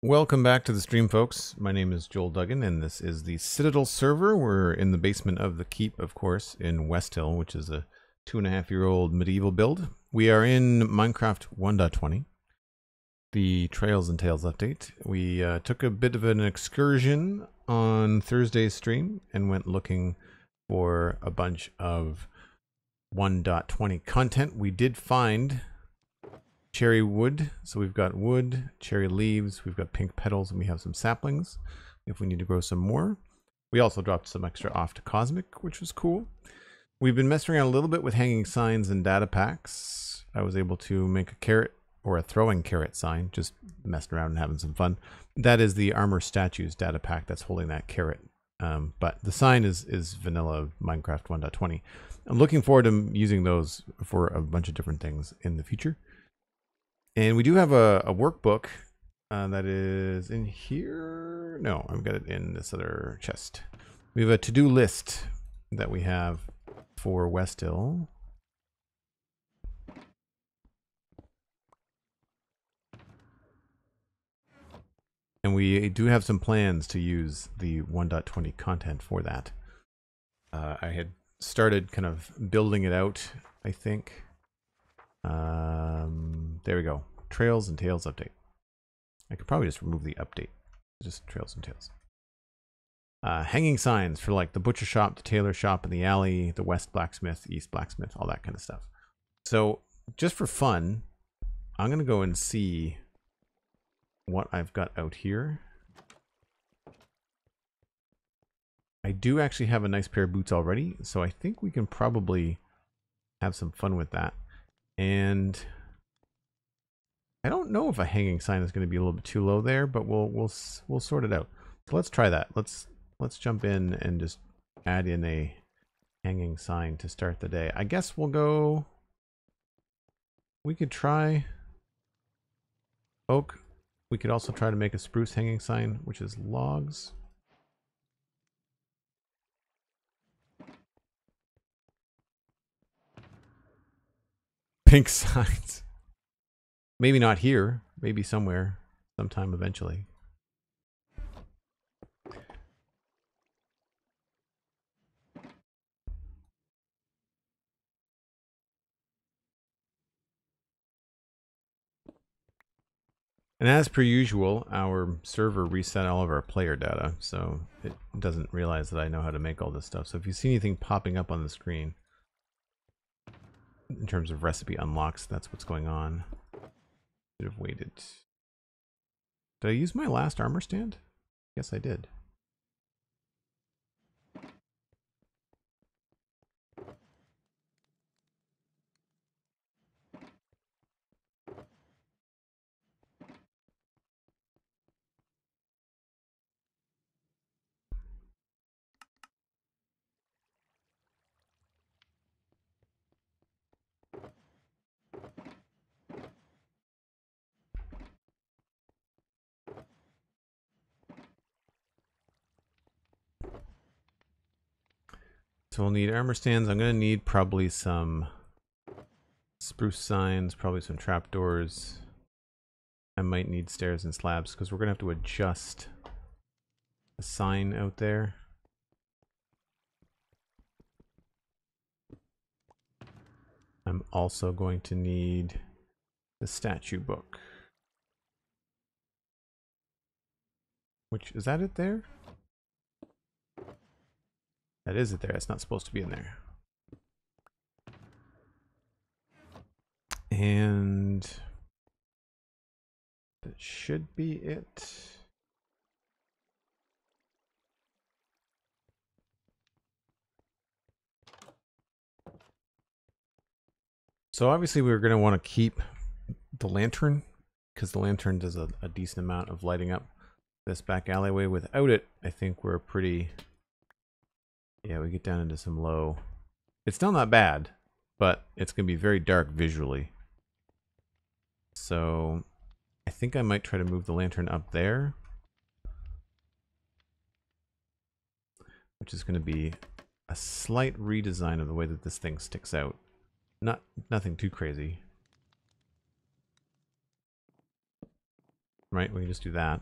Welcome back to the stream, folks. My name is Joel Duggan, and this is the Citadel server. We're in the basement of the keep, of course, in Westhill, which is a 2.5-year-old medieval build. We are in Minecraft 1.20, the Trails and Tales update. We took a bit of an excursion on Thursday's stream and went looking for a bunch of 1.20 content. We did find cherry wood, so we've got wood, cherry leaves, we've got pink petals, and we have some saplings if we need to grow some more. We also dropped some extra off to Cosmic, which was cool. We've been messing around a little bit with hanging signs and data packs. I was able to make a carrot or a throwing carrot sign, just messing around and having some fun. That is the armor statues data pack that's holding that carrot. But the sign is vanilla Minecraft 1.20. I'm looking forward to using those for a bunch of different things in the future. And we do have a workbook that is in here. No, I've got it in this other chest. We have a to-do list that we have for Westhill. And we do have some plans to use the 1.20 content for that. I had started kind of building it out, I think. There we go. Trails and Tales update. I could probably just remove the update. Just Trails and Tales. Hanging signs for like the butcher shop, the tailor shop in the alley, the west blacksmith, east blacksmith, all that kind of stuff. So just for fun, I'm going to go and see what I've got out here. I do actually have a nice pair of boots already, so I think we can probably have some fun with that. And I don't know if a hanging sign is going to be a little bit too low there, but we'll sort it out. So let's try that. Let's jump in and just add in a hanging sign to start the day. I guess we'll go. We could try oak. We could also try to make a spruce hanging sign, which is logs. Pink signs. Maybe not here. Maybe somewhere. Sometime eventually. And as per usual, our server reset all of our player data, so it doesn't realize that I know how to make all this stuff. So if you see anything popping up on the screen in terms of recipe unlocks, that's what's going on. Should have waited. Did I use my last armor stand? Yes, I did. So we'll need armor stands. I'm going to need probably some spruce signs, probably some trapdoors. I might need stairs and slabs because we're going to have to adjust the sign out there. I'm also going to need the statue book. Which, is that it there? That is it there. It's not supposed to be in there. And that should be it. So obviously we're going to want to keep the lantern because the lantern does a decent amount of lighting up this back alleyway. Without it, I think we're pretty... Yeah, we get down into some low. It's still not bad, but it's going to be very dark visually. So I think I might try to move the lantern up there, which is going to be a slight redesign of the way that this thing sticks out. Nothing too crazy. Right, we can just do that.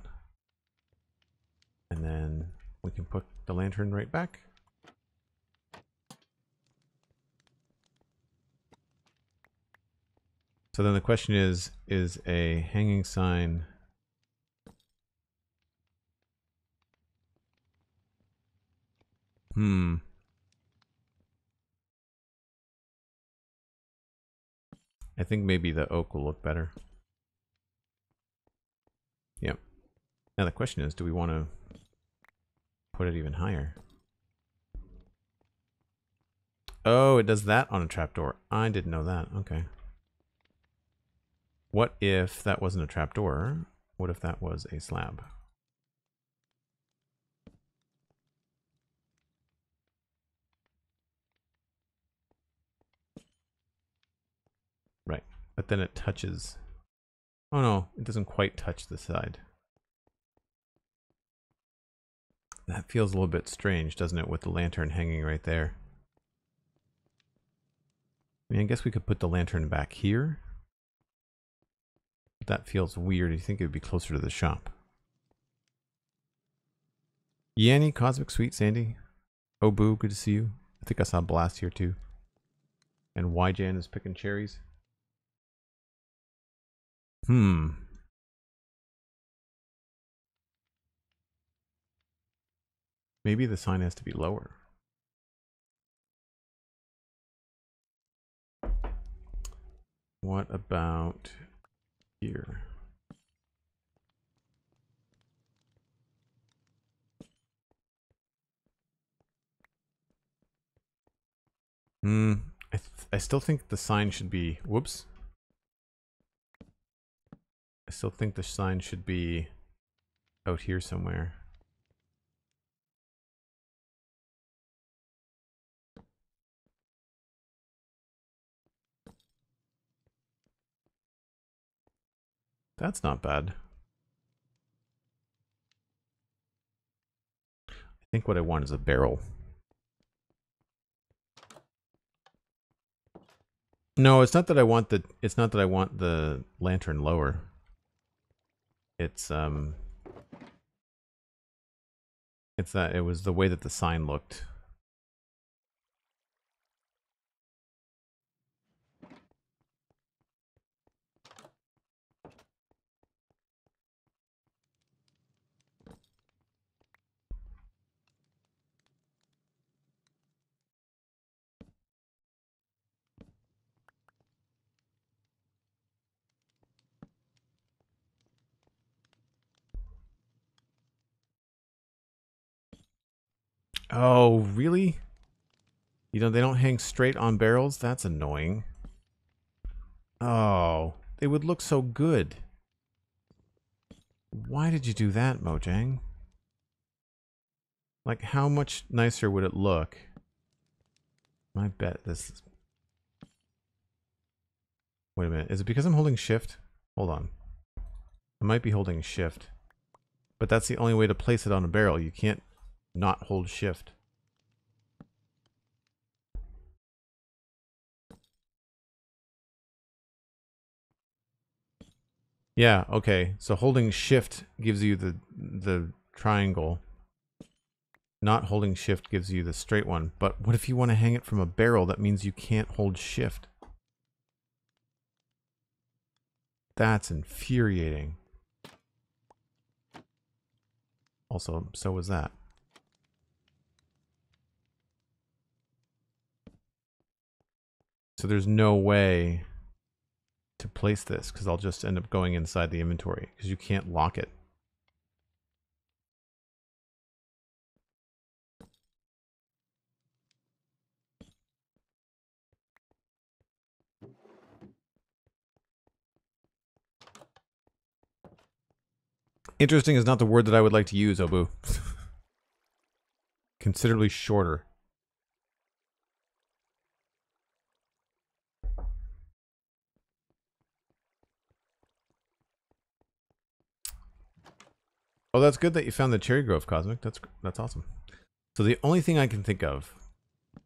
And then we can put the lantern right back. So then the question is a hanging sign I think maybe the oak will look better. Yep. Now the question is, do we want to put it even higher? Oh, it does that on a trapdoor. I didn't know that. Okay. What if that wasn't a trapdoor? What if that was a slab? Right. But then it touches. Oh no, it doesn't quite touch the side. That feels a little bit strange, doesn't it, with the lantern hanging right there? I mean, I guess we could put the lantern back here. But that feels weird. You think it would be closer to the shop. Yanni, Cosmic, SweetSandi. Oh, Boo, good to see you. I think I saw Blast here too. And YJan is picking cherries. Maybe the sign has to be lower. What about here? I still think the sign should be, whoops. I still think the sign should be out here somewhere. That's not bad. I think what I want is a barrel. No, it's not that I want the lantern lower. It's that it was the way that the sign looked. Oh, really? You know, they don't hang straight on barrels? That's annoying. Oh, they would look so good. Why did you do that, Mojang? Like, how much nicer would it look? I bet this is... Wait a minute. Is it because I'm holding shift? Hold on. I might be holding shift. But that's the only way to place it on a barrel. You can't not hold shift. Yeah, okay. So holding shift gives you the triangle. Not holding shift gives you the straight one. But what if you want to hang it from a barrel? That means you can't hold shift. That's infuriating. Also, so was that. So there's no way to place this because I'll just end up going inside the inventory because you can't lock it. Interesting is not the word that I would like to use, Obu. Considerably shorter. Oh, that's good that you found the cherry grove, Cosmic. That's awesome. So the only thing I can think of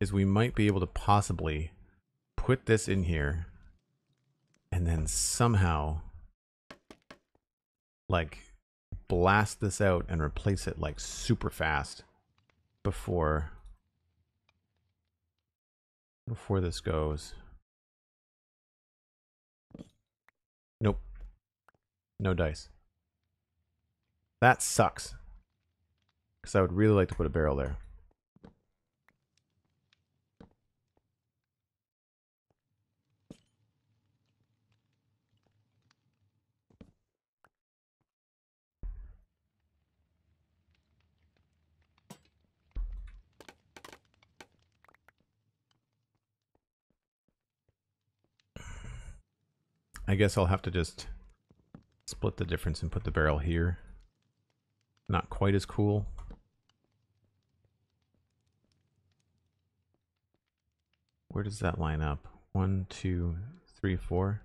is we might be able to possibly put this in here and then somehow like blast this out and replace it like super fast before this goes. Nope. No dice. That sucks. Because I would really like to put a barrel there. I guess I'll have to just split the difference and put the barrel here. Not quite as cool. Where does that line up? 1, 2, 3, 4.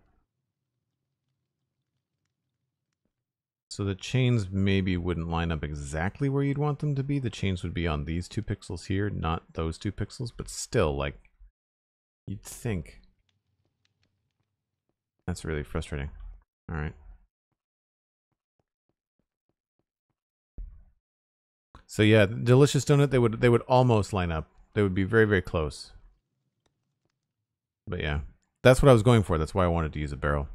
So the chains maybe wouldn't line up exactly where you'd want them to be. The chains would be on these 2 pixels here, not those 2 pixels, but still, like, you'd think. That's really frustrating. All right. So yeah, delicious donut, they would almost line up. They would be very, very close. But yeah, that's what I was going for. That's why I wanted to use a barrel.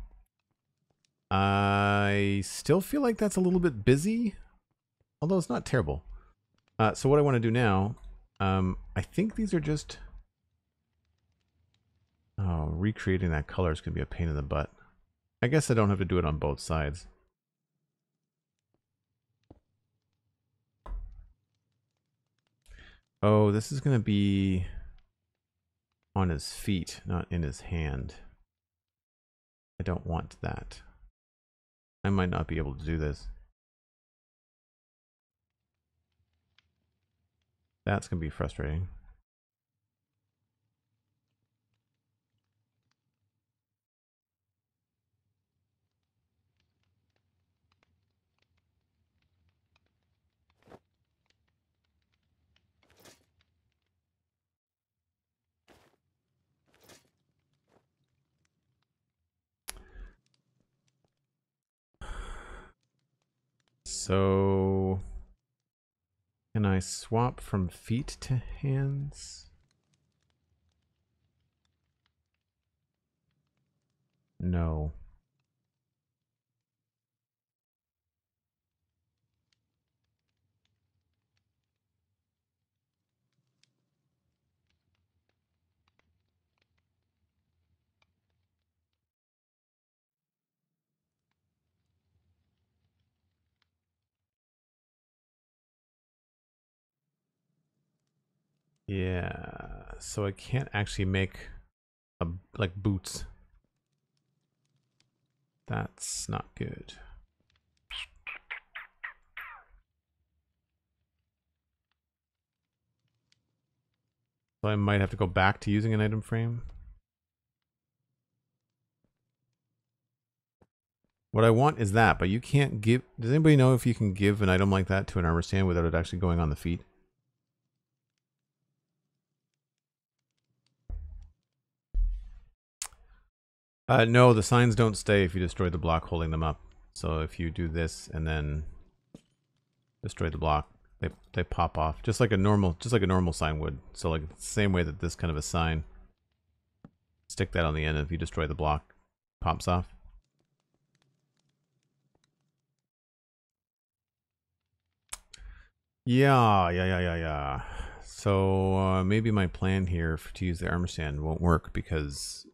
I still feel like that's a little bit busy, although it's not terrible. So what I want to do now, I think these are just... Oh, recreating that color is going to be a pain in the butt. I guess I don't have to do it on both sides. Oh, this is going to be on his feet, not in his hand. I don't want that. I might not be able to do this. That's going to be frustrating. So, can I swap from feet to hands? No. Yeah, so I can't actually make like boots. That's not good. So I might have to go back to using an item frame. What I want is that, but you can't give... Does anybody know if you can give an item like that to an armor stand without it actually going on the feet? No, the signs don't stay if you destroy the block holding them up. So if you do this and then destroy the block, they pop off just like a normal sign would. So like the same way that this kind of a sign, stick that on the end, and if you destroy the block, pops off. Yeah. So maybe my plan here to use the armor stand won't work because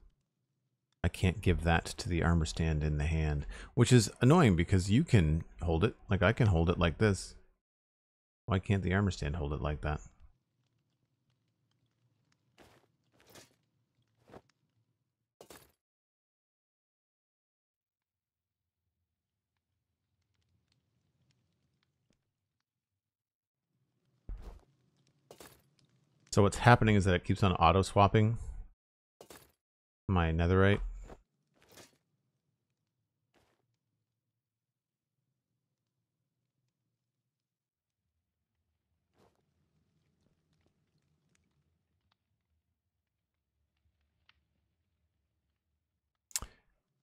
I can't give that to the armor stand in the hand, which is annoying because you can hold it. Like I can hold it like this. Why can't the armor stand hold it like that? So what's happening is that it keeps on auto swapping my netherite.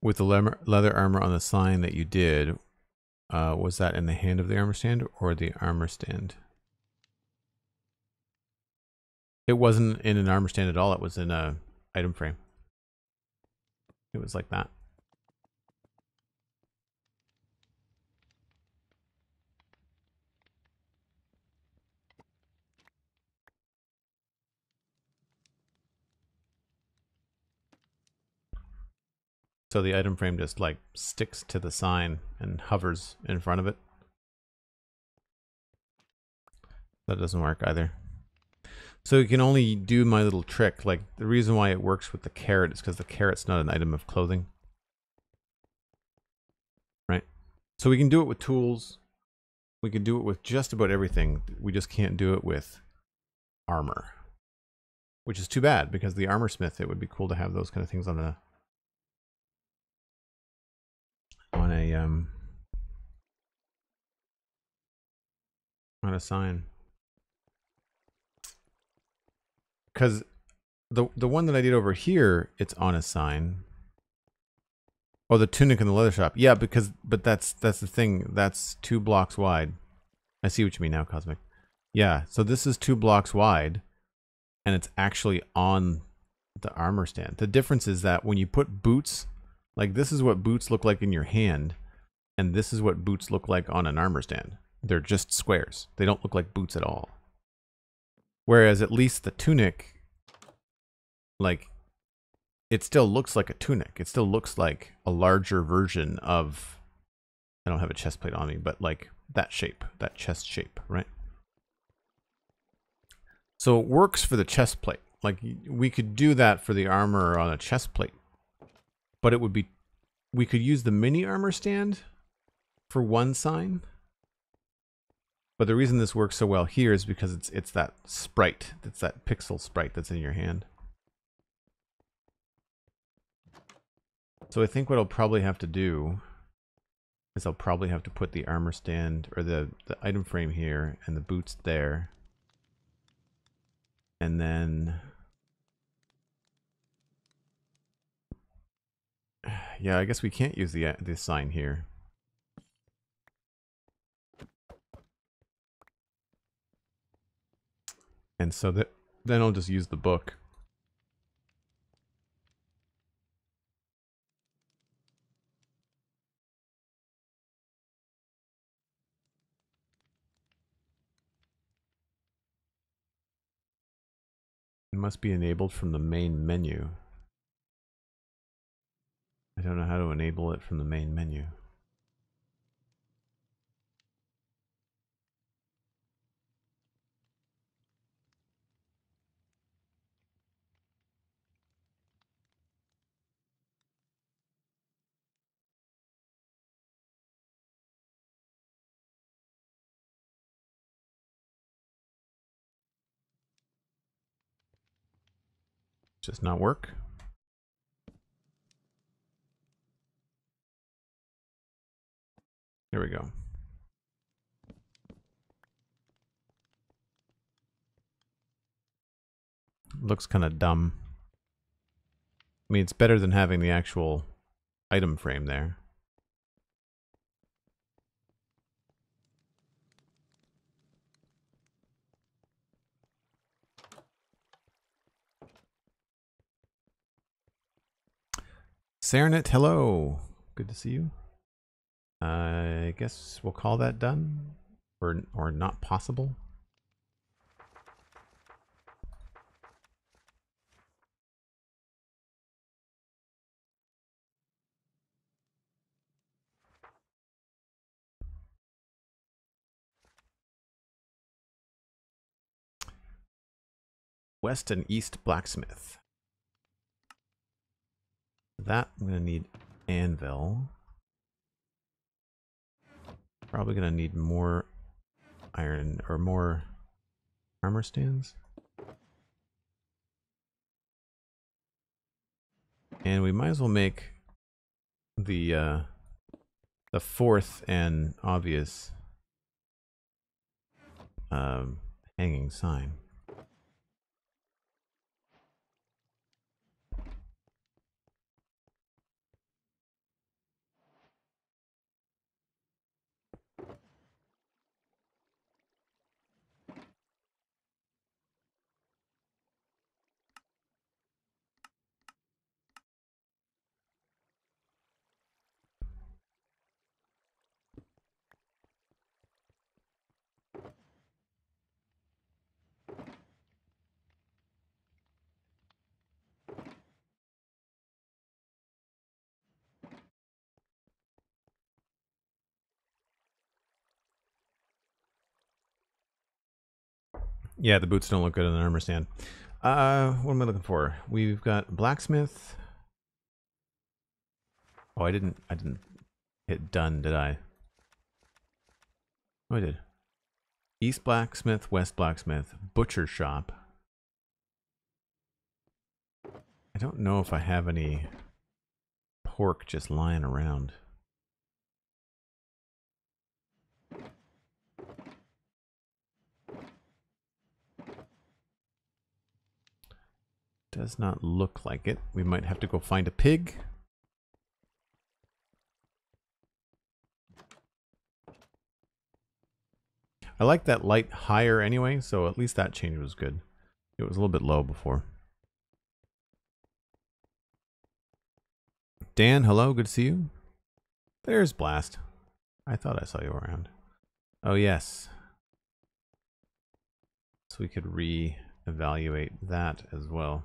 With the leather armor on the sign that you did, Was that in the hand of the armor stand or the armor stand? It wasn't in an armor stand at all. It was in a item frame. It was like that. So the item frame just like sticks to the sign and hovers in front of it. That doesn't work either. So you can only do my little trick. Like the reason why it works with the carrot is because the carrot's not an item of clothing. Right? So we can do it with tools. We can do it with just about everything. We just can't do it with armor. Which is too bad because the armor smith, it would be cool to have those kind of things on a sign. Because the one that I did over here, it's on a sign. Oh, the tunic in the leather shop. Yeah, but that's the thing. That's 2 blocks wide. I see what you mean now, Cosmic. Yeah, so this is 2 blocks wide, and it's actually on the armor stand. The difference is that when you put boots, like this is what boots look like in your hand, and this is what boots look like on an armor stand. They're just squares. They don't look like boots at all. Whereas at least the tunic, like, it still looks like a tunic. It still looks like a larger version of, I don't have a chest plate on me, but like that shape, that chest shape, right? So it works for the chest plate. Like we could do that for the armor on a chest plate, but it would be, we could use the mini armor stand for one sign. But the reason this works so well here is because it's that sprite, it's that pixel sprite that's in your hand. So I think what I'll probably have to do is I'll probably have to put the armor stand or the item frame here and the boots there. And then, yeah, I guess we can't use the sign here. And so then I'll just use the book. It must be enabled from the main menu. I don't know how to enable it from the main menu. Just not work. There we go. Looks kind of dumb. I mean, it's better than having the actual item frame there. Serenet, hello. Good to see you. I guess we'll call that done, or not possible. West and East blacksmith. That I'm gonna need anvil. Probably gonna need more iron or more armor stands. And we might as well make the fourth and obvious hanging sign. Yeah, the boots don't look good on an armor stand. What am I looking for? We've got blacksmith. Oh, I didn't hit done, did I? Oh, I did. East blacksmith, west blacksmith, butcher shop. I don't know if I have any pork just lying around. Does not look like it. We might have to go find a pig. I like that light higher anyway, so at least that change was good. It was a little bit low before. Dan, hello, good to see you. There's Blast. I thought I saw you around. Oh yes. So we could re-evaluate that as well.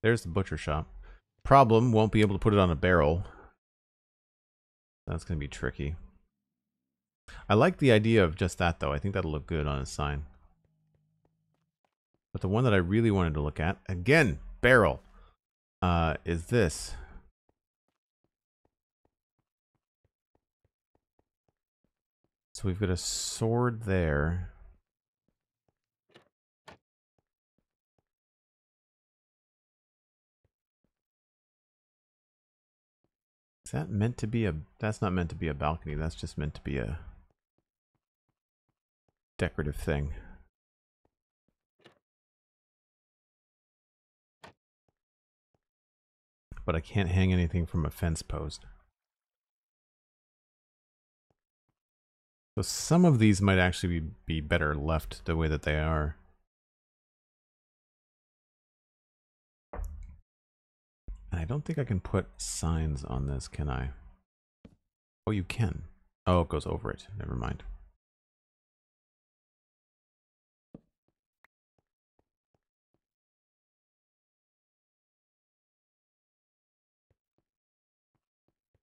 There's the butcher shop. Problem, won't be able to put it on a barrel. That's going to be tricky. I like the idea of just that though. I think that'll look good on a sign. But the one that I really wanted to look at, again, barrel, is this. So we've got a sword there. Is that meant to be a... That's not meant to be a balcony. That's just meant to be a decorative thing. But I can't hang anything from a fence post. So some of these might actually be better left the way that they are. And I don't think I can put signs on this, can I? Oh, you can. Oh, it goes over it. Never mind.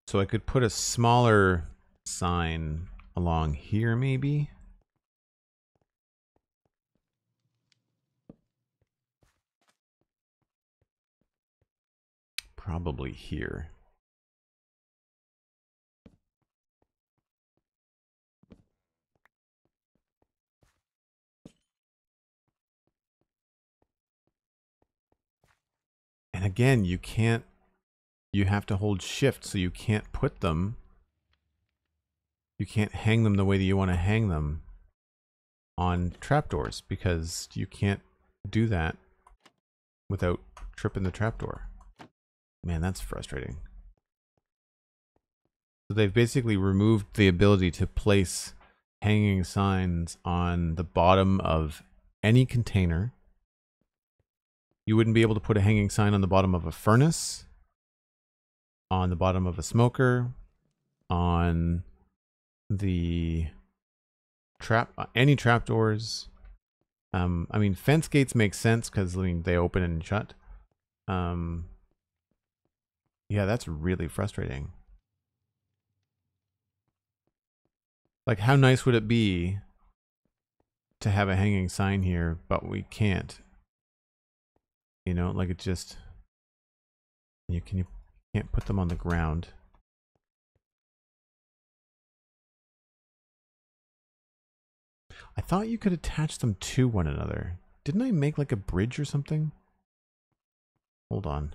So I could put a smaller sign along here, maybe? Probably here. And again, you can't... You have to hold shift, so you can't put them... You can't hang them the way that you want to hang them on trapdoors, because you can't do that without tripping the trapdoor. Man, that's frustrating. So they've basically removed the ability to place hanging signs on the bottom of any container. You wouldn't be able to put a hanging sign on the bottom of a furnace, on the bottom of a smoker, on the any trapdoors. I mean, fence gates make sense because I mean they open and shut. Yeah, that's really frustrating. Like, how nice would it be to have a hanging sign here, but we can't? You know, like it just you can't put them on the ground. I thought you could attach them to one another. Didn't I make like a bridge or something? Hold on.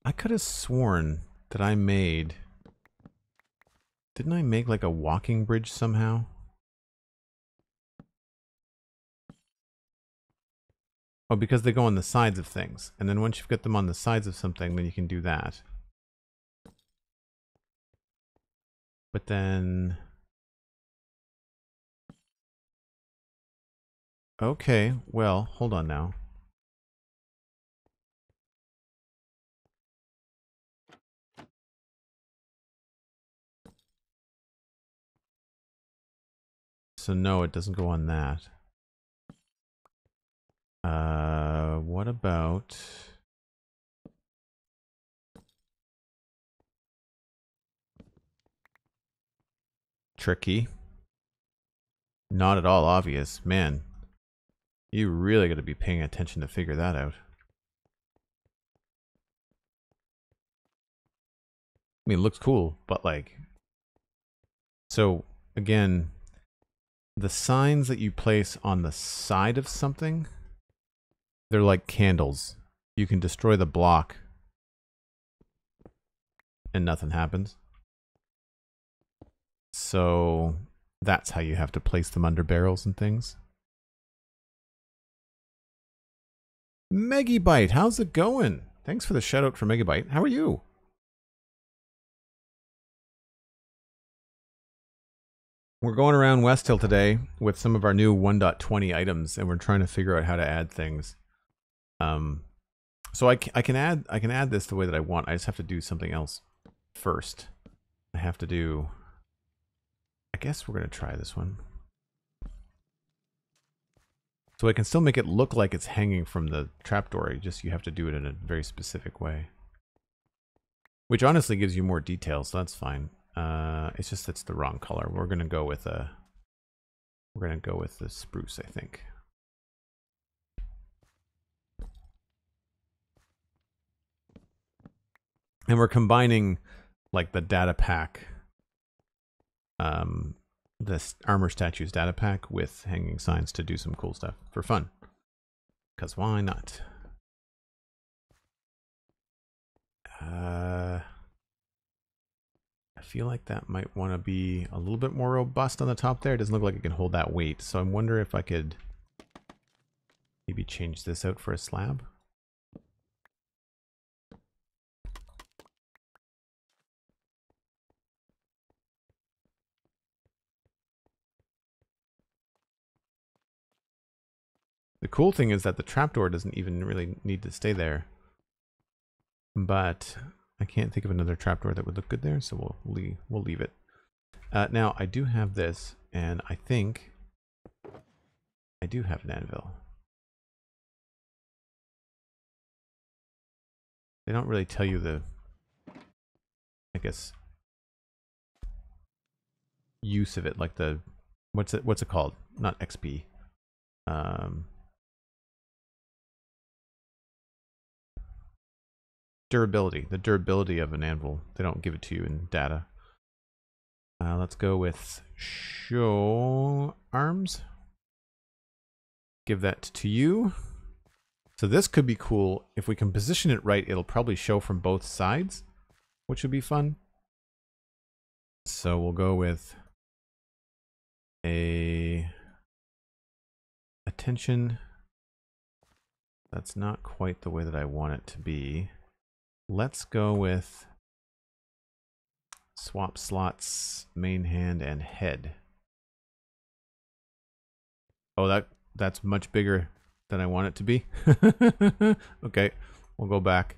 I could have sworn that I made... Didn't I make like a walking bridge somehow? Oh, because they go on the sides of things. And then once you've got them on the sides of something, then you can do that. But then... Okay, well, hold on now. So no, it doesn't go on that. What about... Tricky. Not at all obvious. Man, you really got to be paying attention to figure that out. I mean, it looks cool, but like... So, again, the signs that you place on the side of something, they're like candles. You can destroy the block and nothing happens. So that's how you have to place them under barrels and things. Megabyte, how's it going? Thanks for the shout out for Megabyte. How are you? We're going around Westhill today with some of our new 1.20 items, and we're trying to figure out how to add things. So I can add this the way that I want. I just have to do something else first. I have to do... I guess we're going to try this one. So I can still make it look like it's hanging from the trapdoor. You have to do it in a very specific way. Which honestly gives you more details, so that's fine. It's just it's the wrong color. We're going to go with the spruce, I think. And we're combining like the data pack, this armor statues data pack with hanging signs to do some cool stuff for fun. Because why not? I feel like that might want to be a little bit more robust on the top there. It doesn't look like it can hold that weight. So I wonder if I could maybe change this out for a slab. The cool thing is that the trapdoor doesn't even really need to stay there. But I can't think of another trapdoor that would look good there, so we'll leave it. Now, I do have this, and I think I do have an anvil. They don't really tell you the, I guess, use of it, like the, what's it called? Not XP. Durability. The durability of an anvil. They don't give it to you in data. Let's go with show arms. Give that to you. So this could be cool. If we can position it right, it'll probably show from both sides, which would be fun. So we'll go with a attention. That's not quite the way that I want it to be. Let's go with swap slots, main hand, and head. Oh, that's much bigger than I want it to be. Okay, we'll go back.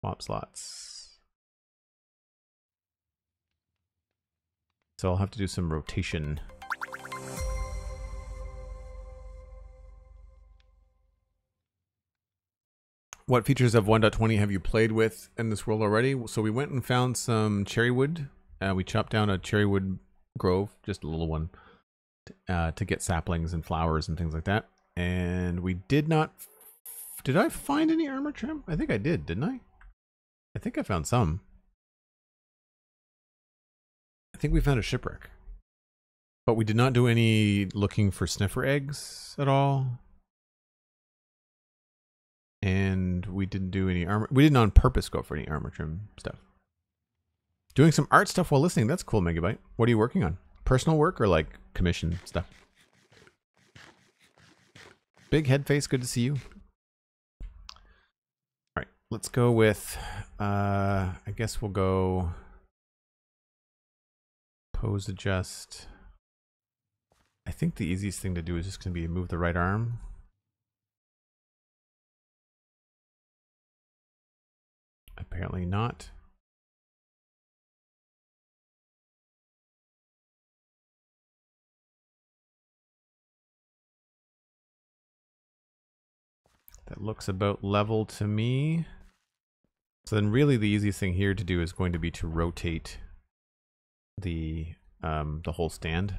Swap slots. So I'll have to do some rotation. What features of 1.20 have you played with in this world already? So we went and found some cherry wood. We chopped down a cherry wood grove, just a little one, to get saplings and flowers and things like that. And we did not... Did I find any armor trim? I think I did, didn't I? I think I found some. I think we found a shipwreck. But we did not do any looking for sniffer eggs at all. And we didn't do any armor. We didn't on purpose go for any armor trim stuff. Doing some art stuff while listening. That's cool, Megabyte. What are you working on? Personal work or like commission stuff? Big head face. Good to see you. All right. Let's go with, I guess we'll go pose adjust. I think the easiest thing to do is just going to be move the right arm. Apparently not. That looks about level to me. So then really the easiest thing here to do is going to be to rotate the whole stand.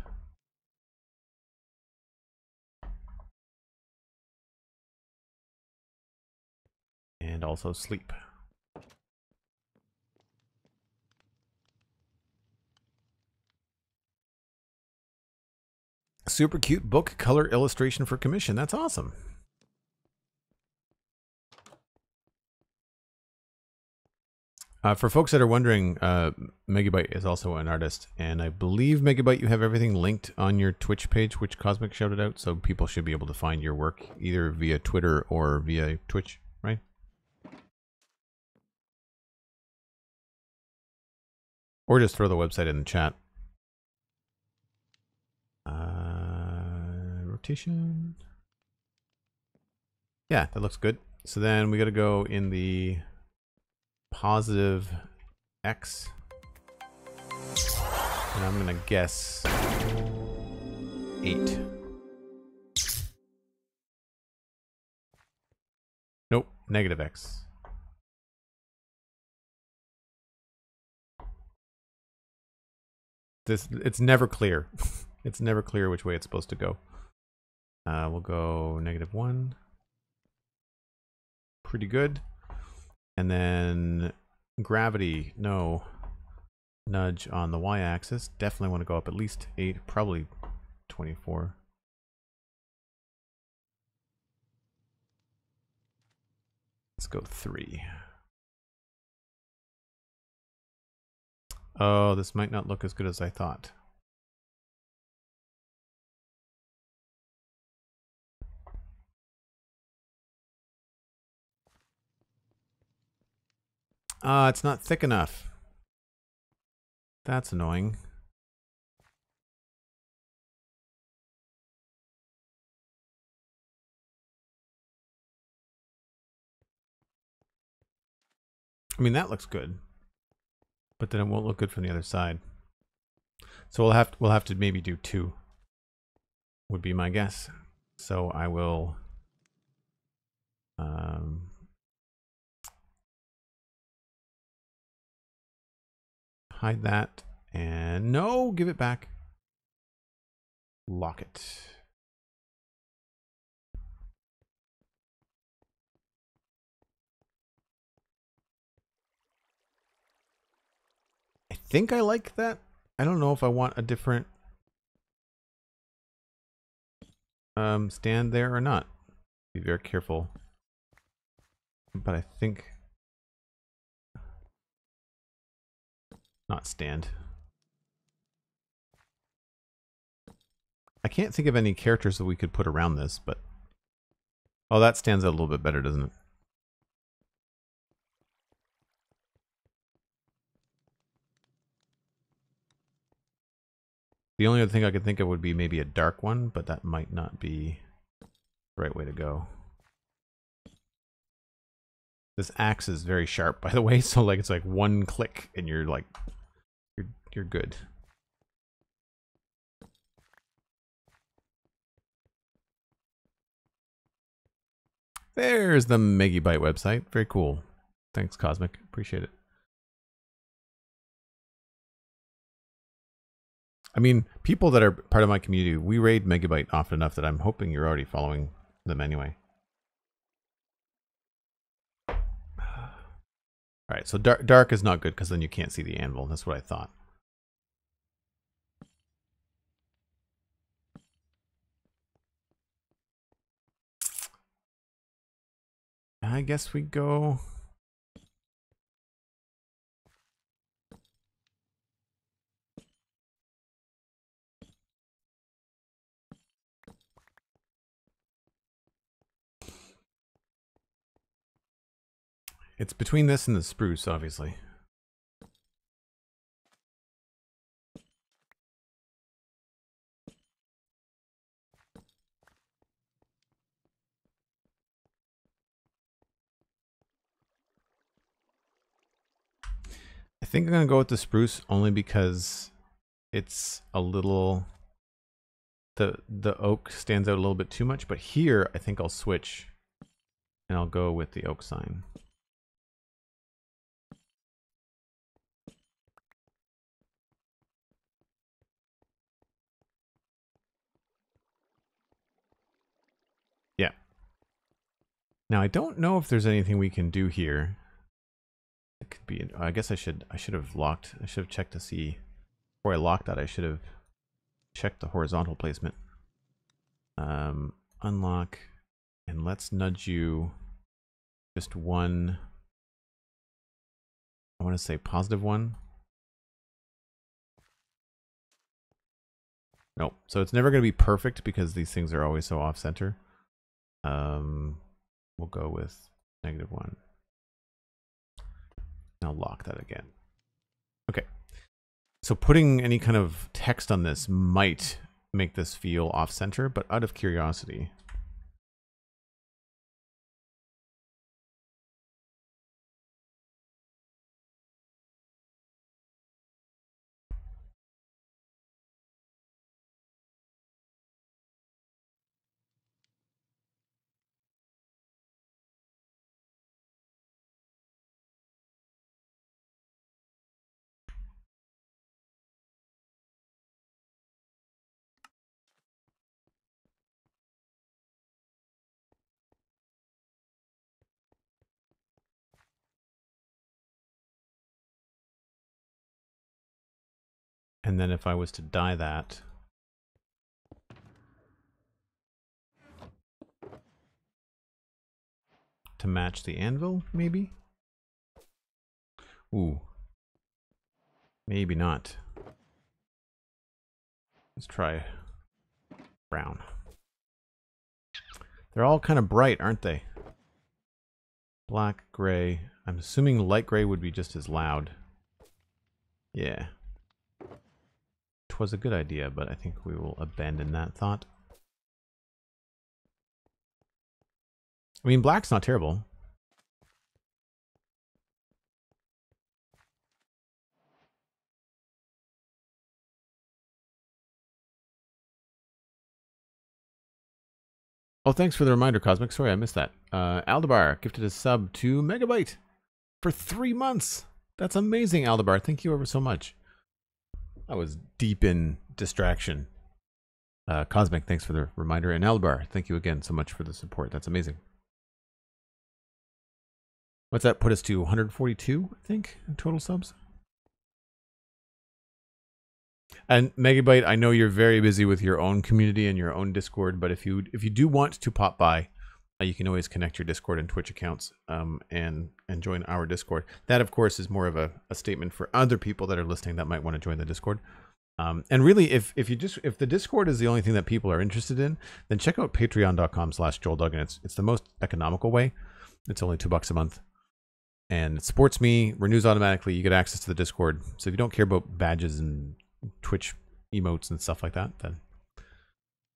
And also sleep. Super cute book color illustration for commission. That's awesome. For folks that are wondering, Megabyte is also an artist, and I believe Megabyte, you have everything linked on your Twitch page, which Cosmic shouted out, so people should be able to find your work either via Twitter or via Twitch, right? Or just throw the website in the chat. Rotation. Yeah, that looks good. So then we got to go in the positive X. And I'm going to guess 8. Nope, negative X. It's never clear. It's never clear which way it's supposed to go. We'll go -1. Pretty good. And then gravity, no. Nudge on the y-axis. Definitely want to go up at least 8, probably 24. Let's go 3. Oh, this might not look as good as I thought. It's not thick enough. That's annoying. I mean, that looks good, but then it won't look good from the other side. So we'll have to maybe do 2. Would be my guess. So I will hide that, and no, give it back. Lock it. I think I like that. I don't know if I want a different stand there or not. Be very careful. But I think not stand. I can't think of any characters that we could put around this, but oh, that stands out a little bit better, doesn't it? The only other thing I could think of would be maybe a dark one, but that might not be the right way to go. This axe is very sharp, by the way, so like it's like one click and you're like you're good. There's the Megabyte website. Very cool. Thanks, Cosmic. Appreciate it. I mean, people that are part of my community, we raid Megabyte often enough that I'm hoping you're already following them anyway. All right, so dark is not good because then you can't see the anvil. That's what I thought. I guess we go. It's between this and the spruce, obviously. I think I'm gonna go with the spruce only because it's a little, the oak stands out a little bit too much, but here I think I'll switch And I'll go with the oak sign. Yeah. Now I don't know if there's anything we can do here. It could be. I guess I should have locked. I should have checked to see before I locked that. I should have checked the horizontal placement. Unlock, and let's nudge you just one. I want to say positive one. Nope. So it's never going to be perfect because these things are always so off center. We'll go with -1. Now lock that again. Okay. So putting any kind of text on this might make this feel off center, but out of curiosity. And then if I was to dye that, to match the anvil, maybe? Ooh. Maybe not. Let's try brown. They're all kind of bright, aren't they? Black, gray. I'm assuming light gray would be just as loud. Yeah. 'Twas a good idea, but I think we will abandon that thought. I mean, black's not terrible. Oh, thanks for the reminder, Cosmic. Sorry, I missed that. Aldebar gifted a sub to Megabyte for 3 months. That's amazing, Aldebar. Thank you ever so much. I was deep in distraction. Cosmic, thanks for the reminder. And Aldebar, thank you again so much for the support. That's amazing. What's that put us to? 142, I think, in total subs? And Megabyte, I know you're very busy with your own community and your own Discord, but if you do want to pop by, you can always connect your Discord and Twitch accounts and join our Discord. That, of course, is more of a statement for other people that are listening that might want to join the Discord. And really, if the Discord is the only thing that people are interested in, then check out patreon.com/JoelDuggan. It's the most economical way. It's only $2 a month. And it supports me, renews automatically. You get access to the Discord. So if you don't care about badges and Twitch emotes and stuff like that, then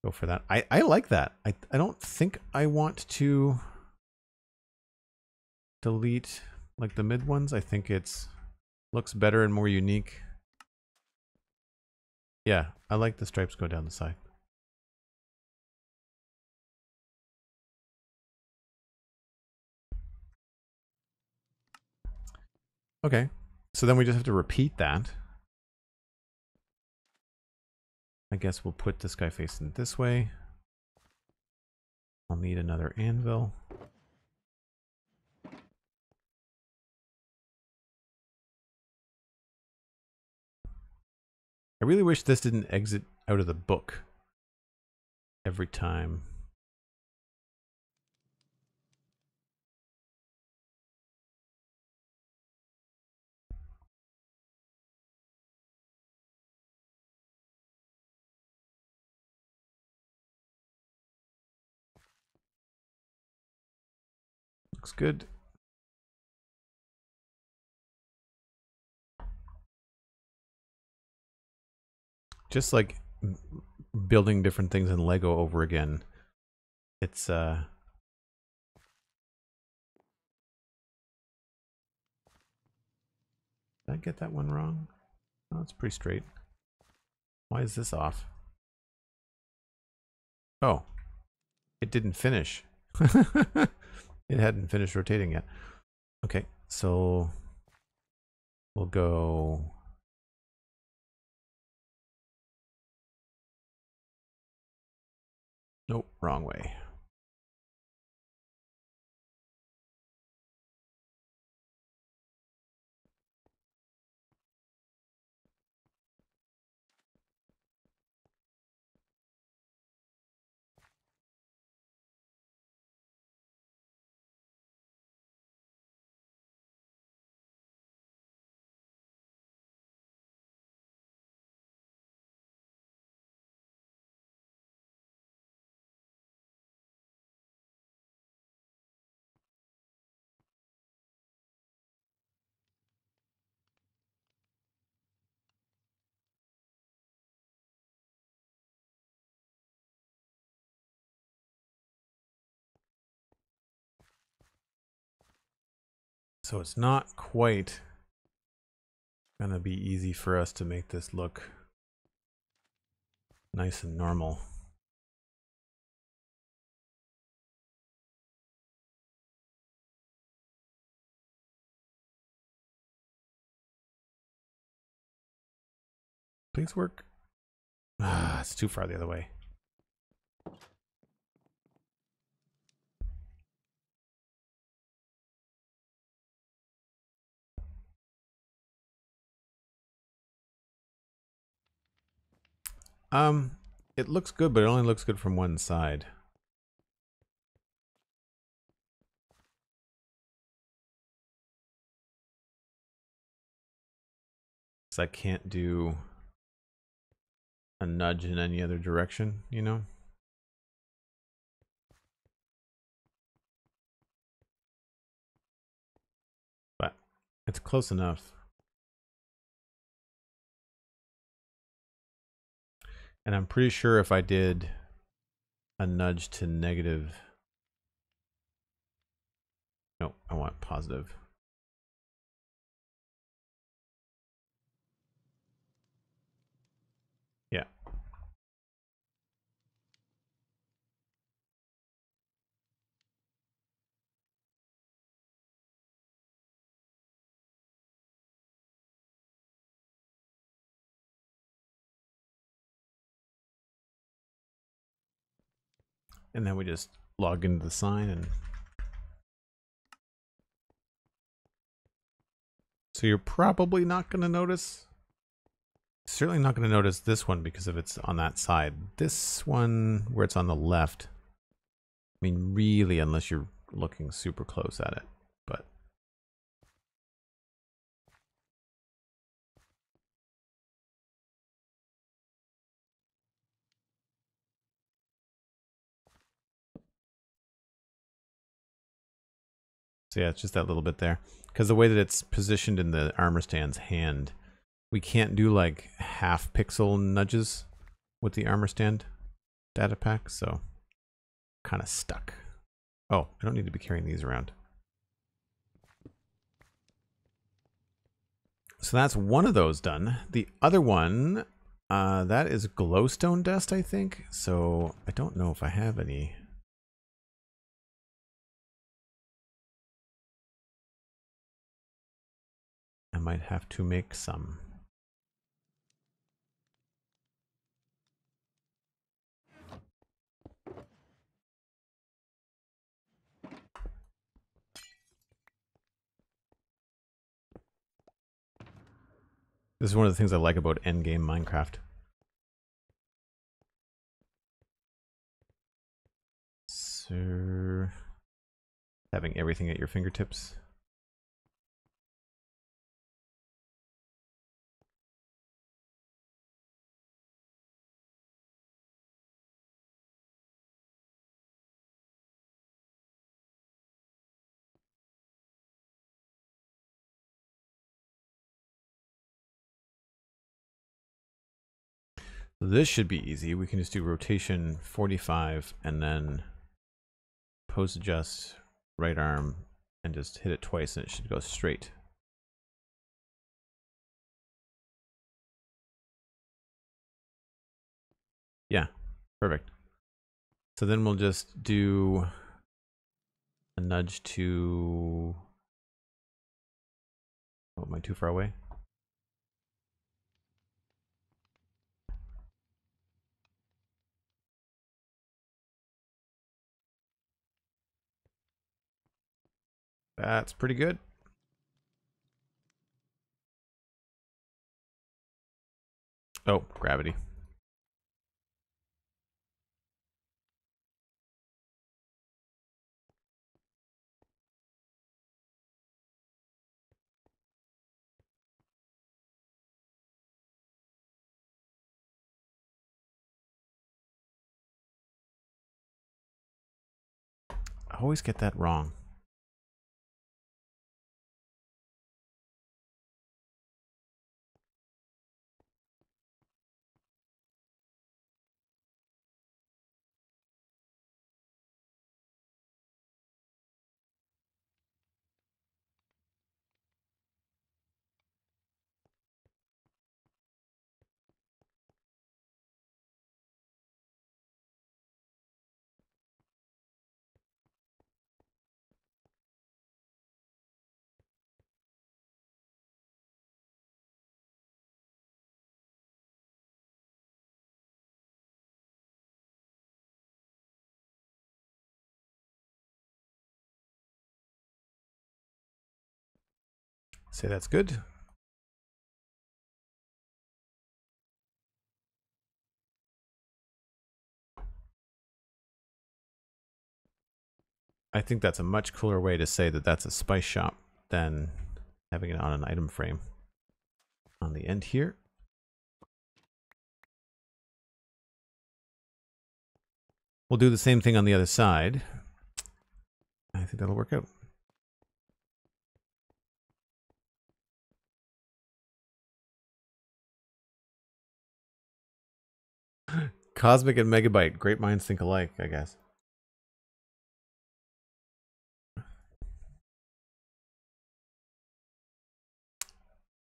go for that. I like that. I don't think I want to delete like the mid ones. I think it's looks better and more unique. Yeah, I like the stripes go down the side. Okay, so then we just have to repeat that. I guess we'll put this guy facing this way. I'll need another anvil. I really wish this didn't exit out of the book every time. Looks good. Just like building different things in Lego over again. It's did I get that one wrong? Oh, it's pretty straight. Why is this off? Oh, it didn't finish. It It hadn't finished rotating yet. Okay, so we'll go. Nope, wrong way. So it's not quite gonna be easy for us to make this look nice and normal. Please work. Ah, it's too far the other way. It looks good, but it only looks good from one side. So I can't do a nudge in any other direction, you know? But it's close enough. And I'm pretty sure if I did a nudge to negative. No, I want positive. Yeah. And then we just log into the sign and so you're probably not going to notice. Certainly not going to notice this one because if it's on that side. This one where it's on the left. I mean, really, unless you're looking super close at it. But so yeah, it's just that little bit there. Because the way that it's positioned in the armor stand's hand, we can't do like half pixel nudges with the armor stand data pack, so kind of stuck. Oh, I don't need to be carrying these around. So that's one of those done. The other one, that is glowstone dust, I think. So I don't know if I have any. I might have to make some. This is one of the things I like about endgame Minecraft. So, having everything at your fingertips. This should be easy. We can just do rotation 45 and then pose adjust right arm and just hit it twice and it should go straight. Yeah, perfect. So then we'll just do a nudge to... Oh, am I too far away? That's pretty good. Oh, gravity. I always get that wrong. Say that's good. I think that's a much cooler way to say that that's a spice shop than having it on an item frame. On the end here. We'll do the same thing on the other side. I think that'll work out. Cosmic and Megabyte, great minds think alike, I guess.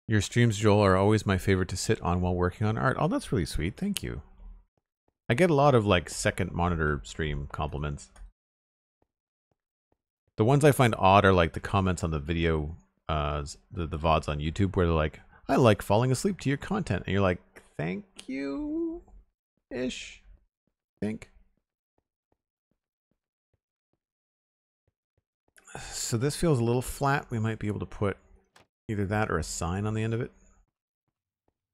Your streams, Joel, are always my favorite to sit on while working on art. Oh, that's really sweet. Thank you. I get a lot of like second monitor stream compliments. The ones I find odd are like the comments on the video, the VODs on YouTube where they're like, I like falling asleep to your content. And you're like, thank you, ish, I think. So this feels a little flat. We might be able to put either that or a sign on the end of it.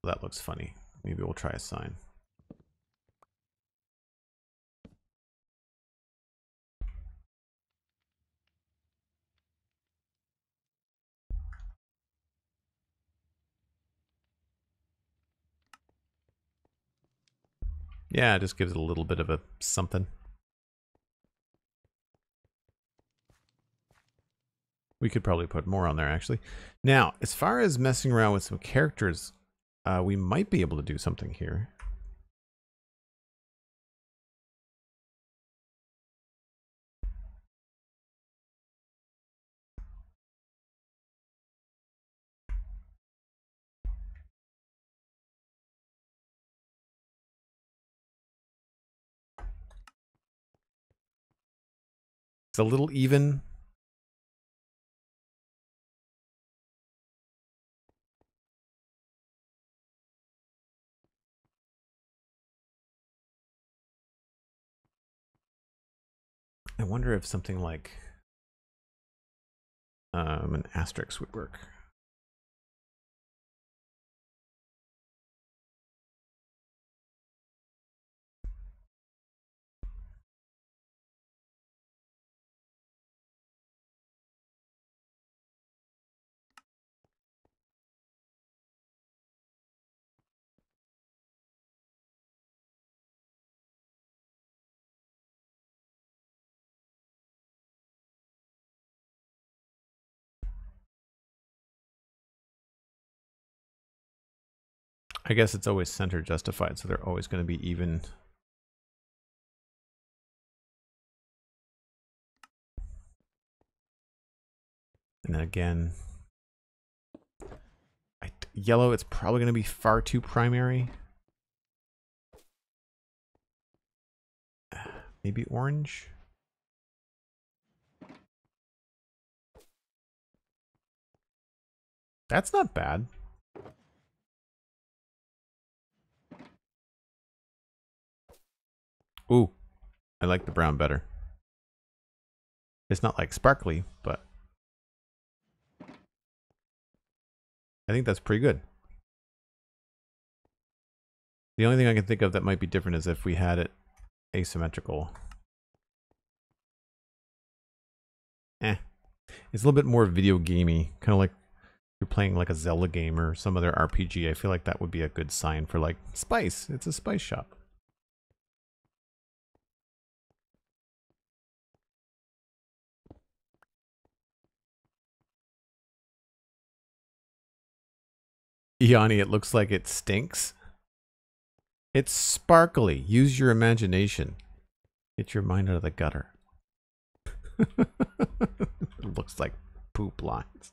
That looks funny. Maybe we'll try a sign. Yeah, it just gives it a little bit of a something. We could probably put more on there, actually. Now, as far as messing around with some characters, we might be able to do something here. It's a little even. I wonder if something like an asterisk would work. I guess it's always center justified, so they're always going to be even. And then again, yellow, it's probably going to be far too primary. Maybe orange. That's not bad. Ooh, I like the brown better. It's not like sparkly, but I think that's pretty good. The only thing I can think of that might be different is if we had it asymmetrical. It's a little bit more video gamey, kind of like you're playing like a Zelda game or some other RPG. I feel like that would be a good sign for like spice. It's a spice shop. Yanni, it looks like it stinks. It's sparkly. Use your imagination. Get your mind out of the gutter. It looks like poop lines.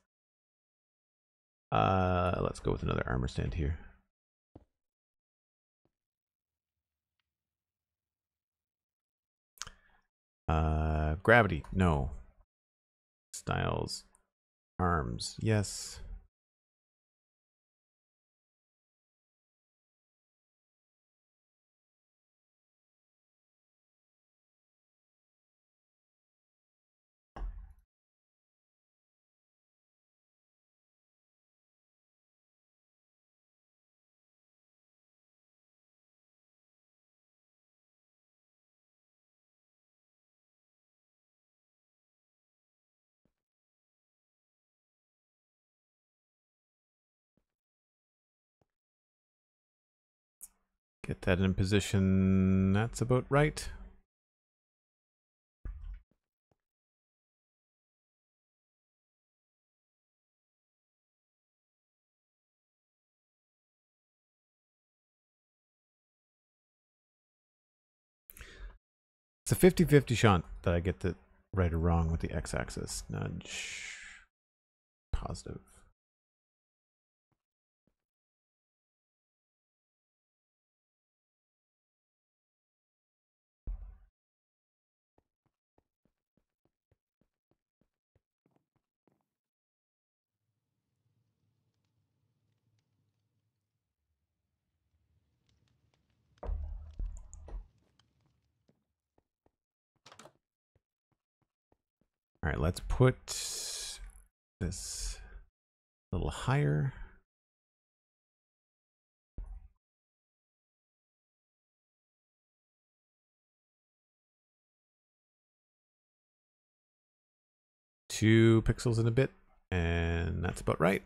Let's go with another armor stand here. Gravity, no. Styles, arms, yes. Get that in position. That's about right. It's a 50-50 shot that I get the right or wrong with the x-axis. Nudge. Positive. All right, let's put this a little higher. Two pixels in a bit, and that's about right.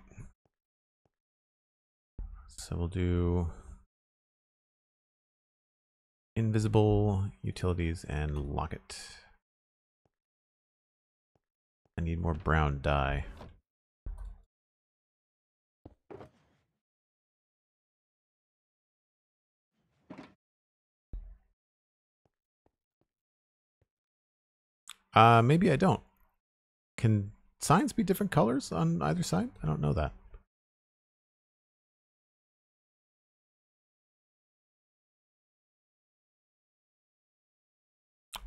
So we'll do invisible, utilities, and lock it. I need more brown dye. Maybe I don't. Can signs be different colors on either side? I don't know that.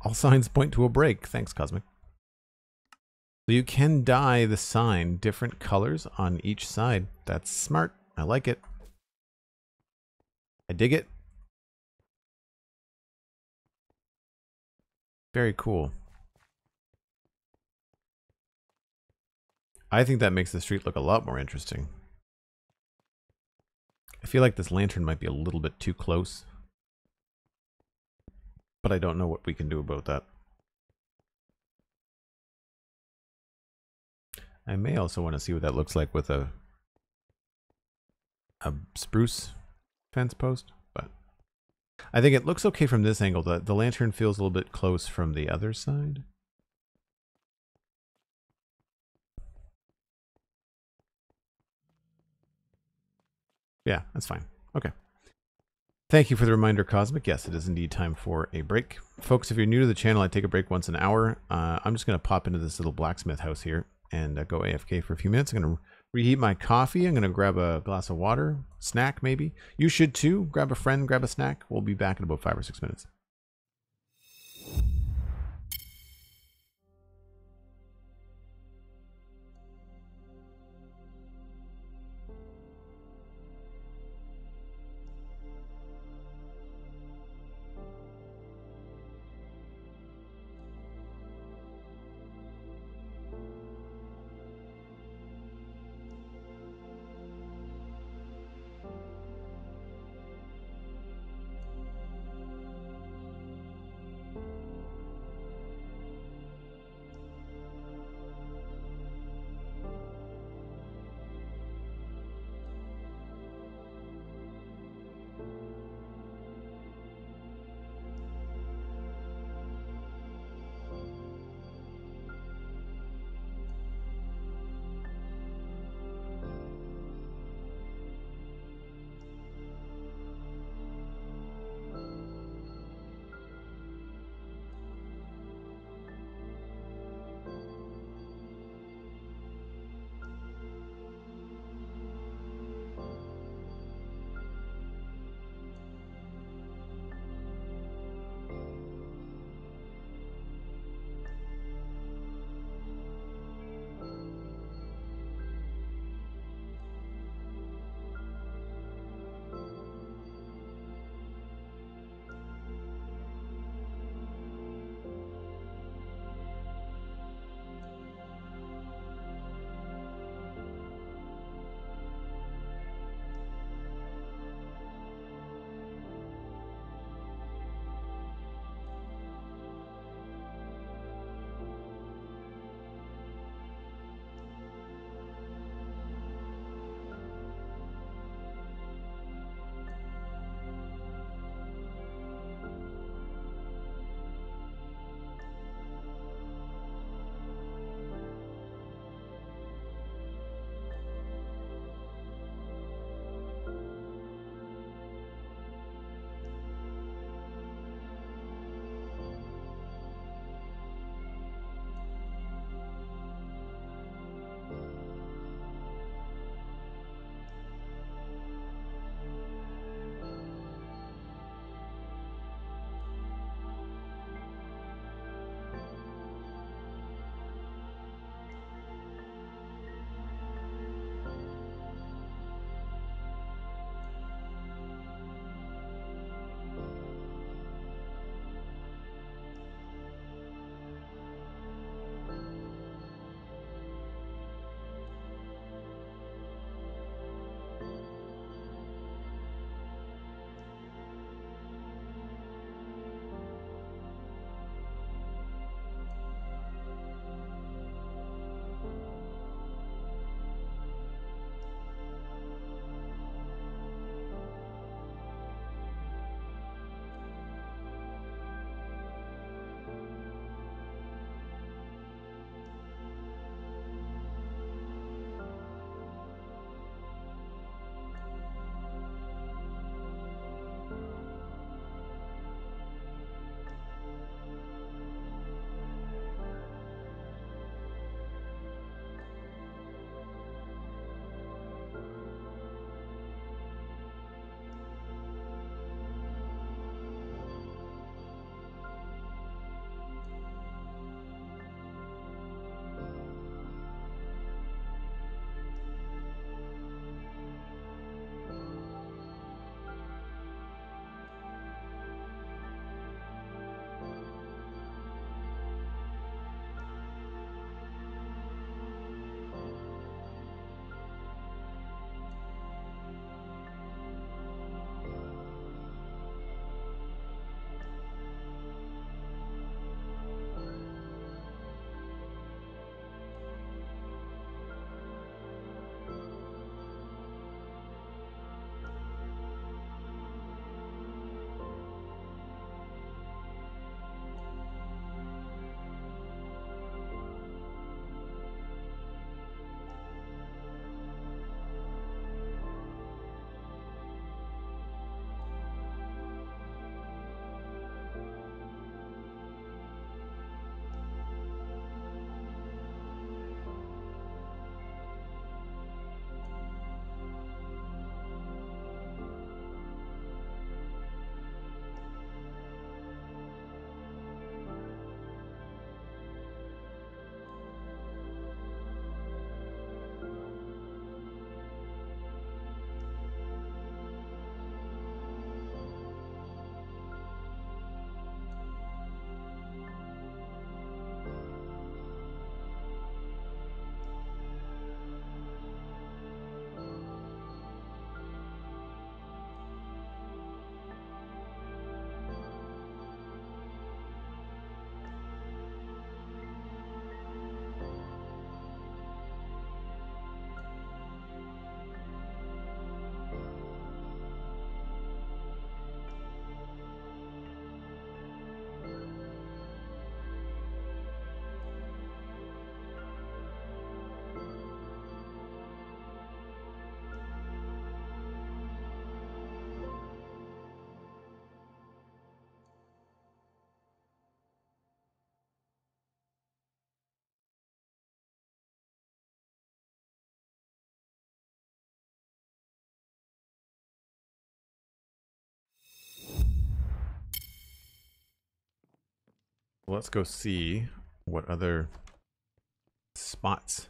All signs point to a break. Thanks, Cosmic. So you can dye the sign different colors on each side. That's smart. I like it. I dig it. Very cool. I think that makes the street look a lot more interesting. I feel like this lantern might be a little bit too close, but I don't know what we can do about that. I may also want to see what that looks like with a spruce fence post, but I think it looks okay from this angle. The lantern feels a little bit close from the other side. Yeah, that's fine. Okay. Thank you for the reminder, Cosmic. Yes, it is indeed time for a break. Folks, if you're new to the channel, I take a break once an hour. I'm just going to pop into this little blacksmith house here and go AFK for a few minutes. I'm going to reheat my coffee. I'm going to grab a glass of water, snack maybe. You should too. Grab a friend, grab a snack. We'll be back in about 5 or 6 minutes. Let's go see what other spots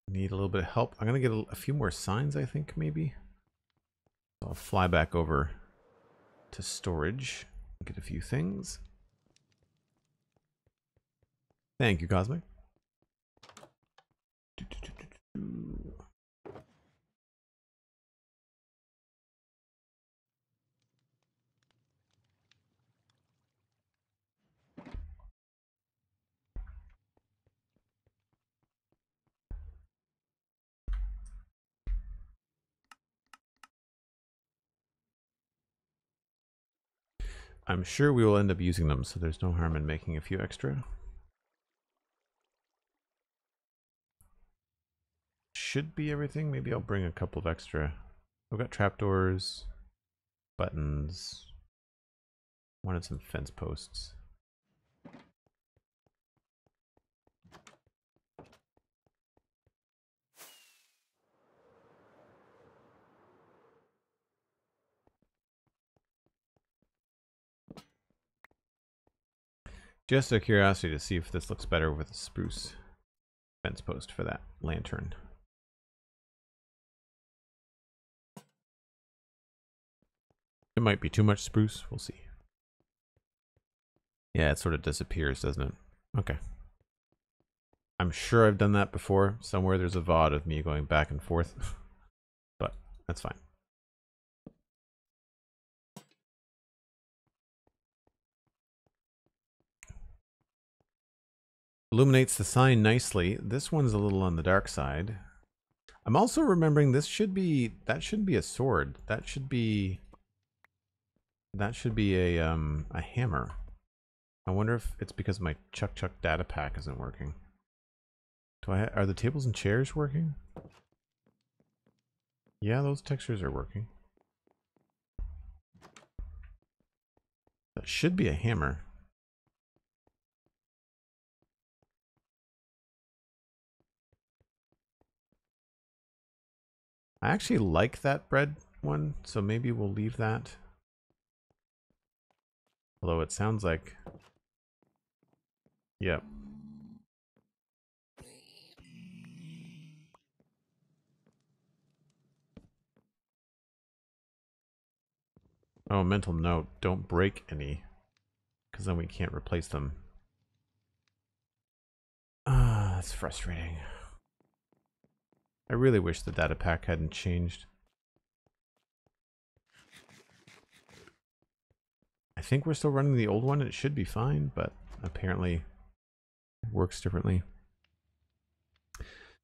need a little bit of help. I'm gonna get a few more signs, I think, maybe. I'll fly back over to storage, get a few things. Thank you, Cosmic. I'm sure we will end up using them, so there's no harm in making a few extra. Should be everything. Maybe I'll bring a couple of extra. We've got trapdoors, buttons. Wanted some fence posts. Just a curiosity to see if this looks better with a spruce fence post for that lantern. It might be too much spruce. We'll see. Yeah, it sort of disappears, doesn't it? Okay. I'm sure I've done that before. Somewhere there's a VOD of me going back and forth. But that's fine. Illuminates the sign nicely. This one's a little on the dark side. I'm also remembering this should be, that shouldn't be a sword. That should be a hammer. I wonder if it's because my Chuck data pack isn't working. Are the tables and chairs working? Yeah, those textures are working. That should be a hammer. I actually like that bread one, so maybe we'll leave that. Although it sounds like... Yep. Oh, mental note. Don't break any. Because then we can't replace them. Ah, that's frustrating. I really wish the data pack hadn't changed. I think we're still running the old one. It should be fine, but apparently it works differently.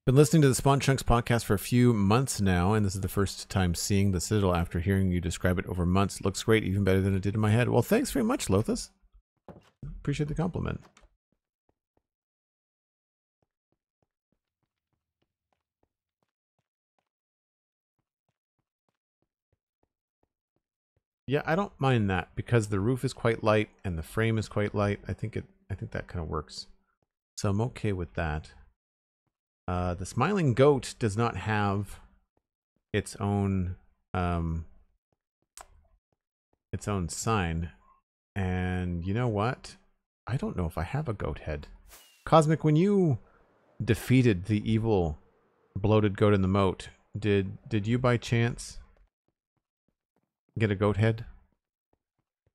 Been listening to the Spawn Chunks podcast for a few months now, and this is the first time seeing the Citadel after hearing you describe it over months. It looks great, even better than it did in my head. Well, thanks very much, Lothus. Appreciate the compliment. Yeah, I don't mind that because the roof is quite light and the frame is quite light. I think that kind of works. So I'm okay with that. The smiling goat does not have its own sign. And you know what? I don't know if I have a goat head. Cosmic, when you defeated the evil bloated goat in the moat, did you by chance get a goat head?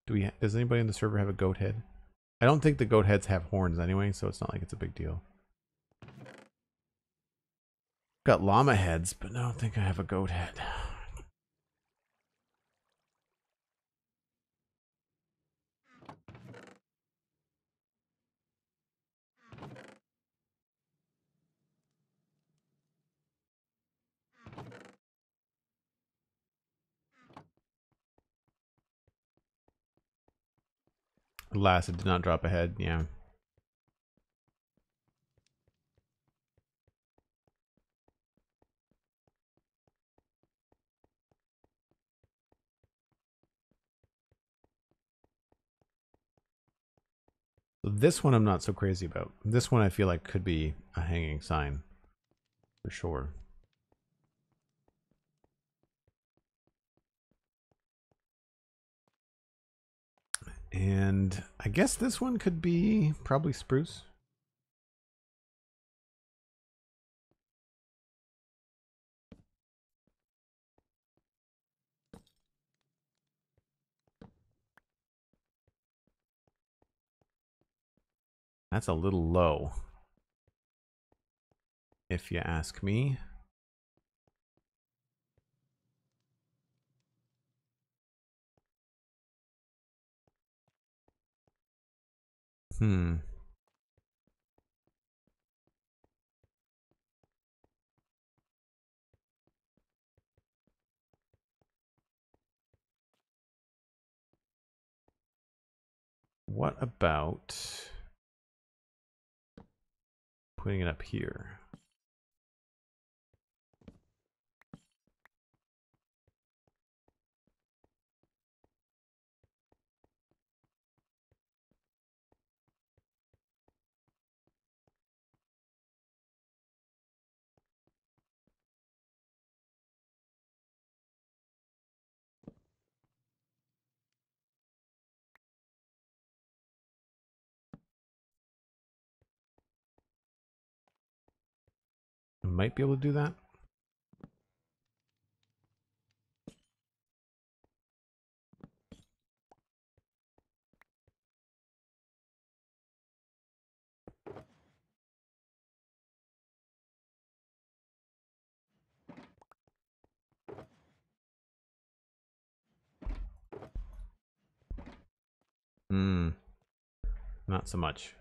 Does anybody in the server have a goat head? I don't think the goat heads have horns anyway, so it's not like it's a big deal. Got llama heads, but I don't think I have a goat head. Alas, it did not drop a head, yeah. This one I'm not so crazy about. This one I feel like could be a hanging sign. For sure. And I guess this one could be probably spruce. That's a little low, if you ask me. What about putting it up here? I might be able to do that. Not so much.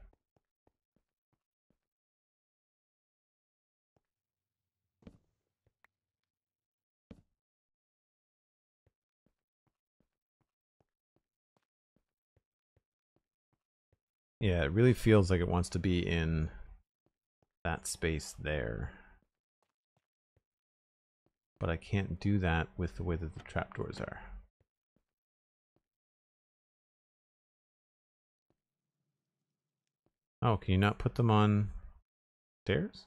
Yeah, it really feels like it wants to be in that space there. But I can't do that with the way that the trapdoors are. Oh, can you not put them on stairs?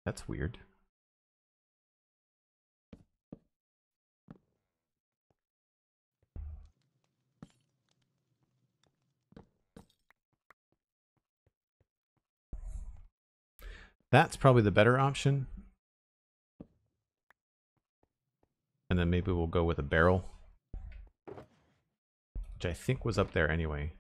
That's weird. That's probably the better option. And then maybe we'll go with a barrel, which I think was up there anyway.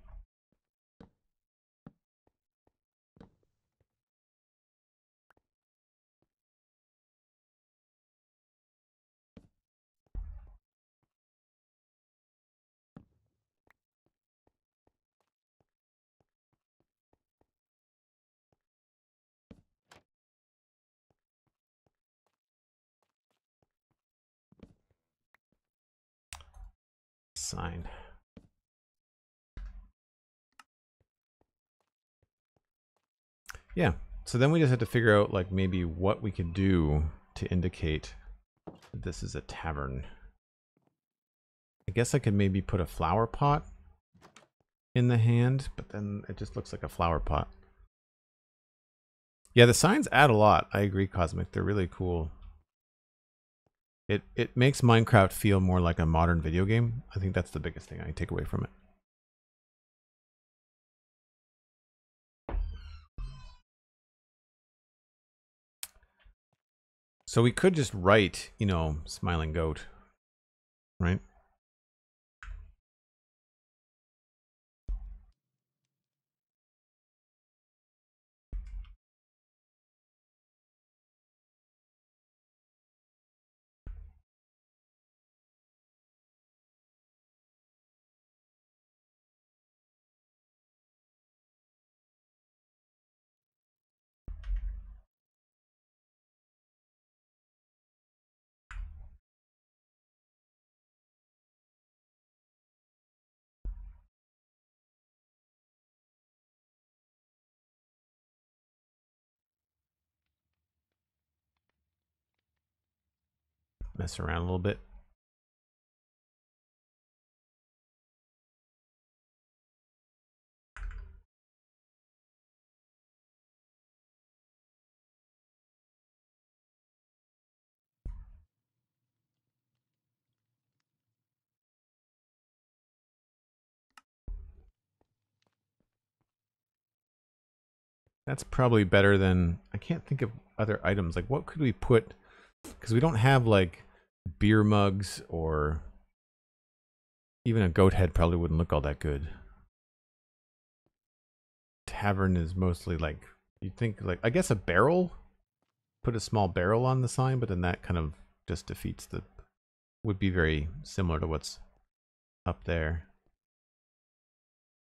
Sign. Yeah, so then we just had to figure out like maybe what we could do to indicate that this is a tavern. I guess I could maybe put a flower pot in the hand, but then it just looks like a flower pot. Yeah, the signs add a lot. I agree, Cosmic. They're really cool. It makes Minecraft feel more like a modern video game. I think that's the biggest thing I take away from it. So we could just write, you know, smiling goat, right? Mess around a little bit. That's probably better than... I can't think of other items. Like, what could we put? Because we don't have, like, beer mugs or... Even a goat head probably wouldn't look all that good. Tavern is mostly, like... You'd think, like... I guess a barrel? Put a small barrel on the sign, but then that kind of just defeats the... Would be very similar to what's up there.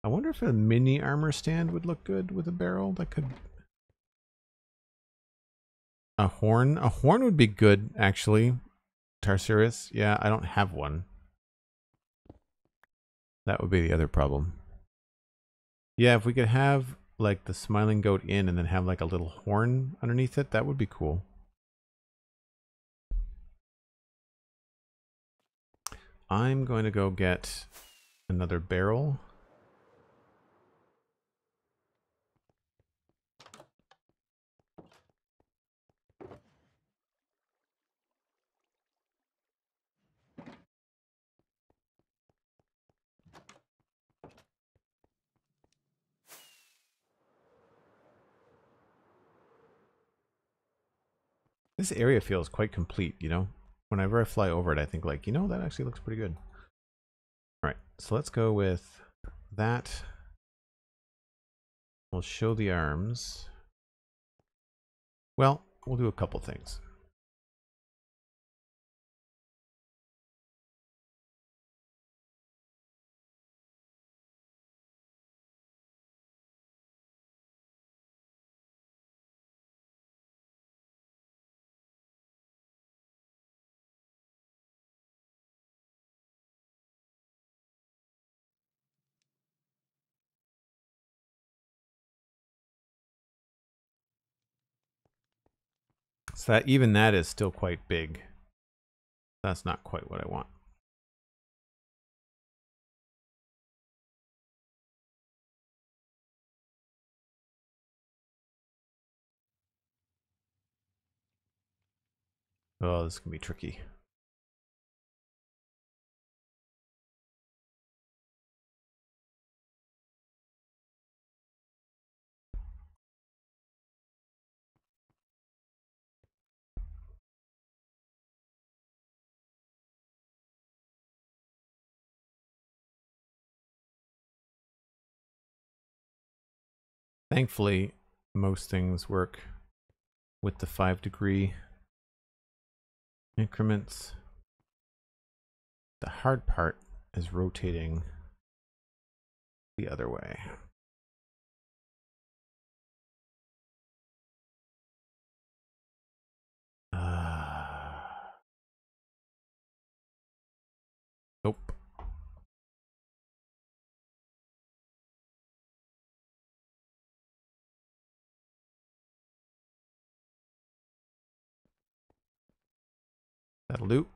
I wonder if a mini armor stand would look good with a barrel. That could... A horn? A horn would be good, actually. Tarsiris? Yeah, I don't have one. That would be the other problem. Yeah, if we could have, like, the Smiling Goat Inn and then have, like, a little horn underneath it, that would be cool. I'm going to go get another barrel. This area feels quite complete, you know? Whenever I fly over it, I think, like, you know, that actually looks pretty good. All right, so let's go with that. We'll show the arms. Well, we'll do a couple things. So that even that is still quite big. That's not quite what I want. Oh, this can be tricky. Thankfully, most things work with the 5-degree increments. The hard part is rotating the other way. Nope. That'll do.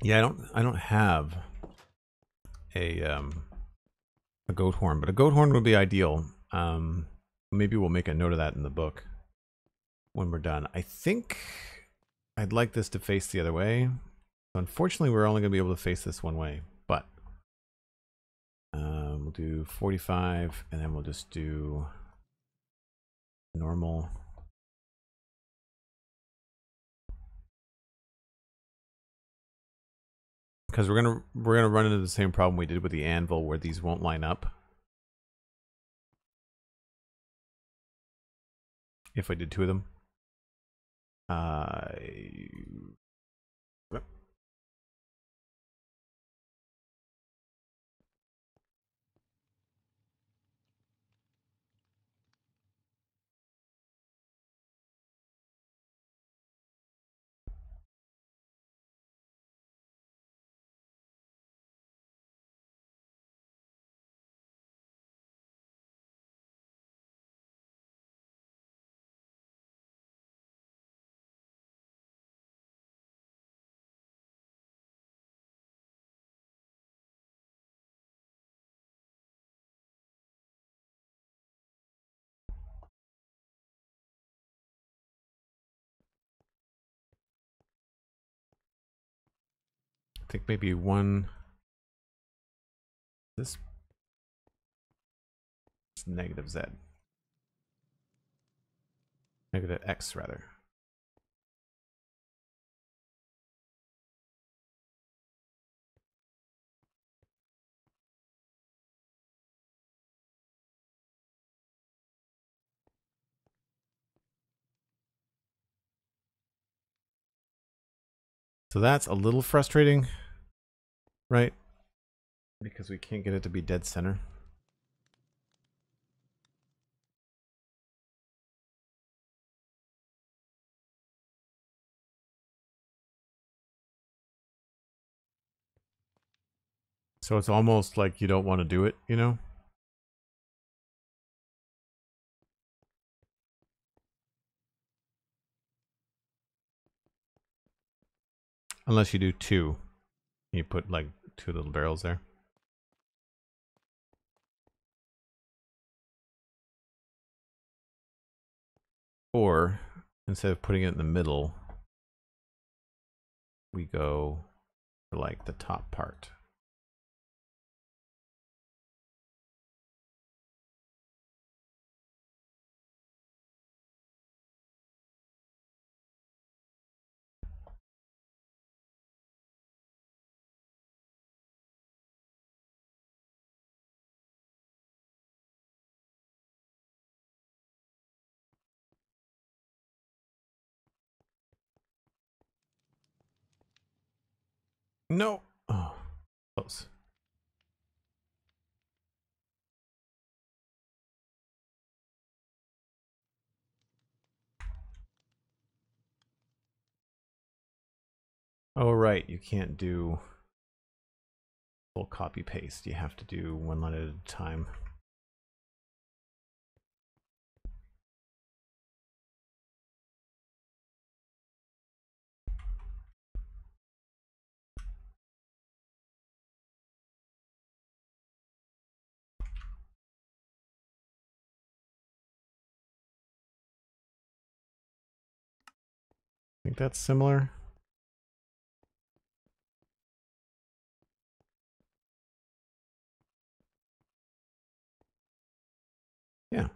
Yeah, I don't have a goat horn, but a goat horn would be ideal. Maybe we'll make a note of that in the book when we're done. I think I'd like this to face the other way. Unfortunately, we're only going to be able to face this one way, but we'll do 45, and then we'll just do normal. Because we're gonna run into the same problem we did with the anvil, where these won't line up. If I did 2 of them. think maybe one. This is negative Z. Negative X, rather. So that's a little frustrating, right? Because we can't get it to be dead center. So it's almost like you don't want to do it, you know? Unless you do two. You put like two little barrels there. Or instead of putting it in the middle, we go for like the top part. No. Oh, close. Oh, right. You can't do full copy paste. You have to do one line at a time. I think that's similar. Yeah.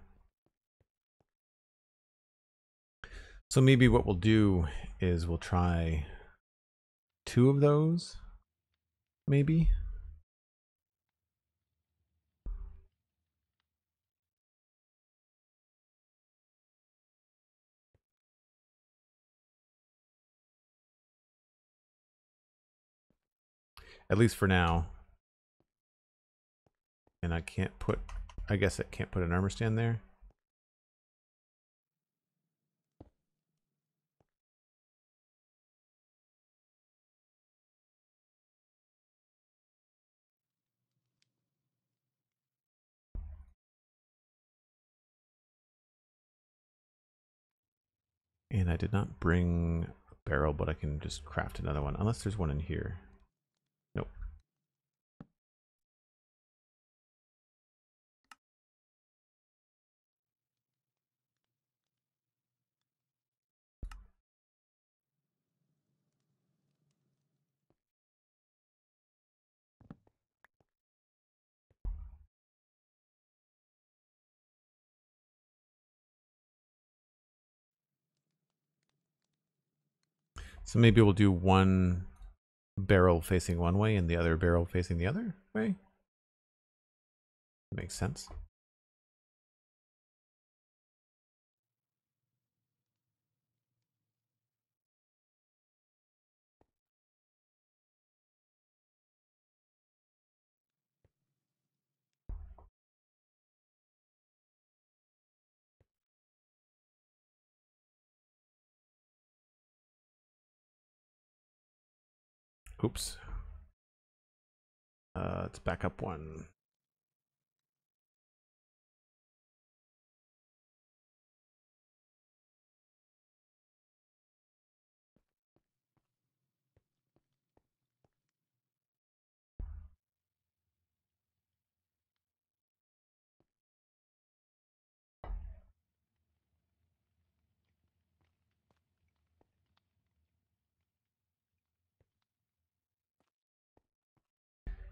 So maybe what we'll do is we'll try two of those, maybe. At least for now. And I can't put, I guess I can't put an armor stand there. And I did not bring a barrel, but I can just craft another one, unless there's one in here. Nope. So maybe we'll do one barrel facing one way and the other barrel facing the other way. Makes sense. Oops. Let's back up one.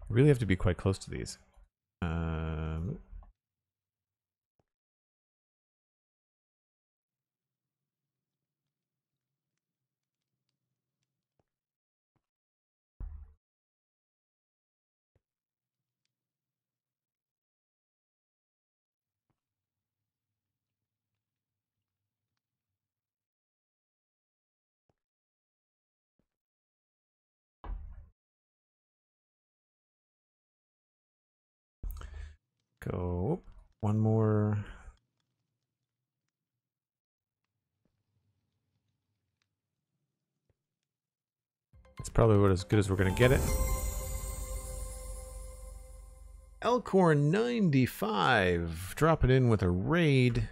You really have to be quite close to these. Go one more. It's probably what as good as we're gonna get it. Elkhorn 95 dropping in with a raid.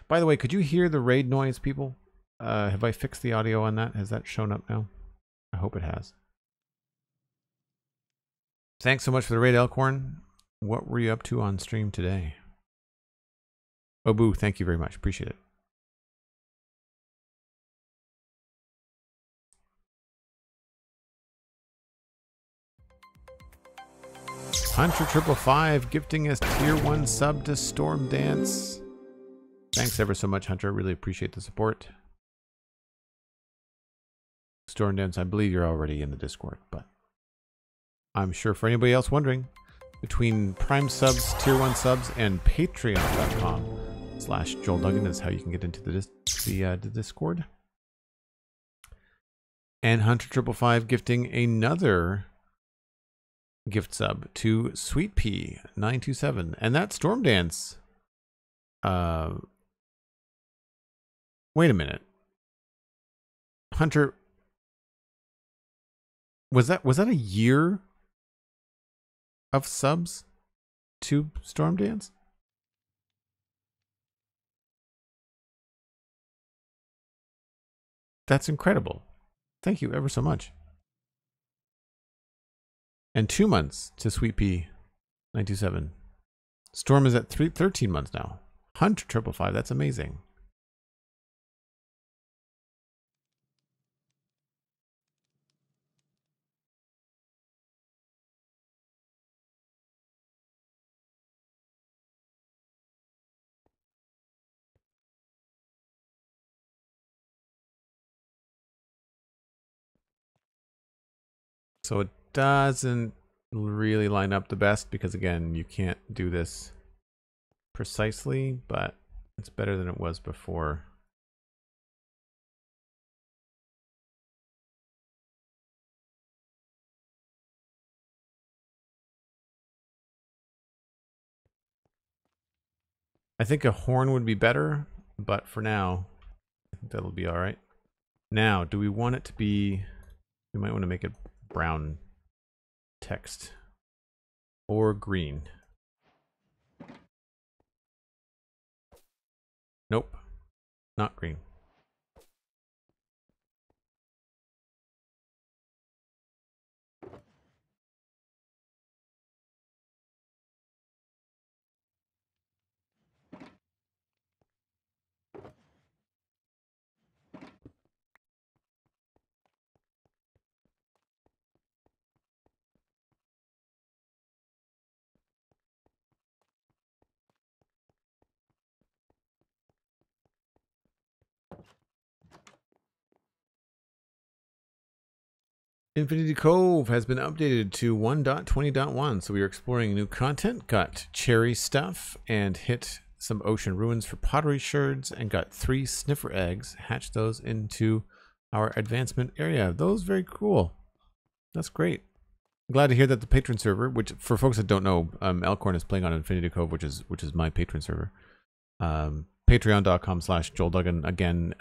By the way, could you hear the raid noise, people? Have I fixed the audio on that? Has that shown up now? I hope it has. Thanks so much for the raid, Elkhorn. What were you up to on stream today? Obu, thank you very much. Appreciate it. Hunter555 gifting us tier 1 sub to Storm Dance. Thanks ever so much, Hunter. Really appreciate the support. Storm Dance, I believe you're already in the Discord, but I'm sure for anybody else wondering, between Prime subs, tier 1 subs, and patreon.com/JoelDuggan is how you can get into the Discord. And Hunter555 gifting another gift sub to SweetP927, and that Storm Dance. Wait a minute, Hunter. Was that a year of subs to Storm Dance? That's incredible. Thank you ever so much. And 2 months to SweetP927. Storm is at 13 months now. Hunter555, that's amazing. So it doesn't really line up the best because, again, you can't do this precisely, but it's better than it was before. I think a horn would be better, but for now, I think that'll be all right. Now, do we want it to be... We might want to make it brown text or green. Nope, not green. Infinity Cove has been updated to 1.20.1, so we are exploring new content, got cherry stuff, and hit some ocean ruins for pottery sherds, and got 3 sniffer eggs, hatched those into our advancement area. Those very cool. That's great. Glad to hear that the patron server, which for folks that don't know, Elkhorn is playing on Infinity Cove, which is my patron server. Patreon.com/JoelDuggan. Again,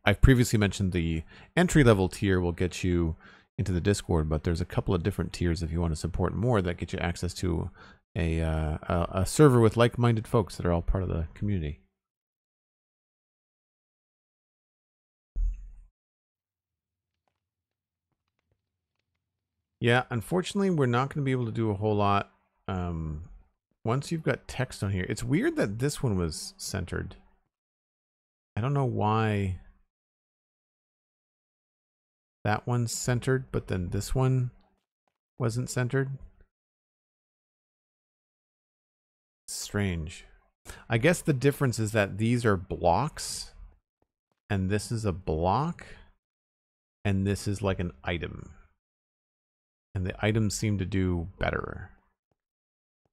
I've previously mentioned the entry-level tier will get you into the Discord, but there's a couple of different tiers if you want to support more that get you access to a server with like-minded folks that are all part of the community. Yeah, unfortunately, we're not going to be able to do a whole lot once you've got text on here. It's weird that this one was centered. I don't know why that one's centered, but then this one wasn't centered. Strange. I guess the difference is that these are blocks and this is a block and this is like an item. And the items seem to do better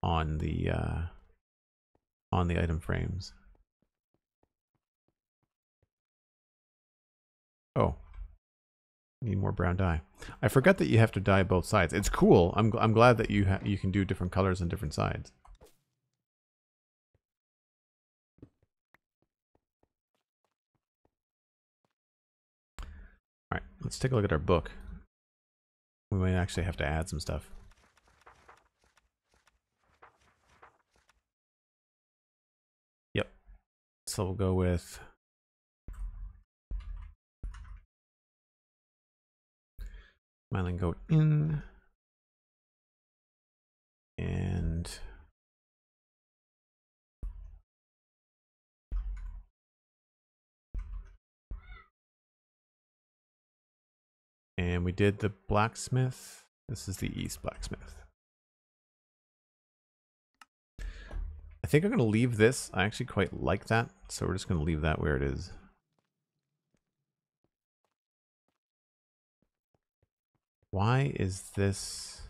on the item frames. Oh, need more brown dye. I forgot that you have to dye both sides. It's cool. I'm glad that you can do different colors on different sides. All right, let's take a look at our book. We might actually have to add some stuff. Yep. So we'll go with smiling goat in and we did the blacksmith. This is the east blacksmith. I think I'm going to leave this. I actually quite like that, so we're just going to leave that where it is. Why is this?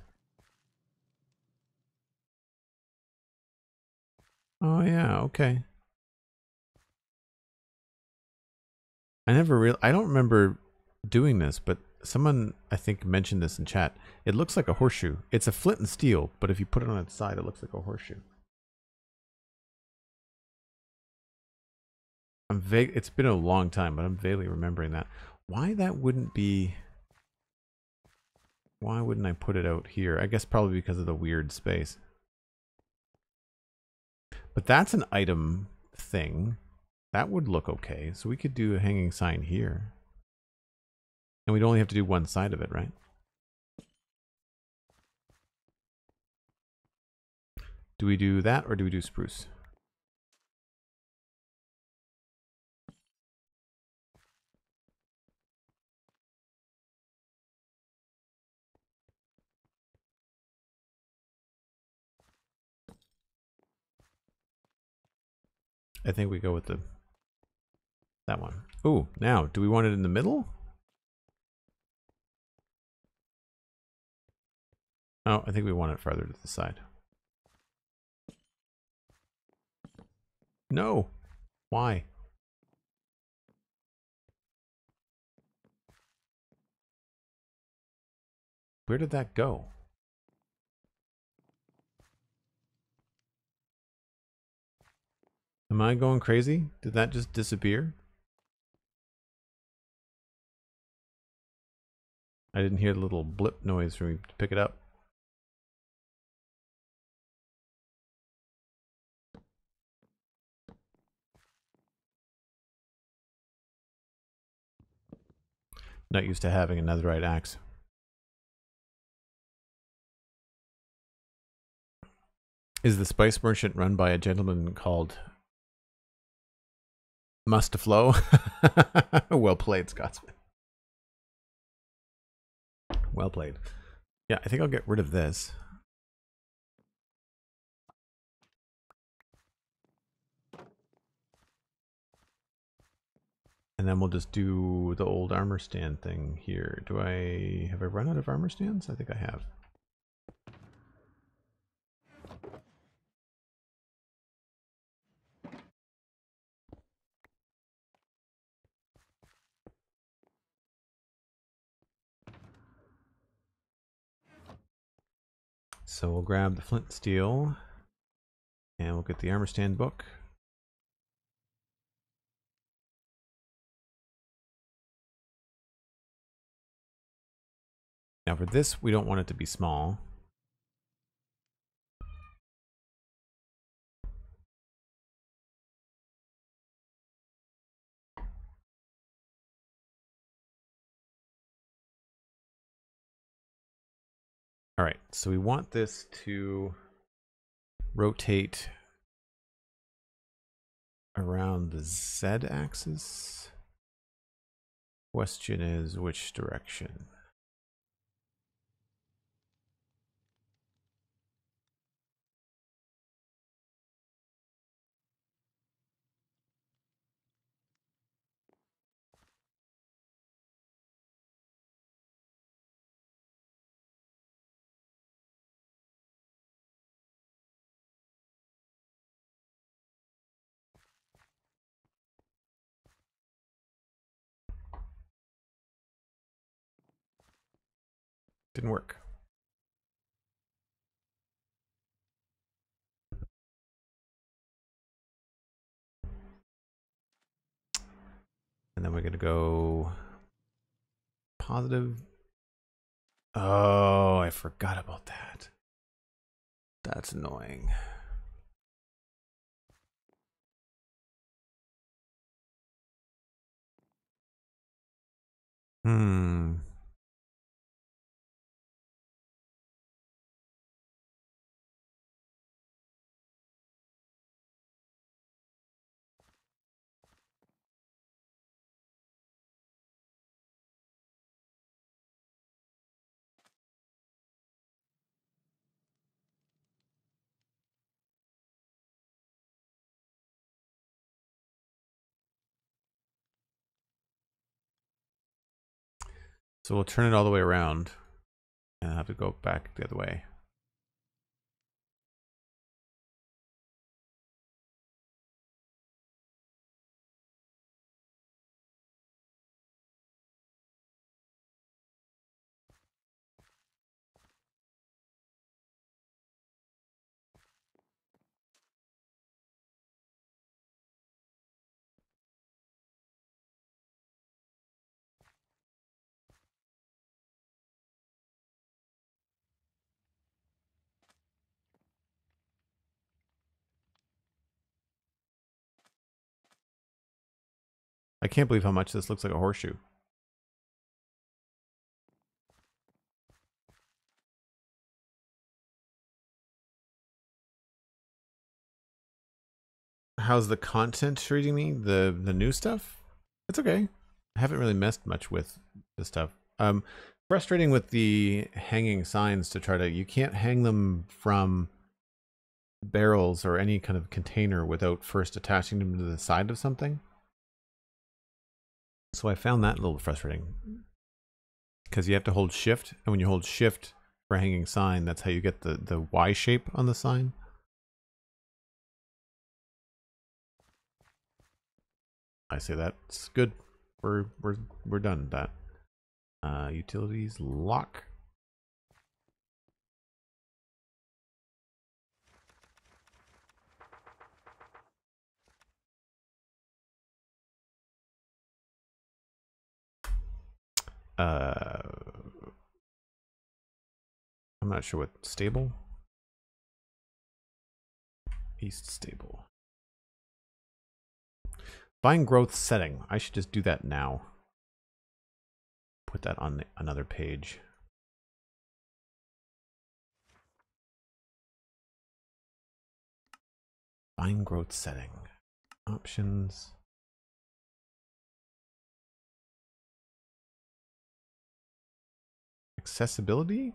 Oh yeah, okay. I don't remember doing this, but someone I think mentioned this in chat. It looks like a horseshoe. It's a flint and steel, but if you put it on its side, it looks like a horseshoe. I'm vague. It's been a long time, but I'm vaguely remembering that. Why that wouldn't be? Why wouldn't I put it out here? I guess probably because of the weird space. But that's an item thing. That would look okay. So we could do a hanging sign here. And we'd only have to do one side of it, right? Do we do that or do we do spruce? I think we go with that one. Oh, now, do we want it in the middle? Oh, I think we want it farther to the side. No. Why? Where did that go? Am I going crazy? Did that just disappear? I didn't hear the little blip noise for me to pick it up. Not used to having a netherite axe. Is the spice merchant run by a gentleman called Mustaflow? Well played, Scotsman. Well played. Yeah, I think I'll get rid of this. And then we'll just do the old armor stand thing here. Have I run out of armor stands? I think I have. So we'll grab the flint steel and we'll get the armor stand book. Now for this, we don't want it to be small. All right, so we want this to rotate around the Z axis. Question is which direction? Didn't work. And then we're going to go positive. Oh, I forgot about that. That's annoying. So we'll turn it all the way around and have to go back the other way. I can't believe how much this looks like a horseshoe. How's the content treating me? The new stuff? It's okay. I haven't really messed much with the stuff. Frustrating with the hanging signs to try to, you can't hang them from barrels or any kind of container without first attaching them to the side of something. So I found that a little frustrating because you have to hold shift, and when you hold shift for hanging sign, that's how you get the Y shape on the sign. I say that's good. We're done with that. Utilities lock. I'm not sure what stable. East stable. Vine growth setting. I should just do that now. Put that on another page. Vine growth setting. Options. Accessibility?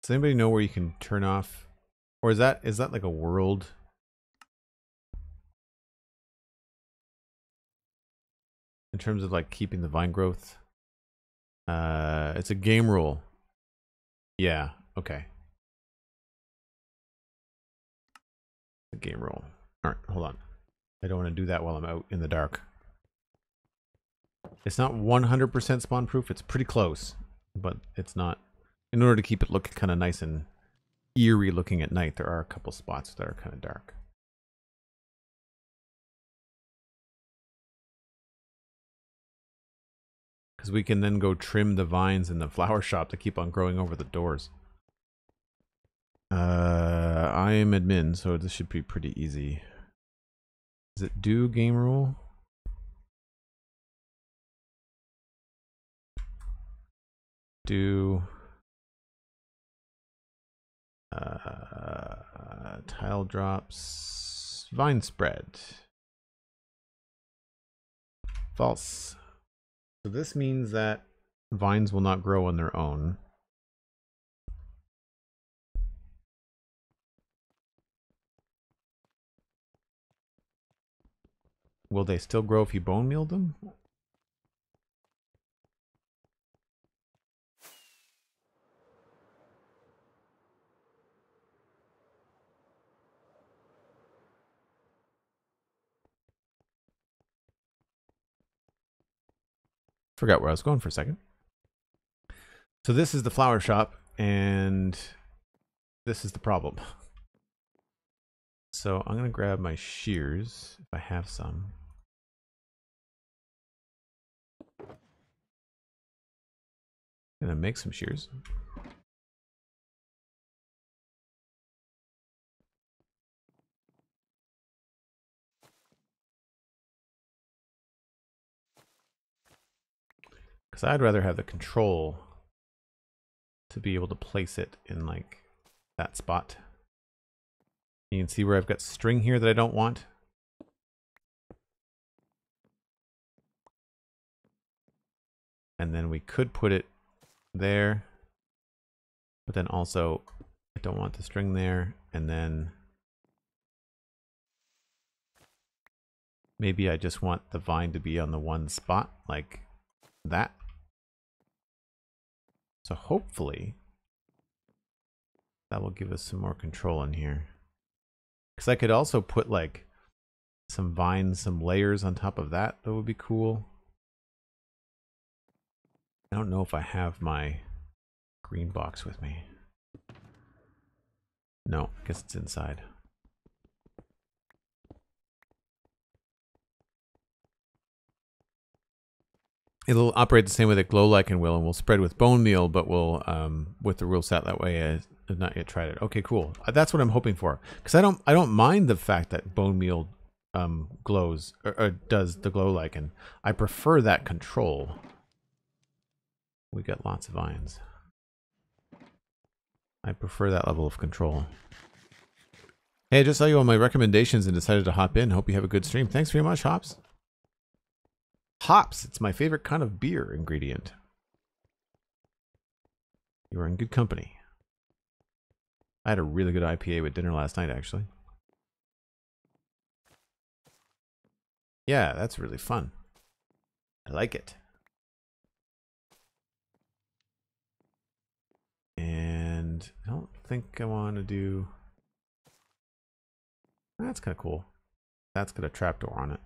Does anybody know where you can turn off? Or is that like a world? In terms of like keeping the vine growth? It's a game rule. Yeah, okay. A game rule. Alright, hold on. I don't want to do that while I'm out in the dark. It's not 100% spawn proof. It's pretty close, but it's not. In order to keep it look kind of nice and eerie looking at night, there are a couple spots that are kind of dark. Because we can then go trim the vines in the flower shop to keep on growing over the doors. I am admin, so this should be pretty easy. Is it do game rule? Do tile drops, vine spread. False. So this means that vines will not grow on their own. Will they still grow if you bone meal them? Forgot where I was going for a second. So this is the flower shop, and this is the problem. So I'm going to grab my shears, if I have some. I'm going to make some shears. Because I'd rather have the control to be able to place it in like that spot. You can see where I've got string here that I don't want. And then we could put it there, but then also I don't want the string there. And then maybe I just want the vine to be on the one spot like that. So hopefully that will give us some more control in here. Because I could also put like some vines, some layers on top of that. That would be cool. I don't know if I have my green box with me. No, I guess it's inside. It'll operate the same way that glow lichen will, and will spread with bone meal, but will with the rule set that way. I've not yet tried it. Okay, cool. That's what I'm hoping for, because I don't mind the fact that bone meal glows or does the glow lichen. I prefer that control. We got lots of vines. I prefer that level of control. Hey, I just saw you on my recommendations and decided to hop in. Hope you have a good stream. Thanks very much, Hops. Hops, it's my favorite kind of beer ingredient. You are in good company. I had a really good IPA with dinner last night, actually. Yeah, that's really fun. I like it. And I don't think I want to do... That's kind of cool. That's got a trapdoor on it.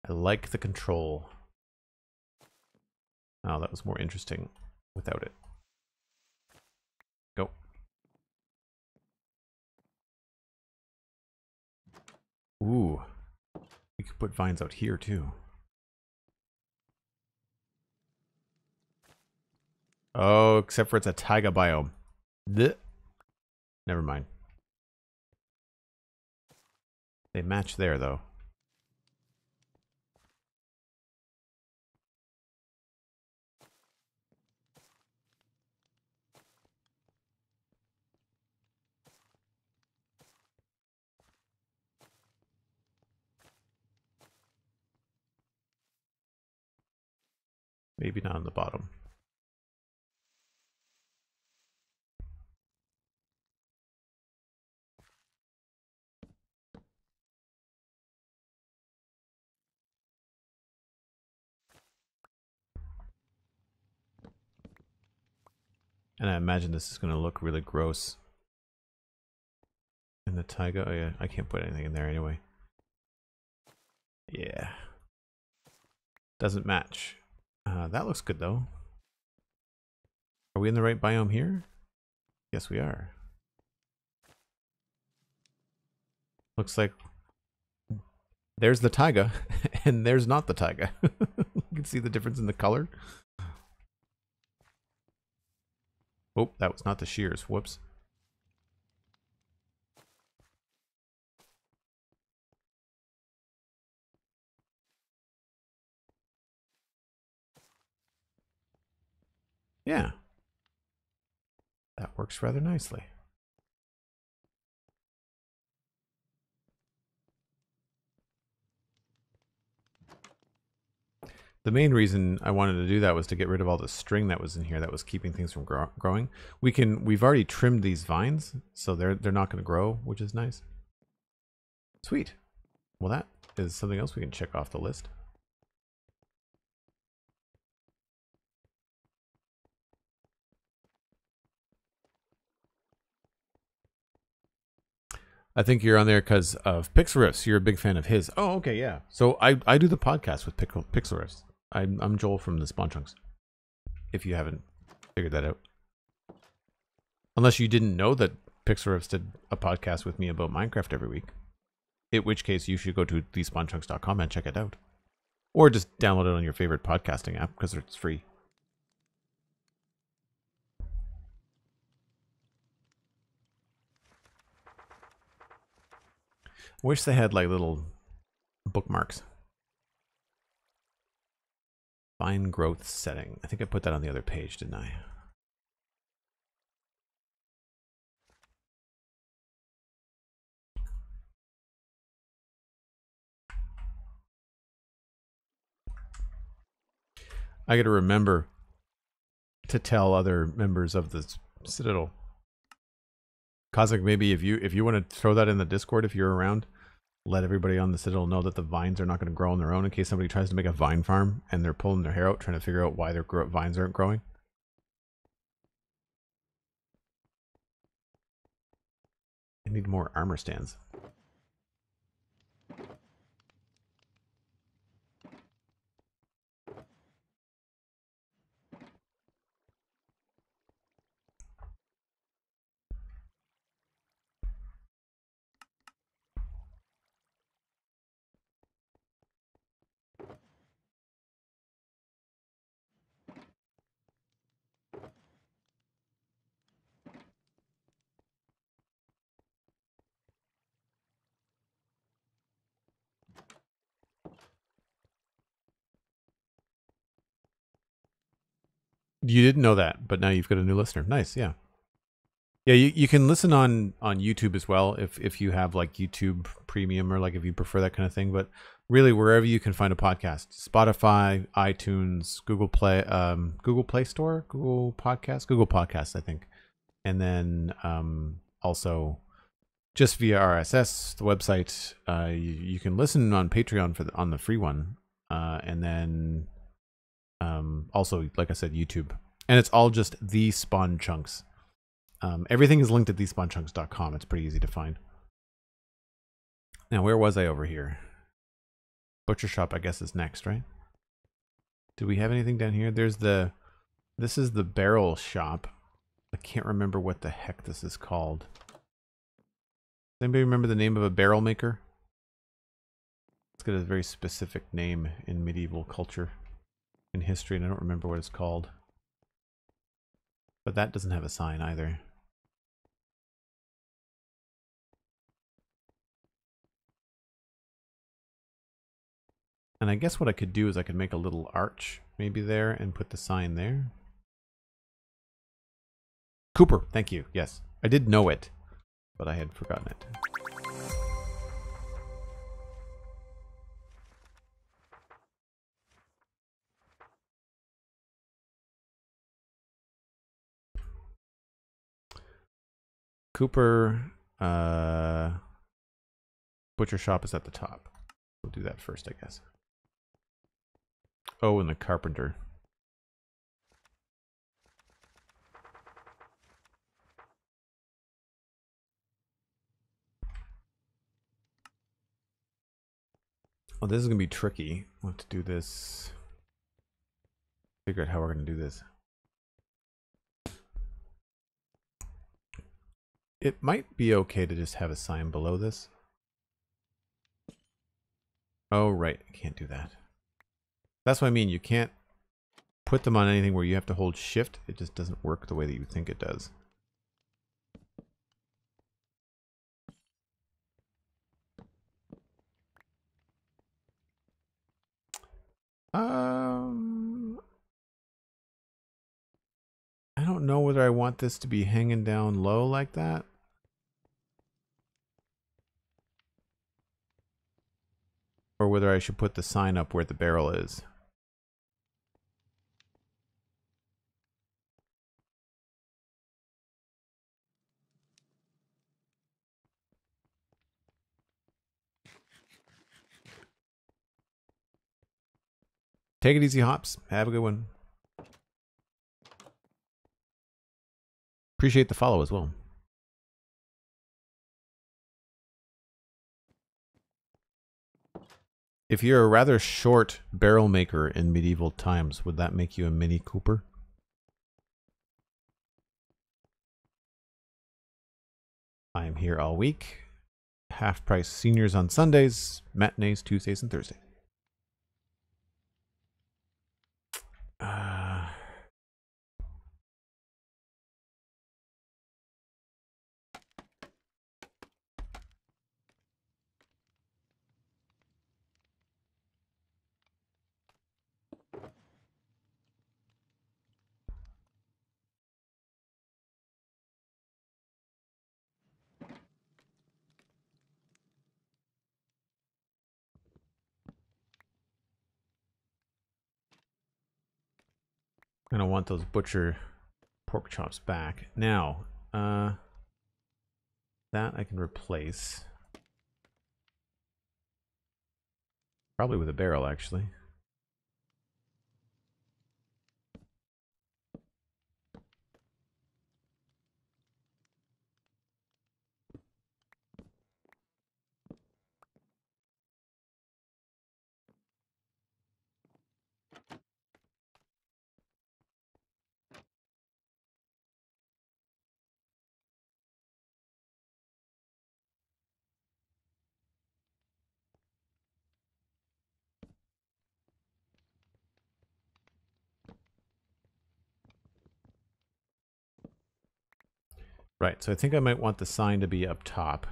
I like the control. Oh, that was more interesting without it. Go. Ooh. We could put vines out here too. Oh, except for it's a taiga biome. Blech. Never mind. They match there though. Maybe not on the bottom. And I imagine this is going to look really gross. In the taiga, oh yeah, I can't put anything in there anyway. Yeah. Doesn't match. That looks good though. Are we in the right biome here? Yes, we are. Looks like there's the taiga and there's not the taiga. You can see the difference in the color. Oh, that was not the shears. Whoops. Yeah. That works rather nicely. The main reason I wanted to do that was to get rid of all the string that was in here that was keeping things from growing. We've already trimmed these vines, so they're not going to grow, which is nice. Sweet. Well, that is something else we can check off the list. I think you're on there because of Pixel Riffs. You're a big fan of his. Oh, okay, yeah. So I do the podcast with Pixel Riffs. I'm Joel from the Spawn Chunks. If you haven't figured that out, unless you didn't know that Pixel Riffs did a podcast with me about Minecraft every week, in which case you should go to thespawnchunks.com and check it out, or just download it on your favorite podcasting app because it's free. Wish they had like little bookmarks. Fine growth setting. I think I put that on the other page, didn't I? I got to remember to tell other members of the Citadel. Cosmic, maybe if you want to throw that in the Discord, if you're around, let everybody on the Citadel know that the vines are not going to grow on their own in case somebody tries to make a vine farm and they're pulling their hair out trying to figure out why their vines aren't growing. I need more armor stands. You didn't know that, but now you've got a new listener. Nice, yeah. Yeah, you can listen on YouTube as well if you have like YouTube Premium or like if you prefer that kind of thing. But really, wherever you can find a podcast, Spotify, iTunes, Google Play Store, Google Podcasts, I think, and then also just via RSS, the website. You can listen on Patreon on the free one, and then also, like I said, YouTube, and it's all just the Spawn Chunks. Everything is linked at thespawnchunks.com. It's pretty easy to find. Now, where was I over here? Butcher shop, I guess, is next, right? Do we have anything down here? This is the barrel shop. I can't remember what the heck this is called. Does anybody remember the name of a barrel maker? It's got a very specific name in medieval culture, in history, and I don't remember what it's called. But that doesn't have a sign either. And I guess what I could do is I could make a little arch maybe there and put the sign there. Cooper, thank you. Yes, I did know it, but I had forgotten it. Cooper, butcher shop is at the top. We'll do that first, I guess. Oh, and the carpenter. Oh, this is going to be tricky. We'll have to do this. Figure out how we're going to do this. It might be okay to just have a sign below this. Oh, right. I can't do that. That's what I mean. You can't put them on anything where you have to hold shift. It just doesn't work the way that you think it does. I don't know whether I want this to be hanging down low like that. Or whether I should put the sign up where the barrel is. Take it easy, Hops. Have a good one. Appreciate the follow as well. If you're a rather short barrel maker in medieval times, would that make you a Mini Cooper? I am here all week. Half price seniors on Sundays, matinees Tuesdays and Thursdays. I don't want those butcher pork chops back. Now, that I can replace. Probably with a barrel, actually. Right, so I think I might want the sign to be up top.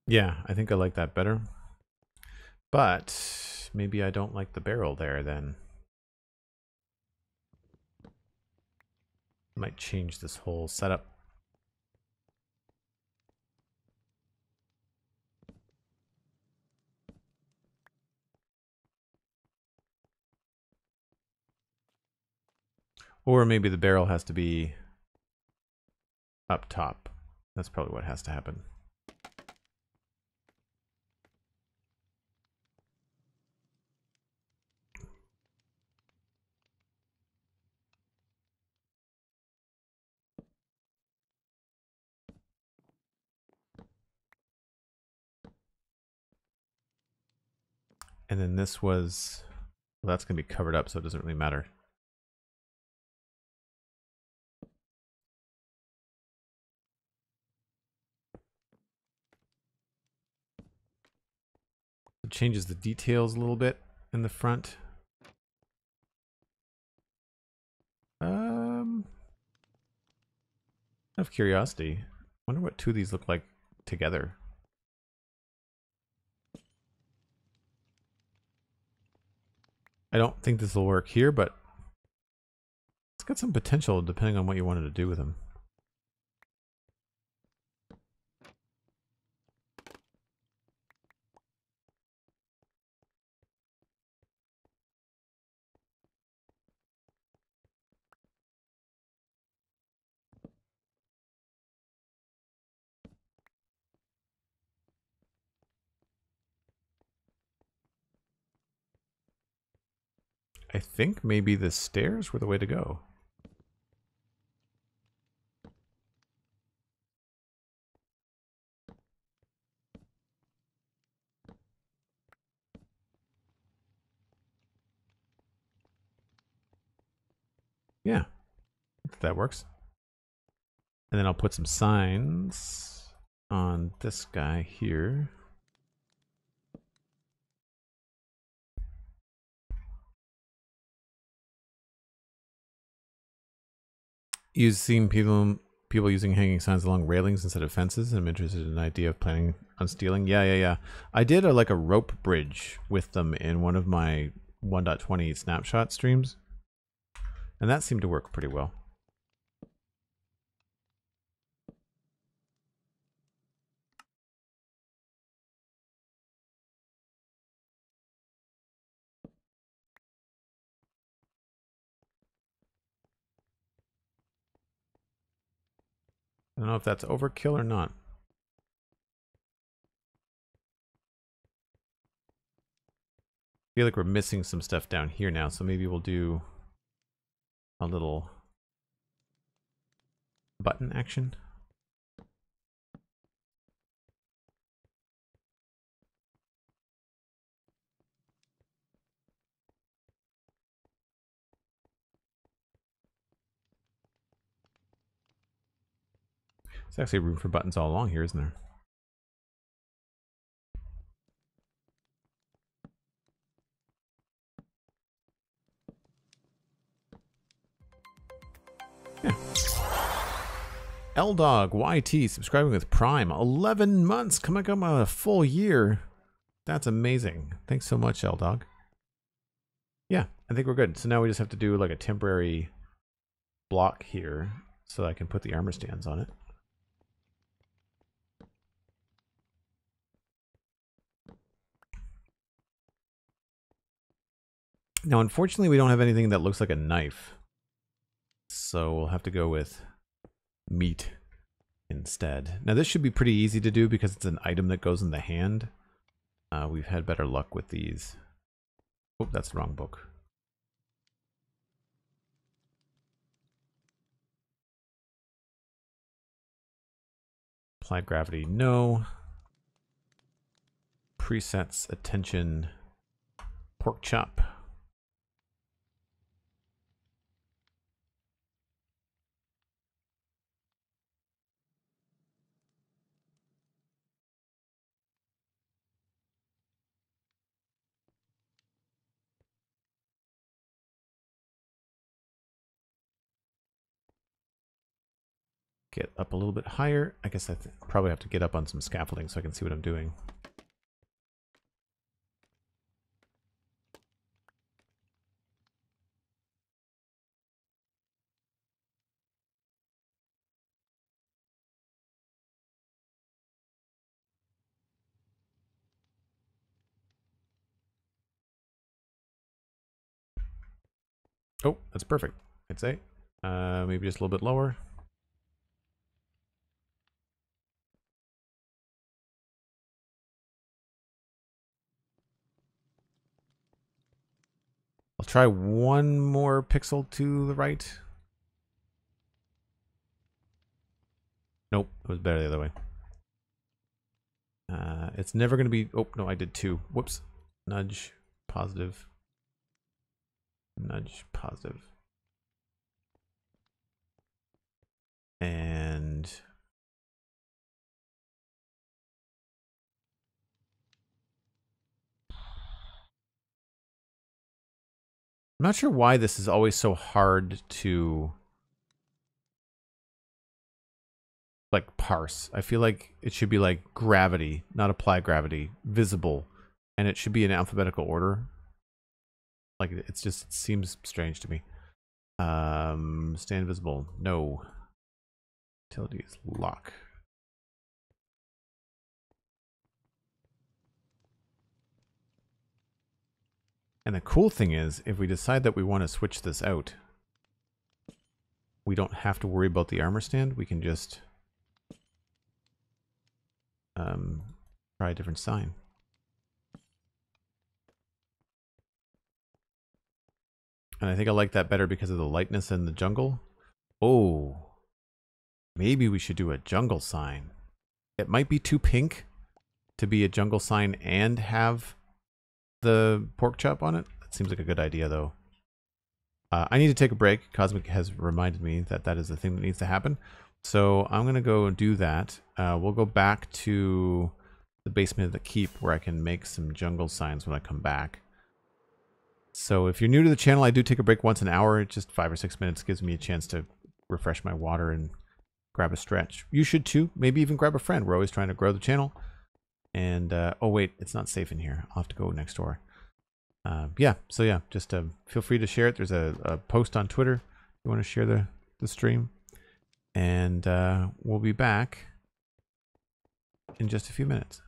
Yeah, I think I like that better. But maybe I don't like the barrel there then. Might change this whole setup. Or maybe the barrel has to be up top. That's probably what has to happen. And then this was, well, that's going to be covered up, so it doesn't really matter. It changes the details a little bit in the front. Out of curiosity, I wonder what two of these look like together. I don't think this will work here, but it's got some potential depending on what you wanted to do with them. I think maybe the stairs were the way to go. Yeah, that works. And then I'll put some signs on this guy here. You've seen people using hanging signs along railings instead of fences. I'm interested in an idea of planning on stealing. Yeah. I did like a rope bridge with them in one of my 1.20 snapshot streams, and that seemed to work pretty well. I don't know if that's overkill or not. I feel like we're missing some stuff down here now, so maybe we'll do a little button action. There's actually room for buttons all along here, isn't there? Yeah. L-Dog YT subscribing with Prime. 11 months coming up on a full year. That's amazing. Thanks so much, L-Dog. Yeah, I think we're good. So now we just have to do like a temporary block here so I can put the armor stands on it. Now, unfortunately, we don't have anything that looks like a knife. So we'll have to go with meat instead. Now, this should be pretty easy to do because it's an item that goes in the hand. We've had better luck with these. Oh, that's the wrong book. Applied gravity, no. Presets, attention, pork chop. Get up a little bit higher. I guess I probably have to get up on some scaffolding so I can see what I'm doing. Oh, that's perfect, I'd say. Maybe just a little bit lower. I'll try one more pixel to the right. Nope, it was better the other way. It's never going to be... Oh, no, I did two. Whoops. Nudge, positive. Nudge, positive. And... I'm not sure why this is always so hard to... like parse. I feel like it should be like gravity, not apply gravity, visible, and it should be in alphabetical order. Like it's just, it seems strange to me. Stand visible, no. Utility is lock. And the cool thing is, if we decide that we want to switch this out, we don't have to worry about the armor stand. We can just try a different sign. And I think I like that better because of the lightness in the jungle. Oh, maybe we should do a jungle sign. It might be too pink to be a jungle sign and have the pork chop on it. That seems like a good idea, though. I need to take a break. Cosmic has reminded me that that is the thing that needs to happen. So I'm going to go do that. We'll go back to the basement of the keep where I can make some jungle signs when I come back. So if you're new to the channel, I do take a break once an hour. It's just 5 or 6 minutes. Gives me a chance to refresh my water and grab a stretch. You should too. Maybe even grab a friend. We're always trying to grow the channel. And, oh wait, it's not safe in here. I'll have to go next door. Yeah, so yeah, just feel free to share it. There's a post on Twitter if you want to share the stream. And we'll be back in just a few minutes.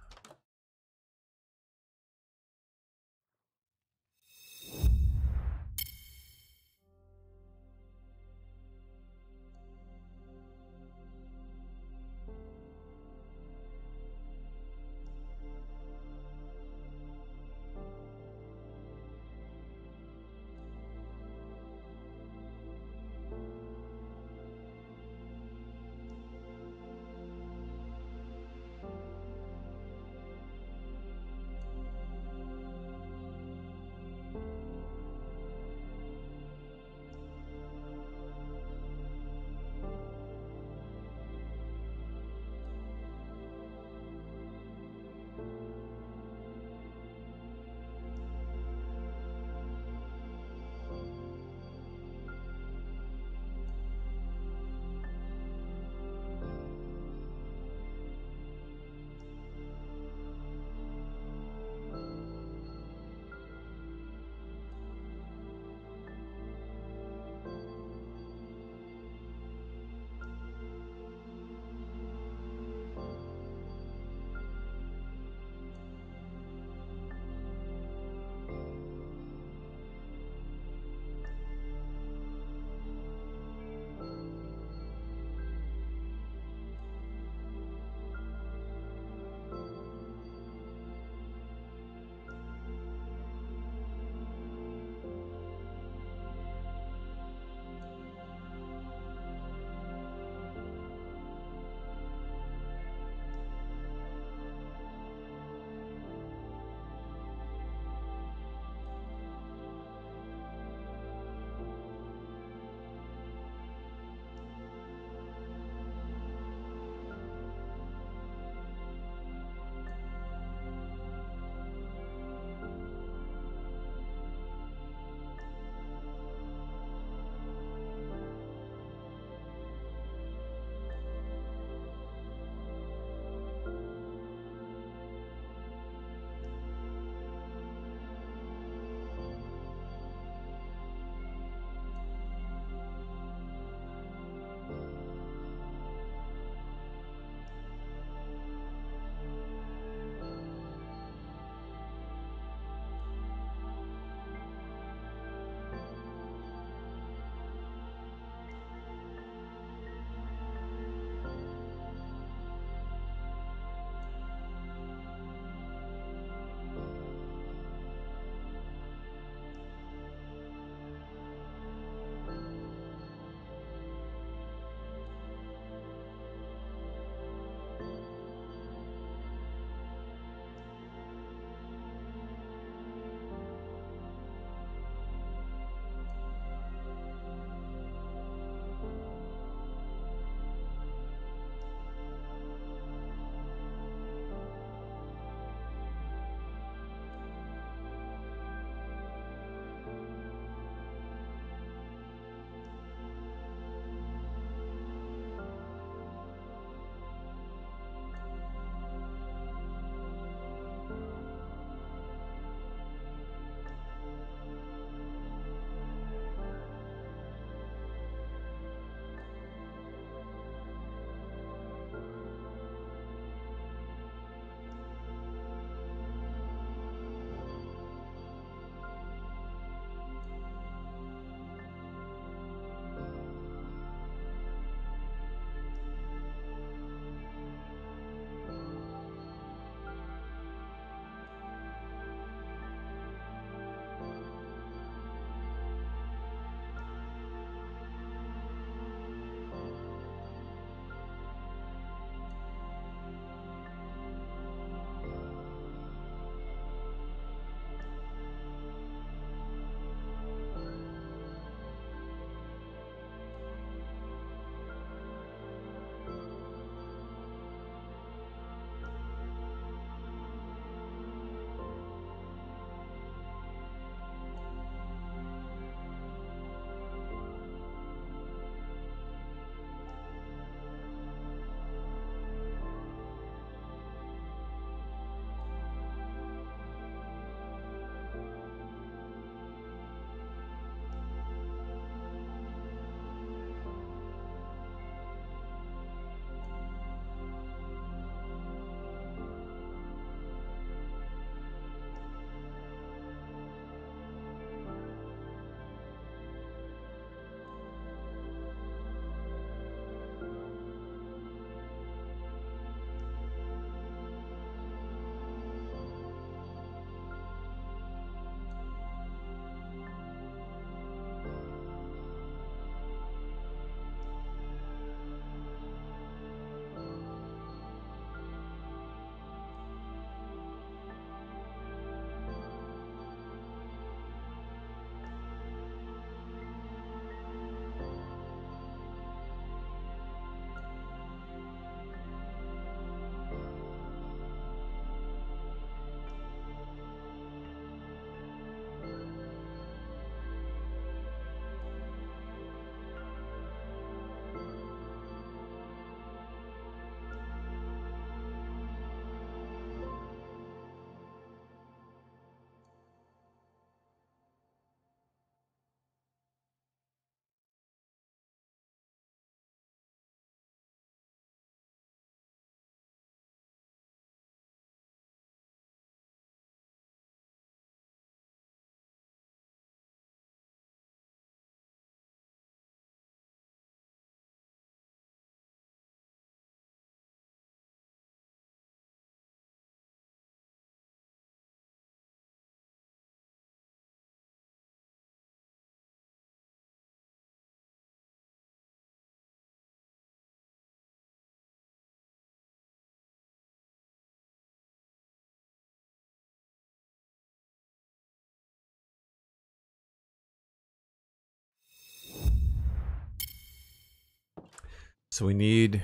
So we need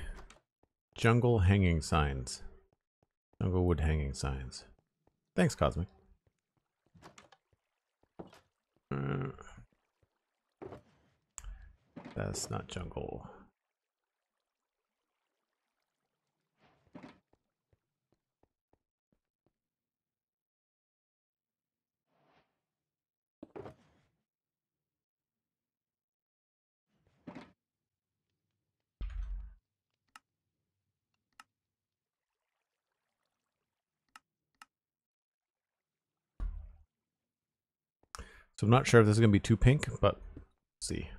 jungle hanging signs. Jungle wood hanging signs. Thanks, Cosmic. That's not jungle. So I'm not sure if this is going to be too pink, but let's see.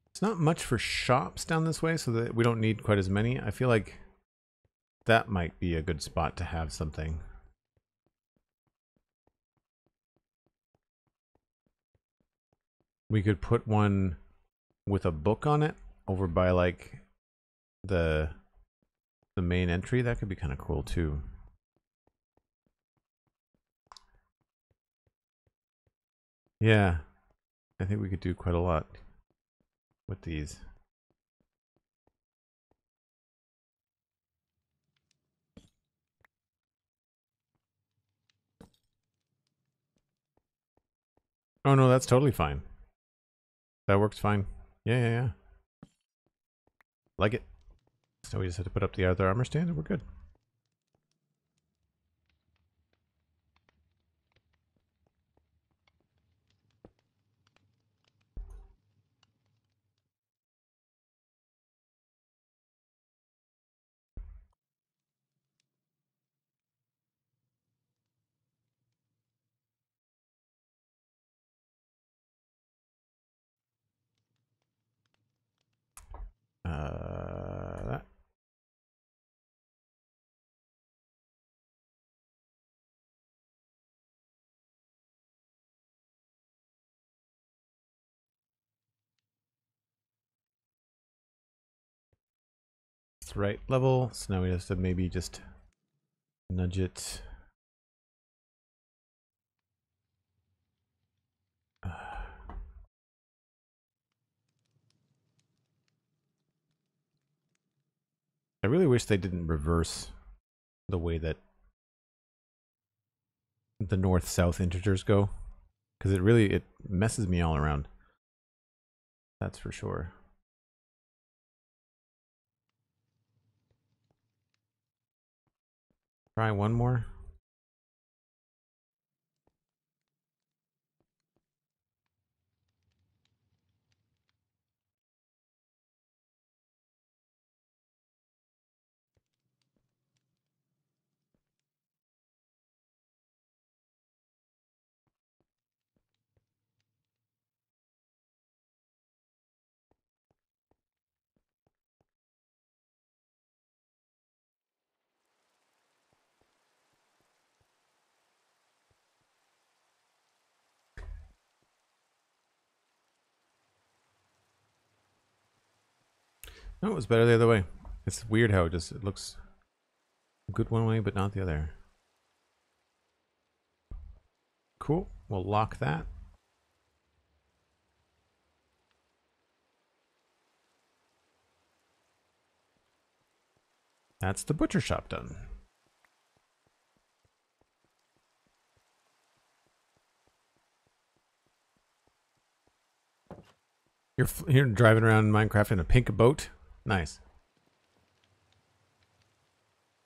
It's not much for shops down this way, so that we don't need quite as many. I feel like that might be a good spot to have something. We could put one with a book on it over by like the main entry. That could be kind of cool too. Yeah, I think we could do quite a lot with these. Oh no, that's totally fine. That works fine. Yeah. Like it. So we just have to put up the other armor stand and we're good. That. It's the right level, so now we have to maybe just nudge it. I really wish they didn't reverse the way that the north-south integers go, because it messes me all around. That's for sure. Try one more. No, it was better the other way. It's weird how it looks good one way, but not the other. Cool. We'll lock that. That's the butcher shop done. You're driving around Minecraft in a pink boat? Nice.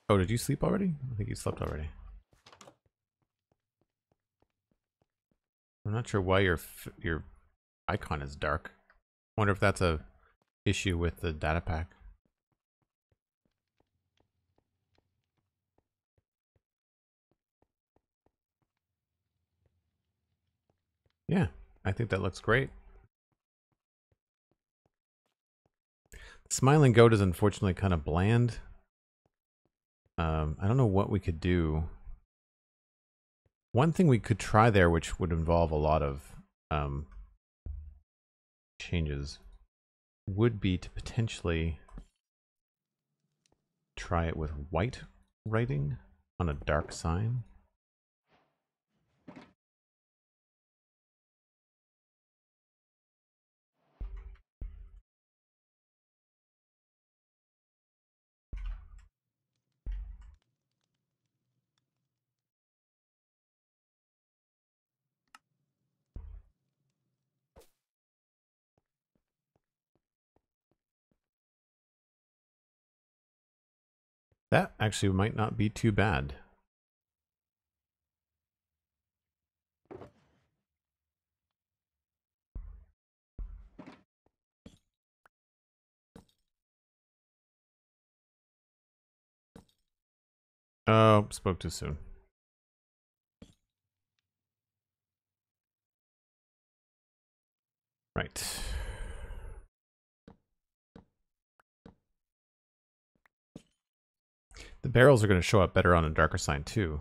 Oh, did you sleep already? I think you slept already. I'm not sure why your icon is dark. Wonder if that's a issue with the data pack. Yeah, I think that looks great. Smiling goat is unfortunately kind of bland. I don't know what we could do. One thing we could try there, which would involve a lot of changes, would be to potentially try it with white writing on a dark sign. That actually might not be too bad. Oh, spoke too soon. Right. The barrels are going to show up better on a darker sign too.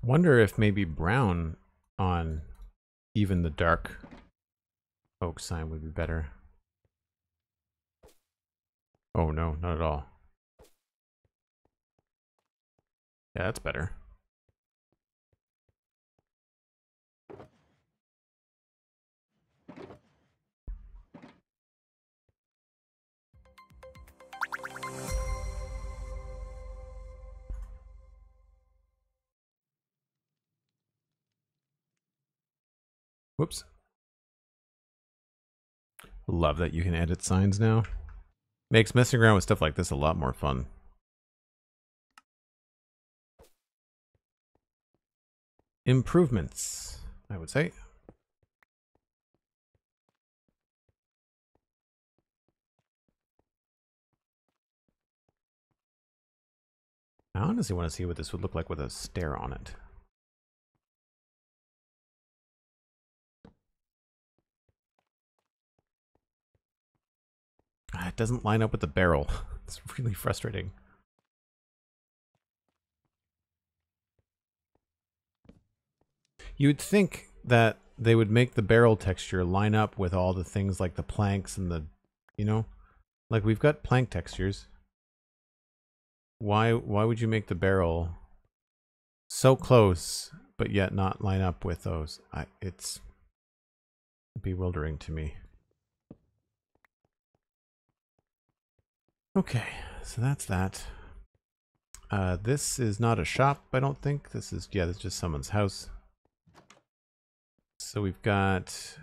Wonder if maybe brown on even the dark oak sign would be better. Oh no, not at all. Yeah, that's better. Whoops. Love that you can edit signs now. Makes messing around with stuff like this a lot more fun. Improvements, I would say. I honestly want to see what this would look like with a stair on it. It doesn't line up with the barrel. It's really frustrating. You'd think that they would make the barrel texture line up with all the things like the planks and the, you know, like we've got plank textures. Why would you make the barrel so close but yet not line up with those? It's bewildering to me. Okay, so that's that. This is not a shop, I don't think. This is, yeah, this is just someone's house. So we've got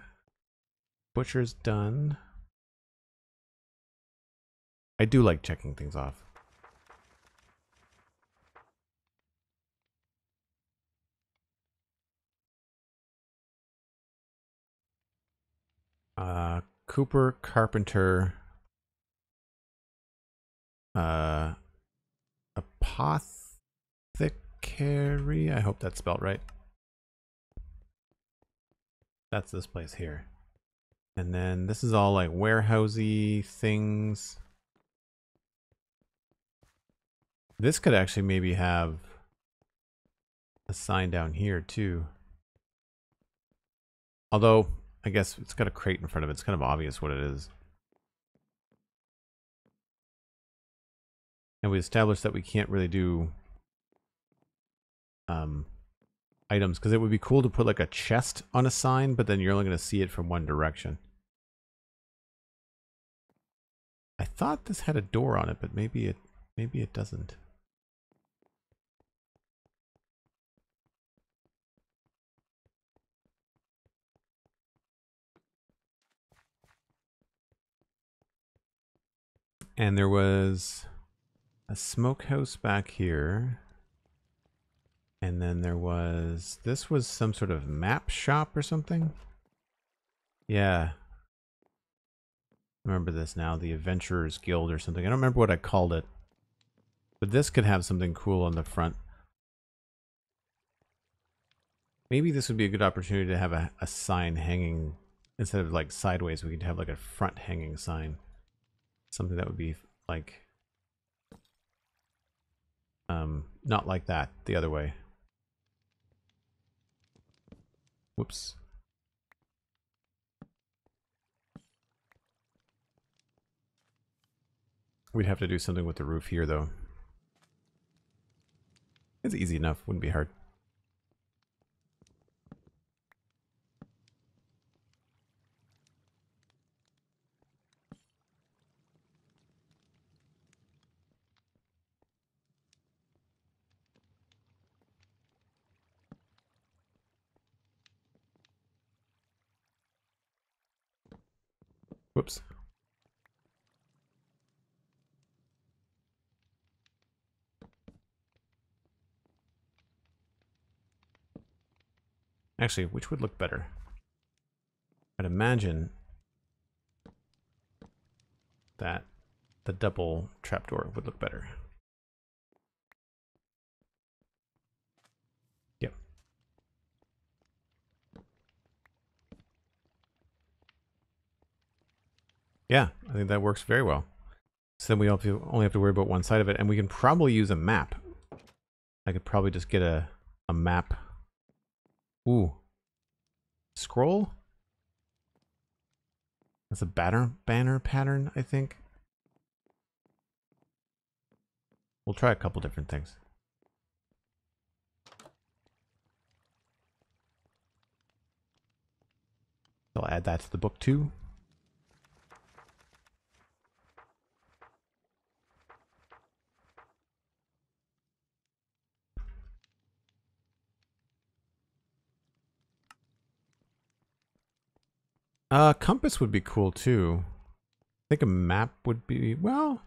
butcher's done. I do like checking things off. Cooper, carpenter, apothecary. I hope that's spelled right. That's this place here. And then this is all like warehousey things. This could actually maybe have a sign down here too. Although, I guess it's got a crate in front of it. It's kind of obvious what it is. And we established that we can't really do items because it would be cool to put like a chest on a sign, but then you're only going to see it from one direction. I thought this had a door on it, but maybe it doesn't. And there was a smokehouse back here. And then there was, this was some sort of map shop or something. Yeah. Remember this now, the Adventurers Guild or something. I don't remember what I called it. But this could have something cool on the front. Maybe this would be a good opportunity to have a sign hanging, instead of like sideways, we could have like a front hanging sign. Something that would be like, not like that, the other way. Whoops. We'd have to do something with the roof here though. It's easy enough, wouldn't be hard. Whoops. Actually, which would look better? I'd imagine that the double trapdoor would look better. Yep. Yeah, I think that works very well. So then we only have to worry about one side of it, and we can probably use a map. I could probably just get a map. Ooh. Scroll? That's a banner pattern, I think. We'll try a couple different things. I'll add that to the book too. Compass would be cool too. I think a map would be, well,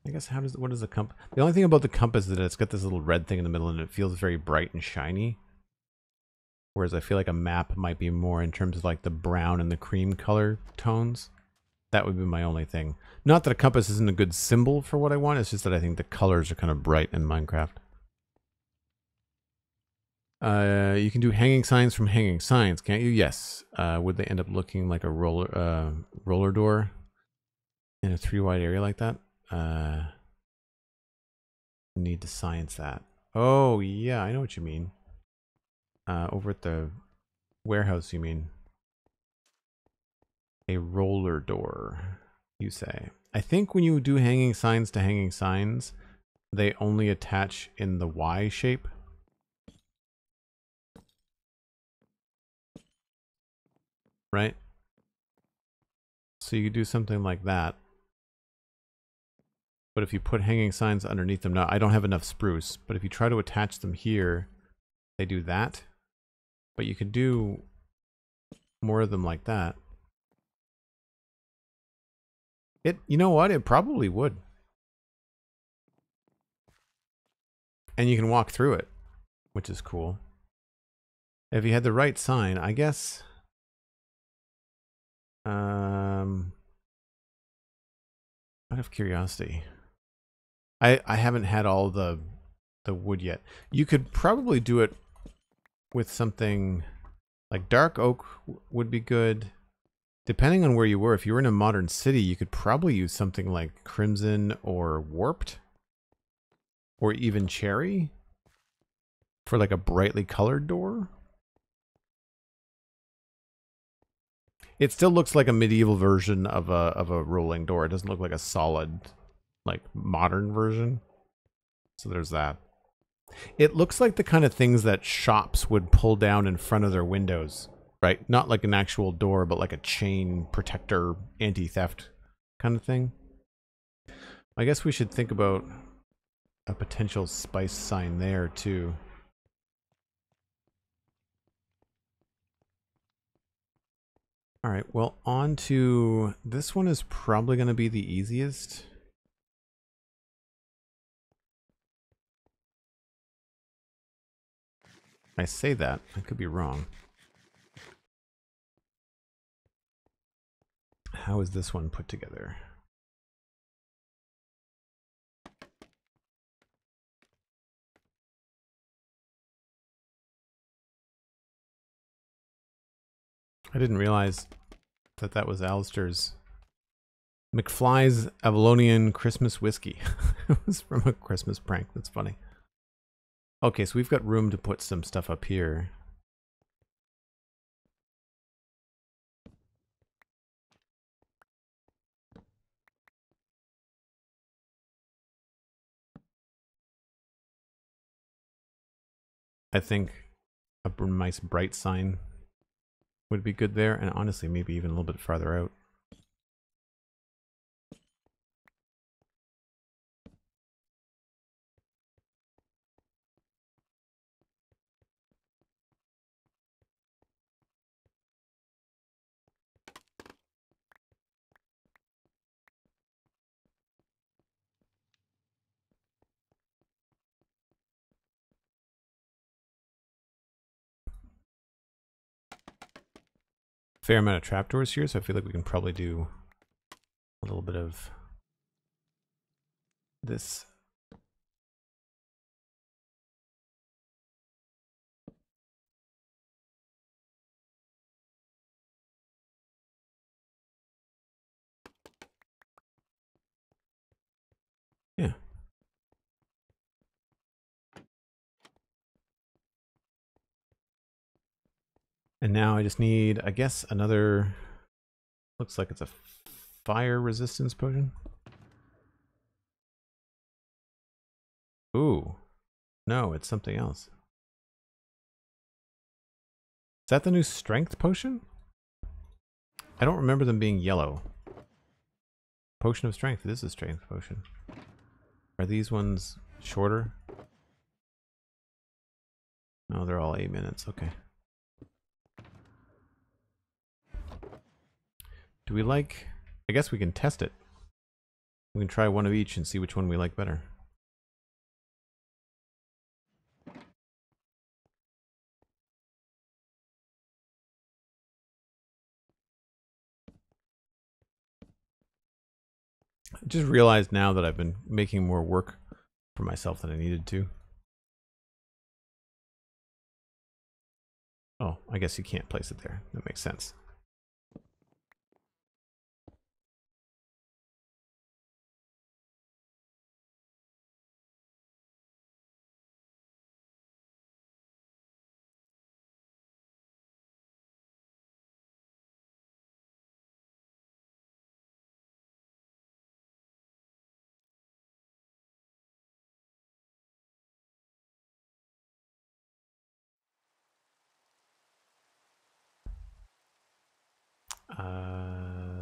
I guess what is the compass? The only thing about the compass is that it's got this little red thing in the middle and it feels very bright and shiny. Whereas I feel like a map might be more in terms of like the brown and the cream color tones. That would be my only thing. Not that a compass isn't a good symbol for what I want, it's just that I think the colors are kind of bright in Minecraft. You can do hanging signs from hanging signs, can't you? Yes. Would they end up looking like a roller door in a 3-wide area like that? Need to science that. Oh, yeah, I know what you mean. Over at the warehouse, you mean? A roller door, you say. I think when you do hanging signs to hanging signs, they only attach in the Y shape. Right? So you could do something like that. But if you put hanging signs underneath them, now I don't have enough spruce, but if you try to attach them here, they do that. But you could do more of them like that. You know what? It probably would. And you can walk through it, which is cool. If you had the right sign, I guess. Out of curiosity, I haven't had all the wood yet. You could probably do it with something like dark oak would be good. Depending on where you were, if you were in a modern city, you could probably use something like crimson or warped or even cherry for like a brightly colored door. It still looks like a medieval version of a rolling door. It doesn't look like a solid, like, modern version. So there's that. It looks like the kind of things that shops would pull down in front of their windows, right? Not like an actual door, but like a chain protector, anti-theft kind of thing. I guess we should think about a potential spice sign there too. All right, well, on to this one is probably going to be the easiest. I say that, I could be wrong. How is this one put together? I didn't realize that that was Alistair's McFly's Avalonian Christmas whiskey. It was from a Christmas prank. That's funny. Okay, so we've got room to put some stuff up here. I think a nice bright sign would be good there, and honestly, maybe even a little bit farther out. fair amount of trapdoors here, so I feel like we can probably do a little bit of this. Yeah. And now I just need, I guess, another, looks like it's a fire resistance potion. Ooh. No, it's something else. Is that the new strength potion? I don't remember them being yellow. Potion of strength. It is a strength potion. Are these ones shorter? No, they're all 8 minutes. Okay. Do we like... I guess we can test it. We can try one of each and see which one we like better. I just realized now that I've been making more work for myself than I needed to. Oh, I guess you can't place it there. That makes sense.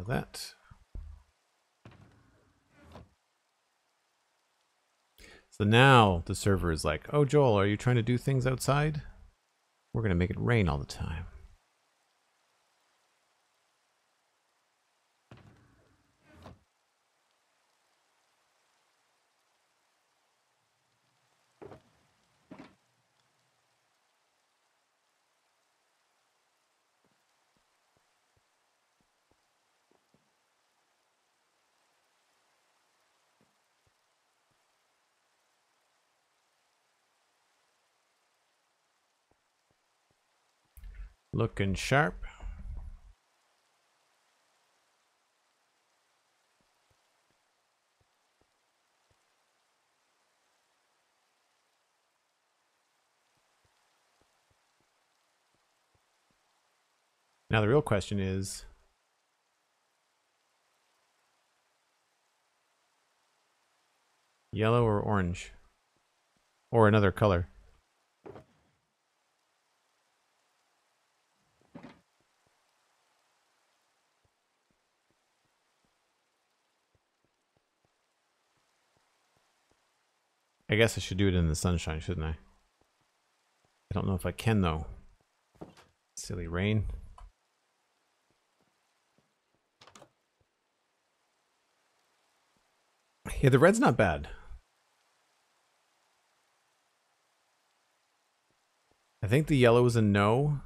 That. So now the server is like, oh, Joel, are you trying to do things outside? We're going to make it rain all the time. Looking sharp. Now the real question is, yellow or orange? Or another color? I guess I should do it in the sunshine, shouldn't I? I don't know if I can, though. Silly rain. Yeah, the red's not bad. I think the yellow is a no.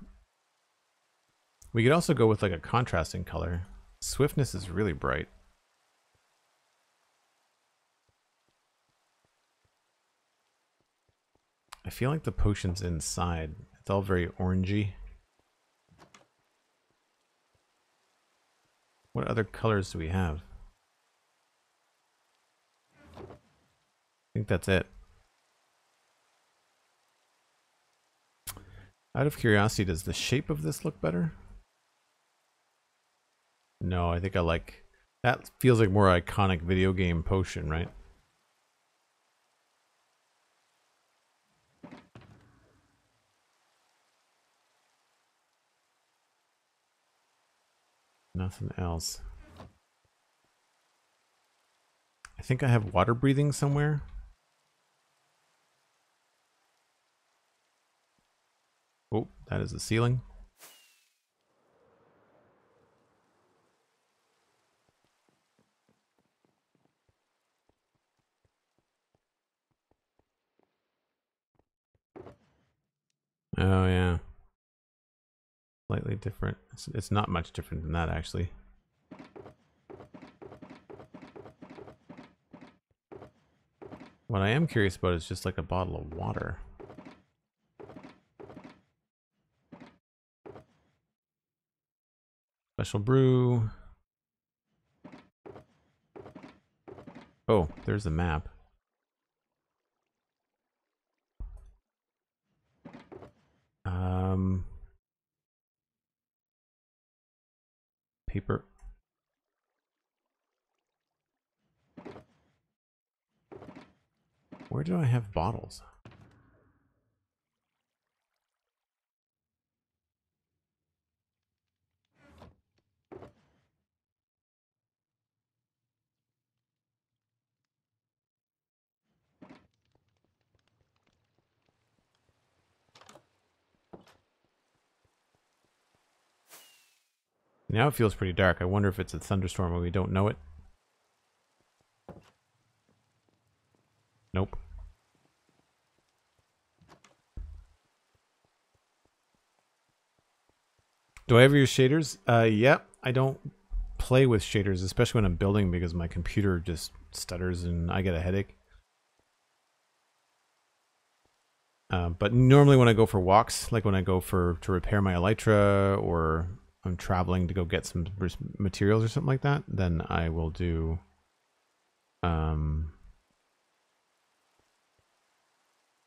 We could also go with like a contrasting color. Swiftness is really bright. I feel like the potion's inside. It's all very orangey. What other colors do we have? I think that's it. Out of curiosity, does the shape of this look better? No, I think I like... That feels like more iconic video game potion, right? Nothing else. I think I have water breathing somewhere. Oh, that is the ceiling. Oh, yeah. slightly different. It's not much different than that, actually. What I am curious about is just like a bottle of water. Special brew. Oh, there's the map. Paper. Where do I have bottles? Now it feels pretty dark. I wonder if it's a thunderstorm and we don't know it. Nope. Do I ever use shaders? Yeah, I don't play with shaders, especially when I'm building, because my computer just stutters and I get a headache. But normally when I go for walks, like when I go to repair my elytra, or I'm traveling to go get some materials or something like that, then I will do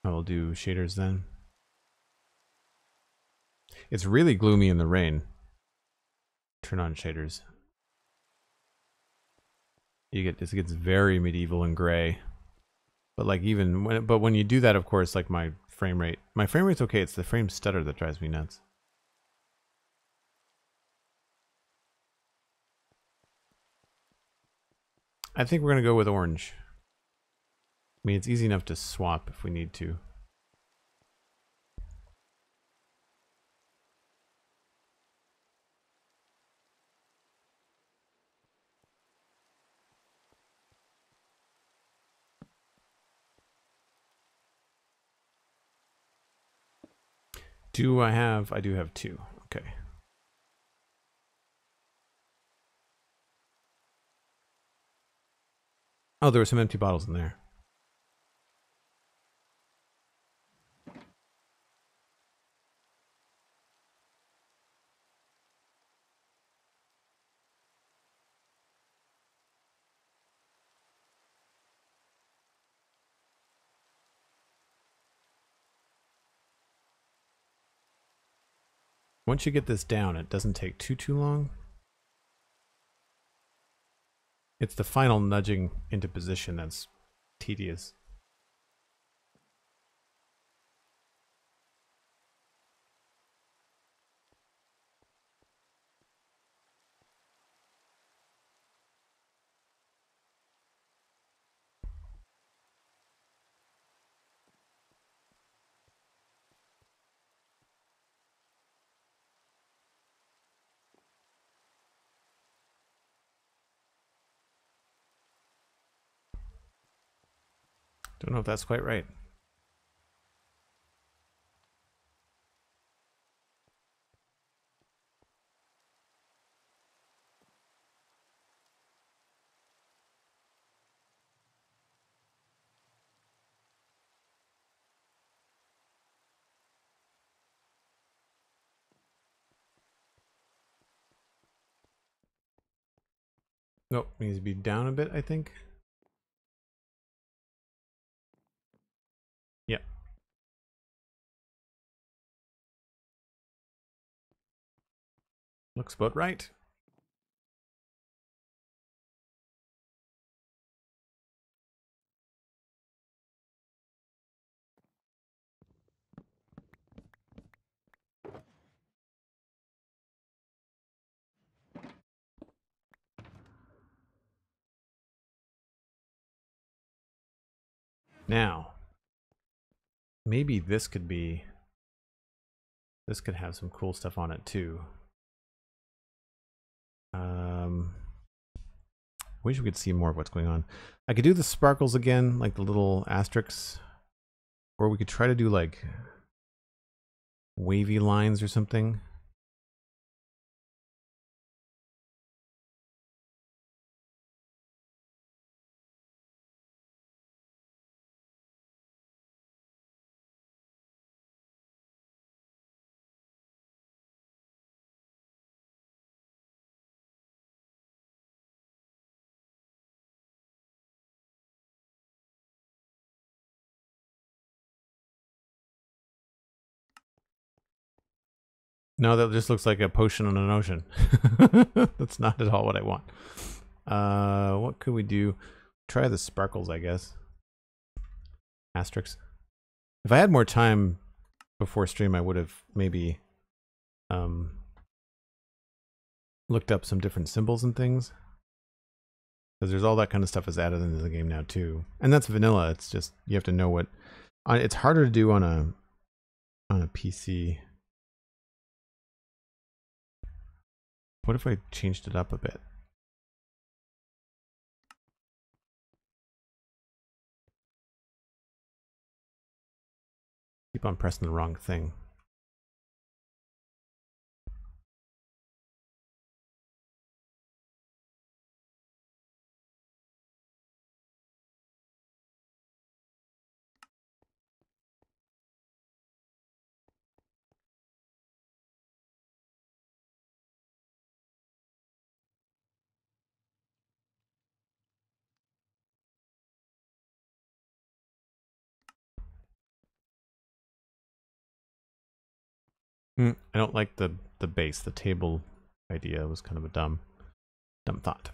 shaders then. It's really gloomy in the rain. Turn on shaders. It gets very medieval and gray. But like even when you do that, of course, like my frame rate's okay. It's the frame stutter that drives me nuts. I think we're gonna go with orange. I mean, it's easy enough to swap if we need to. I do have two. Okay. Oh, there were some empty bottles in there. Once you get this down, it doesn't take too long. It's the final nudging into position that's tedious. Don't know if that's quite right. Nope, needs to be down a bit, I think. Yep. Looks about right. Now, maybe this could have some cool stuff on it too. Wish we could see more of what's going on. I could do the sparkles again, like the little asterisks, or we could try to do like wavy lines or something. No, that just looks like a potion on an ocean. That's not at all what I want. What could we do? Try the sparkles, I guess. Asterisks. If I had more time before stream, I would have maybe looked up some different symbols and things. Because there's all that kind of stuff is added into the game now too. And that's vanilla. It's just, you have to know what... it's harder to do on a PC. What if I changed it up a bit? Keep on pressing the wrong thing. I don't like the base. The table idea was kind of a dumb thought.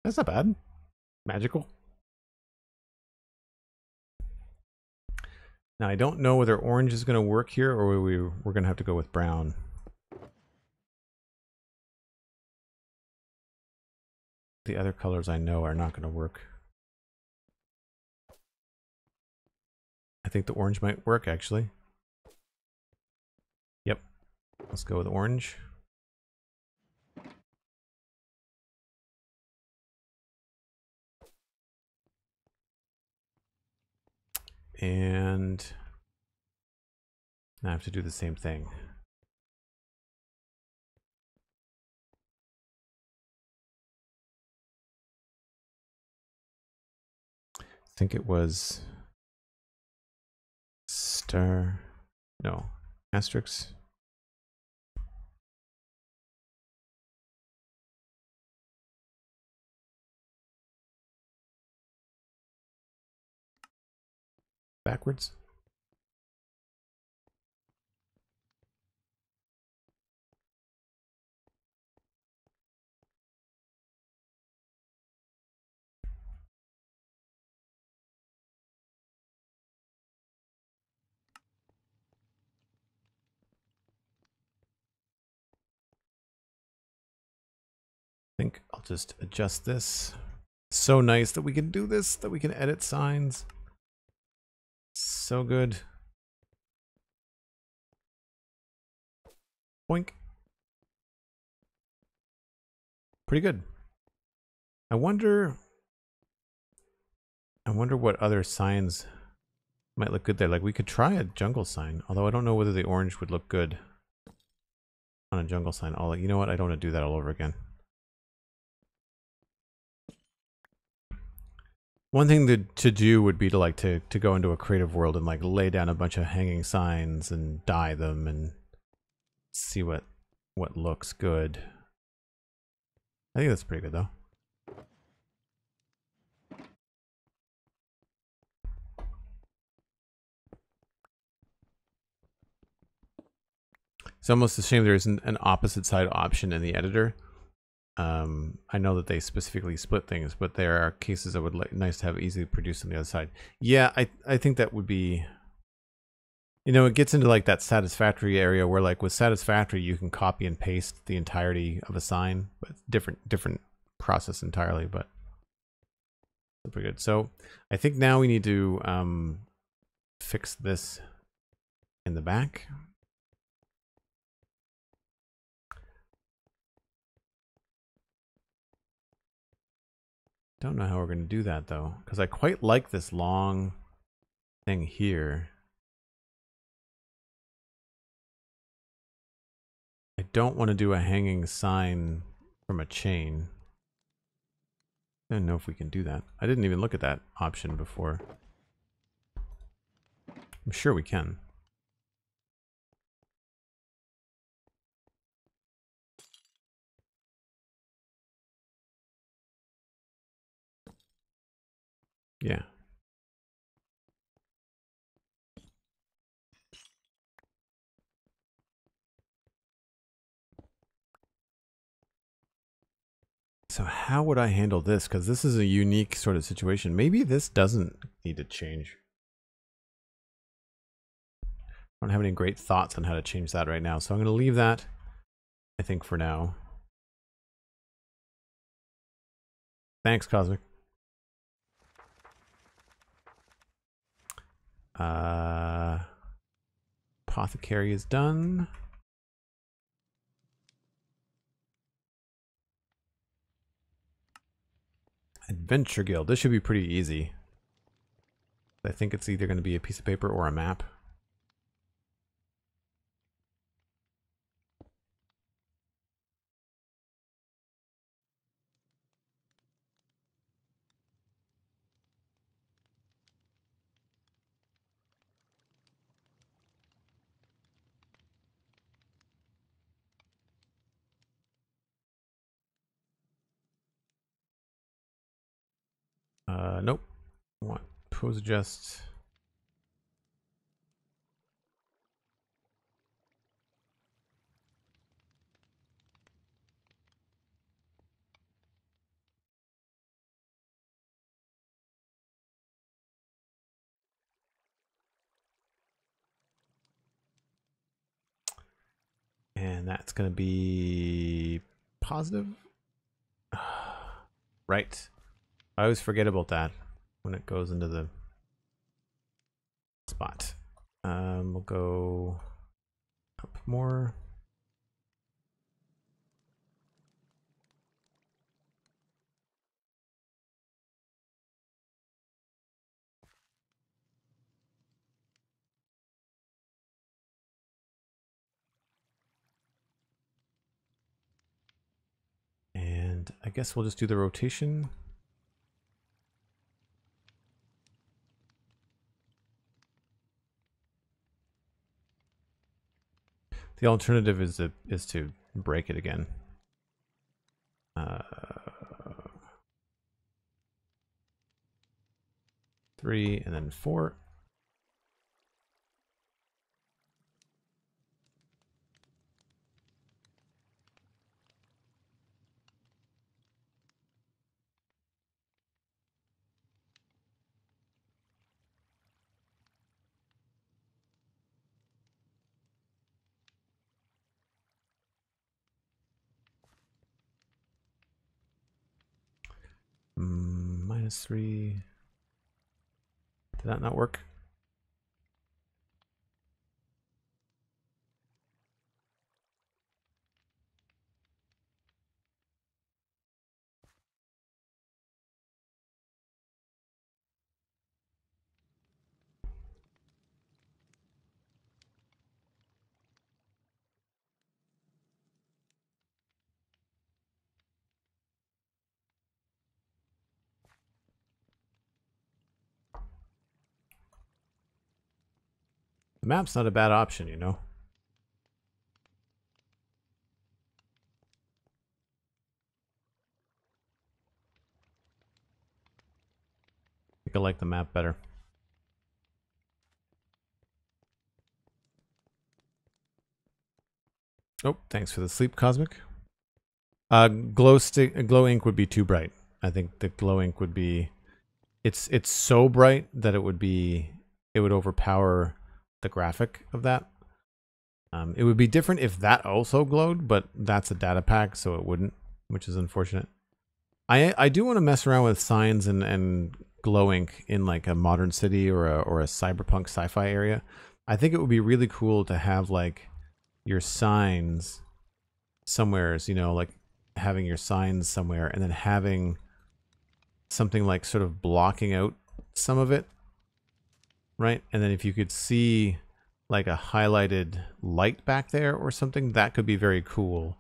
That's not bad. Magical. Now I don't know whether orange is going to work here or we're going to have to go with brown. The other colors I know are not going to work. I think the orange might work actually. Yep. Let's go with orange. And now I have to do the same thing. I think it was star, no, asterisk. Backwards. I think I'll just adjust this. So nice that we can do this, that we can edit signs. So good. Boink. Pretty good. I wonder what other signs might look good there. Like we could try a jungle sign, although I don't know whether the orange would look good on a jungle sign. You know what? I don't want to do that all over again. One thing to do would be to go into a creative world and like lay down a bunch of hanging signs and dye them and see what looks good. I think that's pretty good though. It's almost a shame there isn't an opposite side option in the editor. I know that they specifically split things, but there are cases that would nice to have easily produced on the other side. Yeah, I think that would be, you know, it gets into like that satisfactory area where like with satisfactory you can copy and paste the entirety of a sign, but different process entirely, but pretty good. So I think now we need to fix this in the back. Don't know how we're going to do that though, because I quite like this long thing here. I don't want to do a hanging sign from a chain. I don't know if we can do that. I didn't even look at that option before. I'm sure we can. Yeah. So how would I handle this? Because this is a unique sort of situation. Maybe this doesn't need to change. I don't have any great thoughts on how to change that right now. So I'm going to leave that, I think, for now. Thanks, Cosmic. Apothecary is done. Adventure Guild. This should be pretty easy. I think it's either going to be a piece of paper or a map. Nope. I want pose adjust. And that's going to be positive. Right. I always forget about that when it goes into the spot. We'll go up more. And I guess we'll just do the rotation. The alternative is to break it again. 3 and then 4. -3. Did that not work? The map's not a bad option, you know. I think I like the map better. Oh, thanks for the sleep, Cosmic. Glow ink would be too bright. I think the glow ink would be, it's so bright that it would overpower the graphic of that. It would be different if that also glowed, but that's a data pack, so it wouldn't, which is unfortunate. I do want to mess around with signs and glow ink in like a modern city or a cyberpunk sci-fi area. I think it would be really cool to have like your signs somewhere, you know, like having your signs somewhere and then having something like sort of blocking out some of it, right? And then if you could see like a highlighted light back there or something, that could be very cool.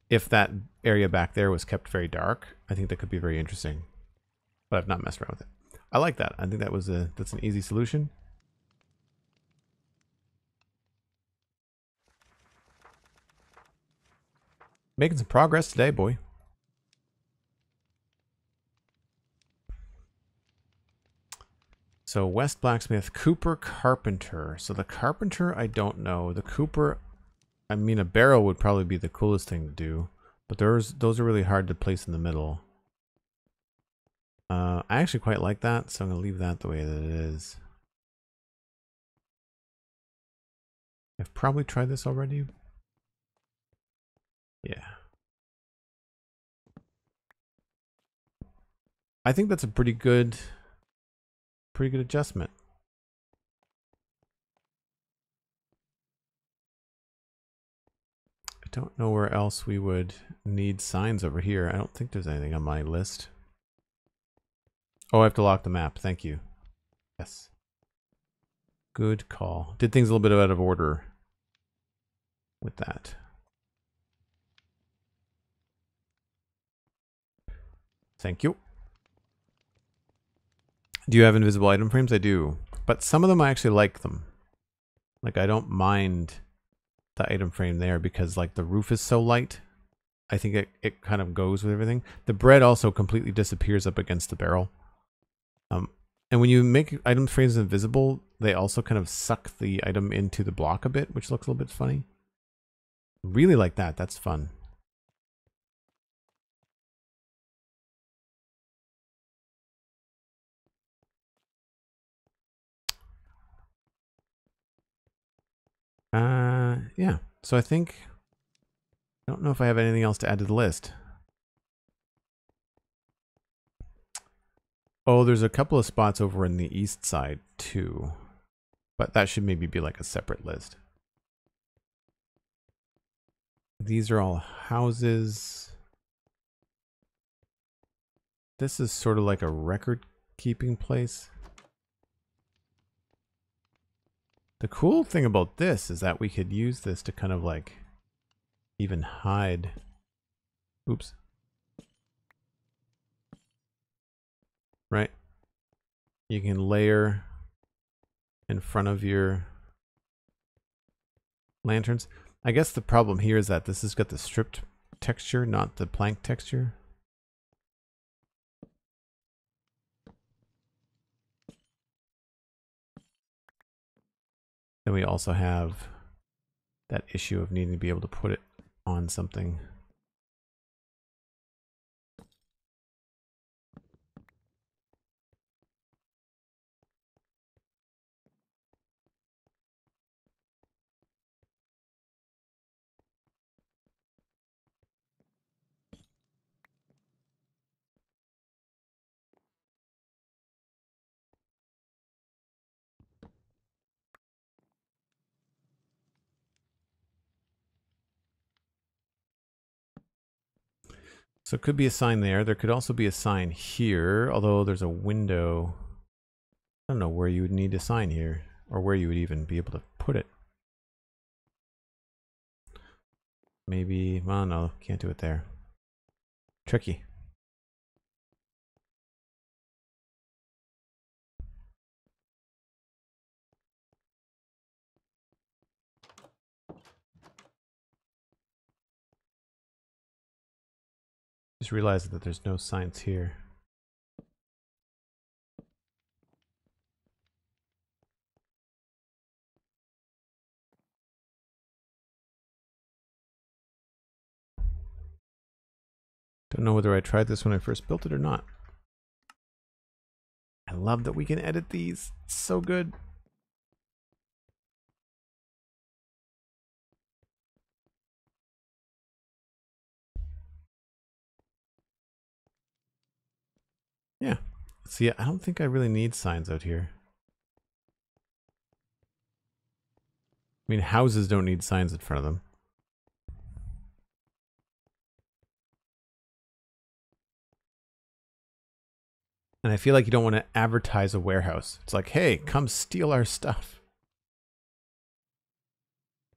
if that area back there was kept very dark, I think that could be very interesting. But I've not messed around with it. I like that. I think that's an easy solution. Making some progress today, boy. So West Blacksmith, Cooper Carpenter. So the Carpenter, I don't know. The Cooper, I mean, a barrel would probably be the coolest thing to do, but those are really hard to place in the middle. I actually quite like that, so I'm going to leave that the way that it is. I've probably tried this already. Yeah. I think that's a pretty good adjustment. I don't know where else we would need signs over here. I don't think there's anything on my list. Oh, I have to lock the map. Thank you. Yes. Good call. Did things a little bit out of order with that. Thank you. Do you have invisible item frames? I do. But some of them I actually like them. Like I don't mind the item frame there because like the roof is so light. I think it kind of goes with everything. The bread also completely disappears up against the barrel. And when you make item frames invisible, they also kind of suck the item into the block a bit, which looks a little bit funny. Really like that. That's fun. Yeah. So I don't know if I have anything else to add to the list. Oh, there's a couple of spots over in the east side too, but that should maybe be like a separate list. These are all houses. This is sort of like a record keeping place. The cool thing about this is that we could use this to kind of like even hide. Oops. Right? You can layer in front of your lanterns. I guess the problem here is that this has got the stripped texture, not the plank texture. Then we also have that issue of needing to be able to put it on something. So it could be a sign there. There could also be a sign here, although there's a window. I don't know where you would need a sign here, or where you would even be able to put it. Maybe, well, no, can't do it there. Tricky. Just realized that there's no signs here. Don't know whether I tried this when I first built it or not. I love that we can edit these. It's so good. Yeah. See, I don't think I really need signs out here. I mean, houses don't need signs in front of them. And I feel like you don't want to advertise a warehouse. It's like, hey, come steal our stuff.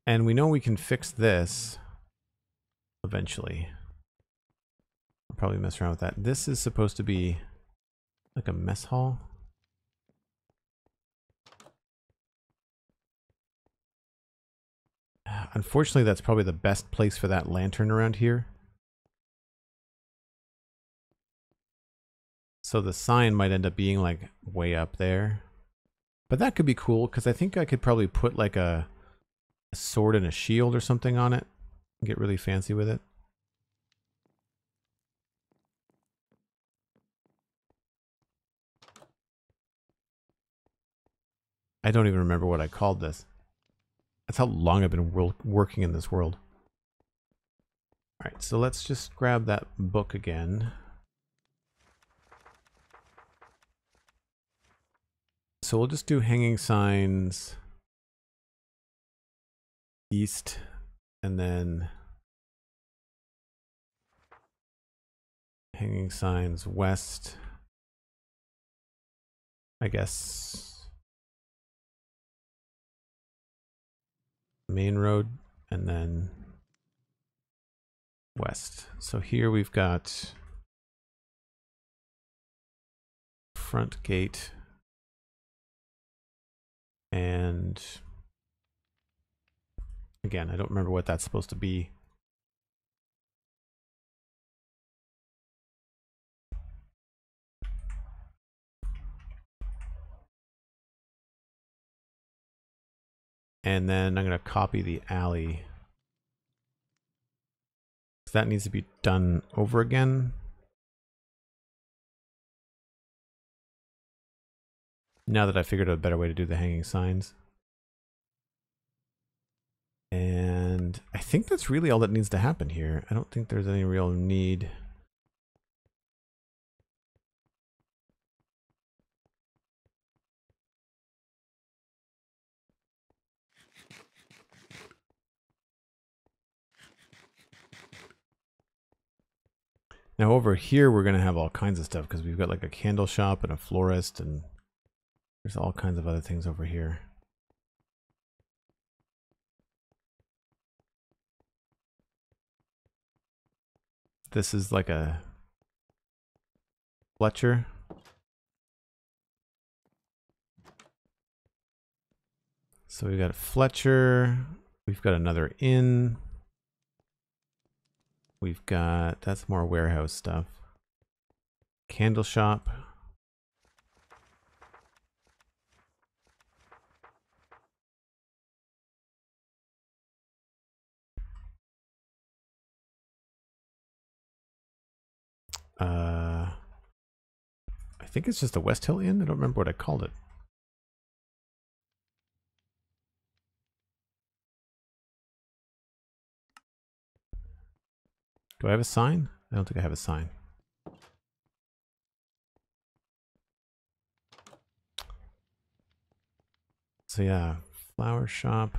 And we know we can fix this. eventually. I'll probably mess around with that. This is supposed to be like a mess hall. Unfortunately, that's probably the best place for that lantern around here. So the sign might end up being like way up there. But that could be cool because I think I could probably put like a sword and a shield or something on it. Get really fancy with it. I don't even remember what I called this. That's how long I've been working in this world. Alright, so let's just grab that book again. So we'll just do hanging signs east and then hanging signs west. I guess main road and then west. So here we've got front gate and again, I don't remember what that's supposed to be. And then I'm going to copy the alley. So that needs to be done over again. Now that I figured out a better way to do the hanging signs. And I think that's really all that needs to happen here. I don't think there's any real need. Now over here, we're going to have all kinds of stuff because we've got like a candle shop and a florist and there's all kinds of other things over here. This is like a Fletcher. So we've got a Fletcher. We've got another inn. We've got, that's more warehouse stuff. Candle shop. I think it's just a Westhill Inn. I don't remember what I called it. Do I have a sign? I don't think I have a sign. So yeah, flower shop.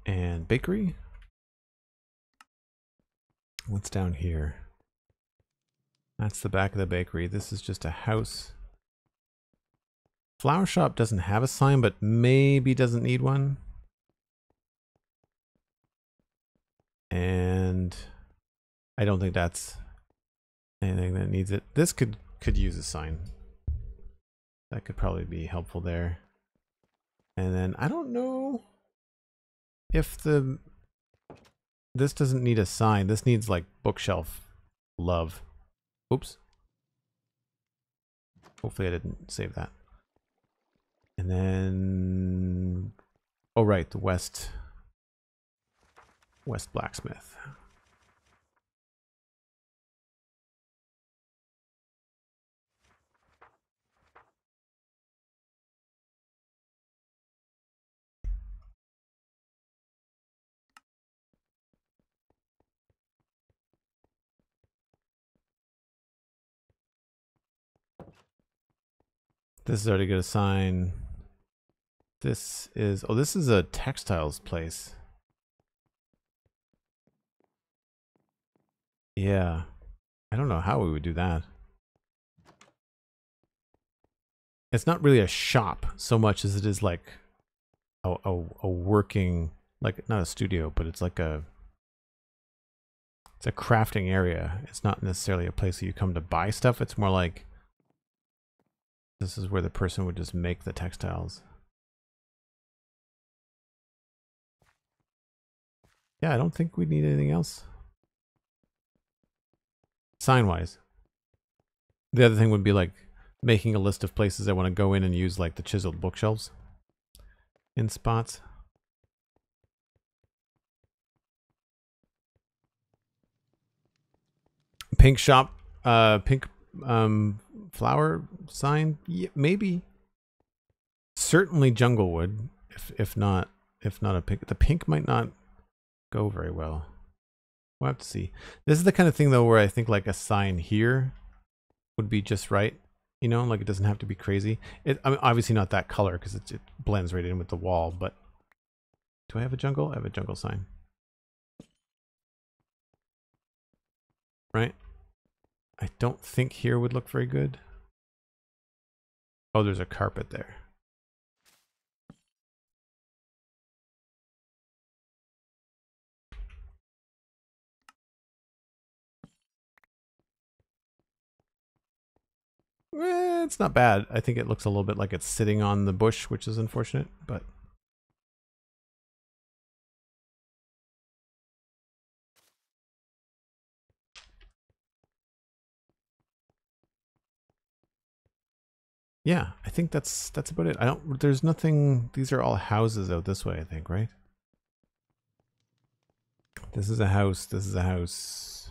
And bakery. What's down here? That's the back of the bakery. This is just a house. Flower shop doesn't have a sign, but maybe doesn't need one. And I don't think that's anything that needs it. This could use a sign. That could probably be helpful there. And then I don't know if this doesn't need a sign. This needs like bookshelf love. Oops. Hopefully I didn't save that. And then, oh right, the West blacksmith. This is already got a sign. This is, oh, this is a textiles place. Yeah. I don't know how we would do that. it's not really a shop so much as it is like a working, like not a studio, but it's like it's a crafting area. It's not necessarily a place that you come to buy stuff. It's more like this is where the person would just make the textiles. Yeah, I don't think we need anything else. Sign-wise. The other thing would be like making a list of places I want to go in and use like the chiseled bookshelves in spots. Pink shop, pink flower sign, yeah, maybe. Certainly junglewood, if not a pink. The pink might not go very well. We'll have to see. This is the kind of thing though where I think like a sign here would be just right. You know, like it doesn't have to be crazy. I mean, obviously not that color because it blends right in with the wall, but do I have a jungle? I have a jungle sign. Right? I don't think here would look very good. Oh, there's a carpet there. It's not bad. I think it looks a little bit like it's sitting on the bush, which is unfortunate, but yeah, I think that's about it. There's nothing, these are all houses out this way, I think, right? This is a house, this is a house.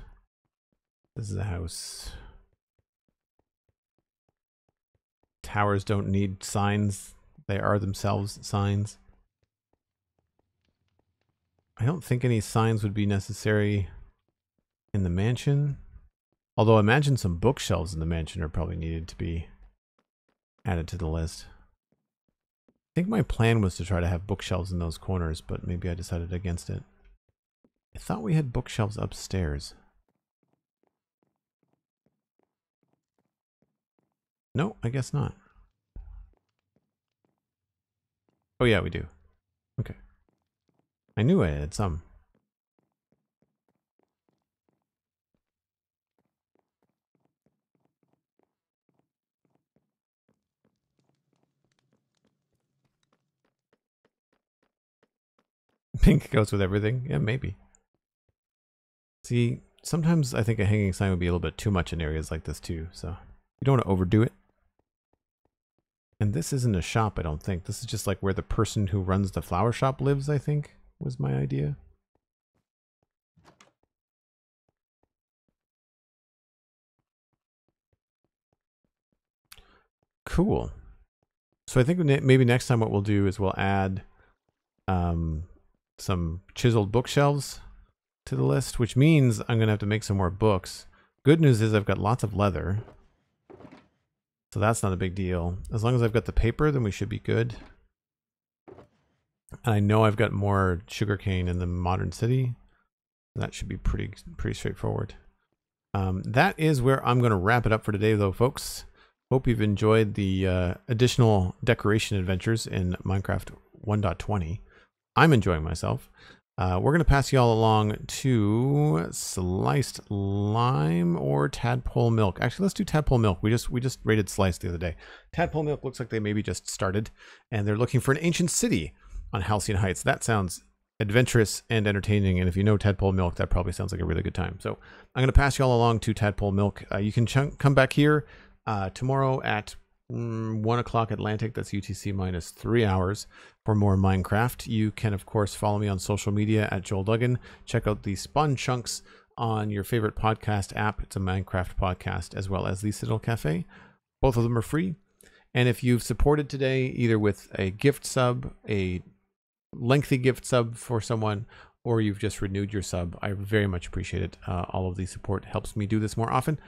This is a house. Towers don't need signs. They are themselves signs. I don't think any signs would be necessary in the mansion. Although I imagine some bookshelves in the mansion are probably needed to be added to the list. I think my plan was to try to have bookshelves in those corners, but maybe I decided against it. I thought we had bookshelves upstairs. No, I guess not. Oh yeah, we do. Okay. I knew I had some. Pink goes with everything. Yeah, maybe. See, sometimes I think a hanging sign would be a little bit too much in areas like this too, so you don't want to overdo it. And this isn't a shop, I don't think. This is just like where the person who runs the flower shop lives, I think, was my idea. Cool. So I think maybe next time what we'll do is we'll add some chiseled bookshelves to the list, which means I'm going to have to make some more books. Good news is I've got lots of leather. So that's not a big deal. As long as I've got the paper, then we should be good. And I know I've got more sugarcane in the modern city. That should be pretty straightforward. That is where I'm going to wrap it up for today, though, folks. Hope you've enjoyed the additional decoration adventures in Minecraft 1.20. I'm enjoying myself. We're going to pass you all along to sliced lime or tadpole milk. Actually, let's do tadpole milk. We just raided sliced the other day. Tadpole milk looks like they maybe just started, and they're looking for an ancient city on Halcyon Heights. That sounds adventurous and entertaining, and if you know tadpole milk, that probably sounds like a really good time. So I'm going to pass you all along to tadpole milk. You can come back here tomorrow at 1 o'clock Atlantic, that's UTC minus 3 hours, for more Minecraft. You can, of course, follow me on social media at Joel Duggan. Check out the Spawn Chunks on your favorite podcast app. It's a Minecraft podcast, as well as the Citadel Cafe. Both of them are free. And if you've supported today, either with a gift sub, a lengthy gift sub for someone, or you've just renewed your sub, I very much appreciate it. All of the support helps me do this more often.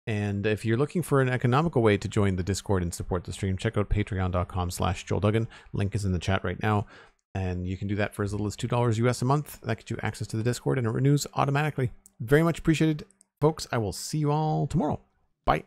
And if you're looking for an economical way to join the Discord and support the stream, check out patreon.com/JoelDuggan. Link is in the chat right now. And you can do that for as little as $2 US a month. That gets you access to the Discord, and it renews automatically. Very much appreciated, folks. I will see you all tomorrow. Bye.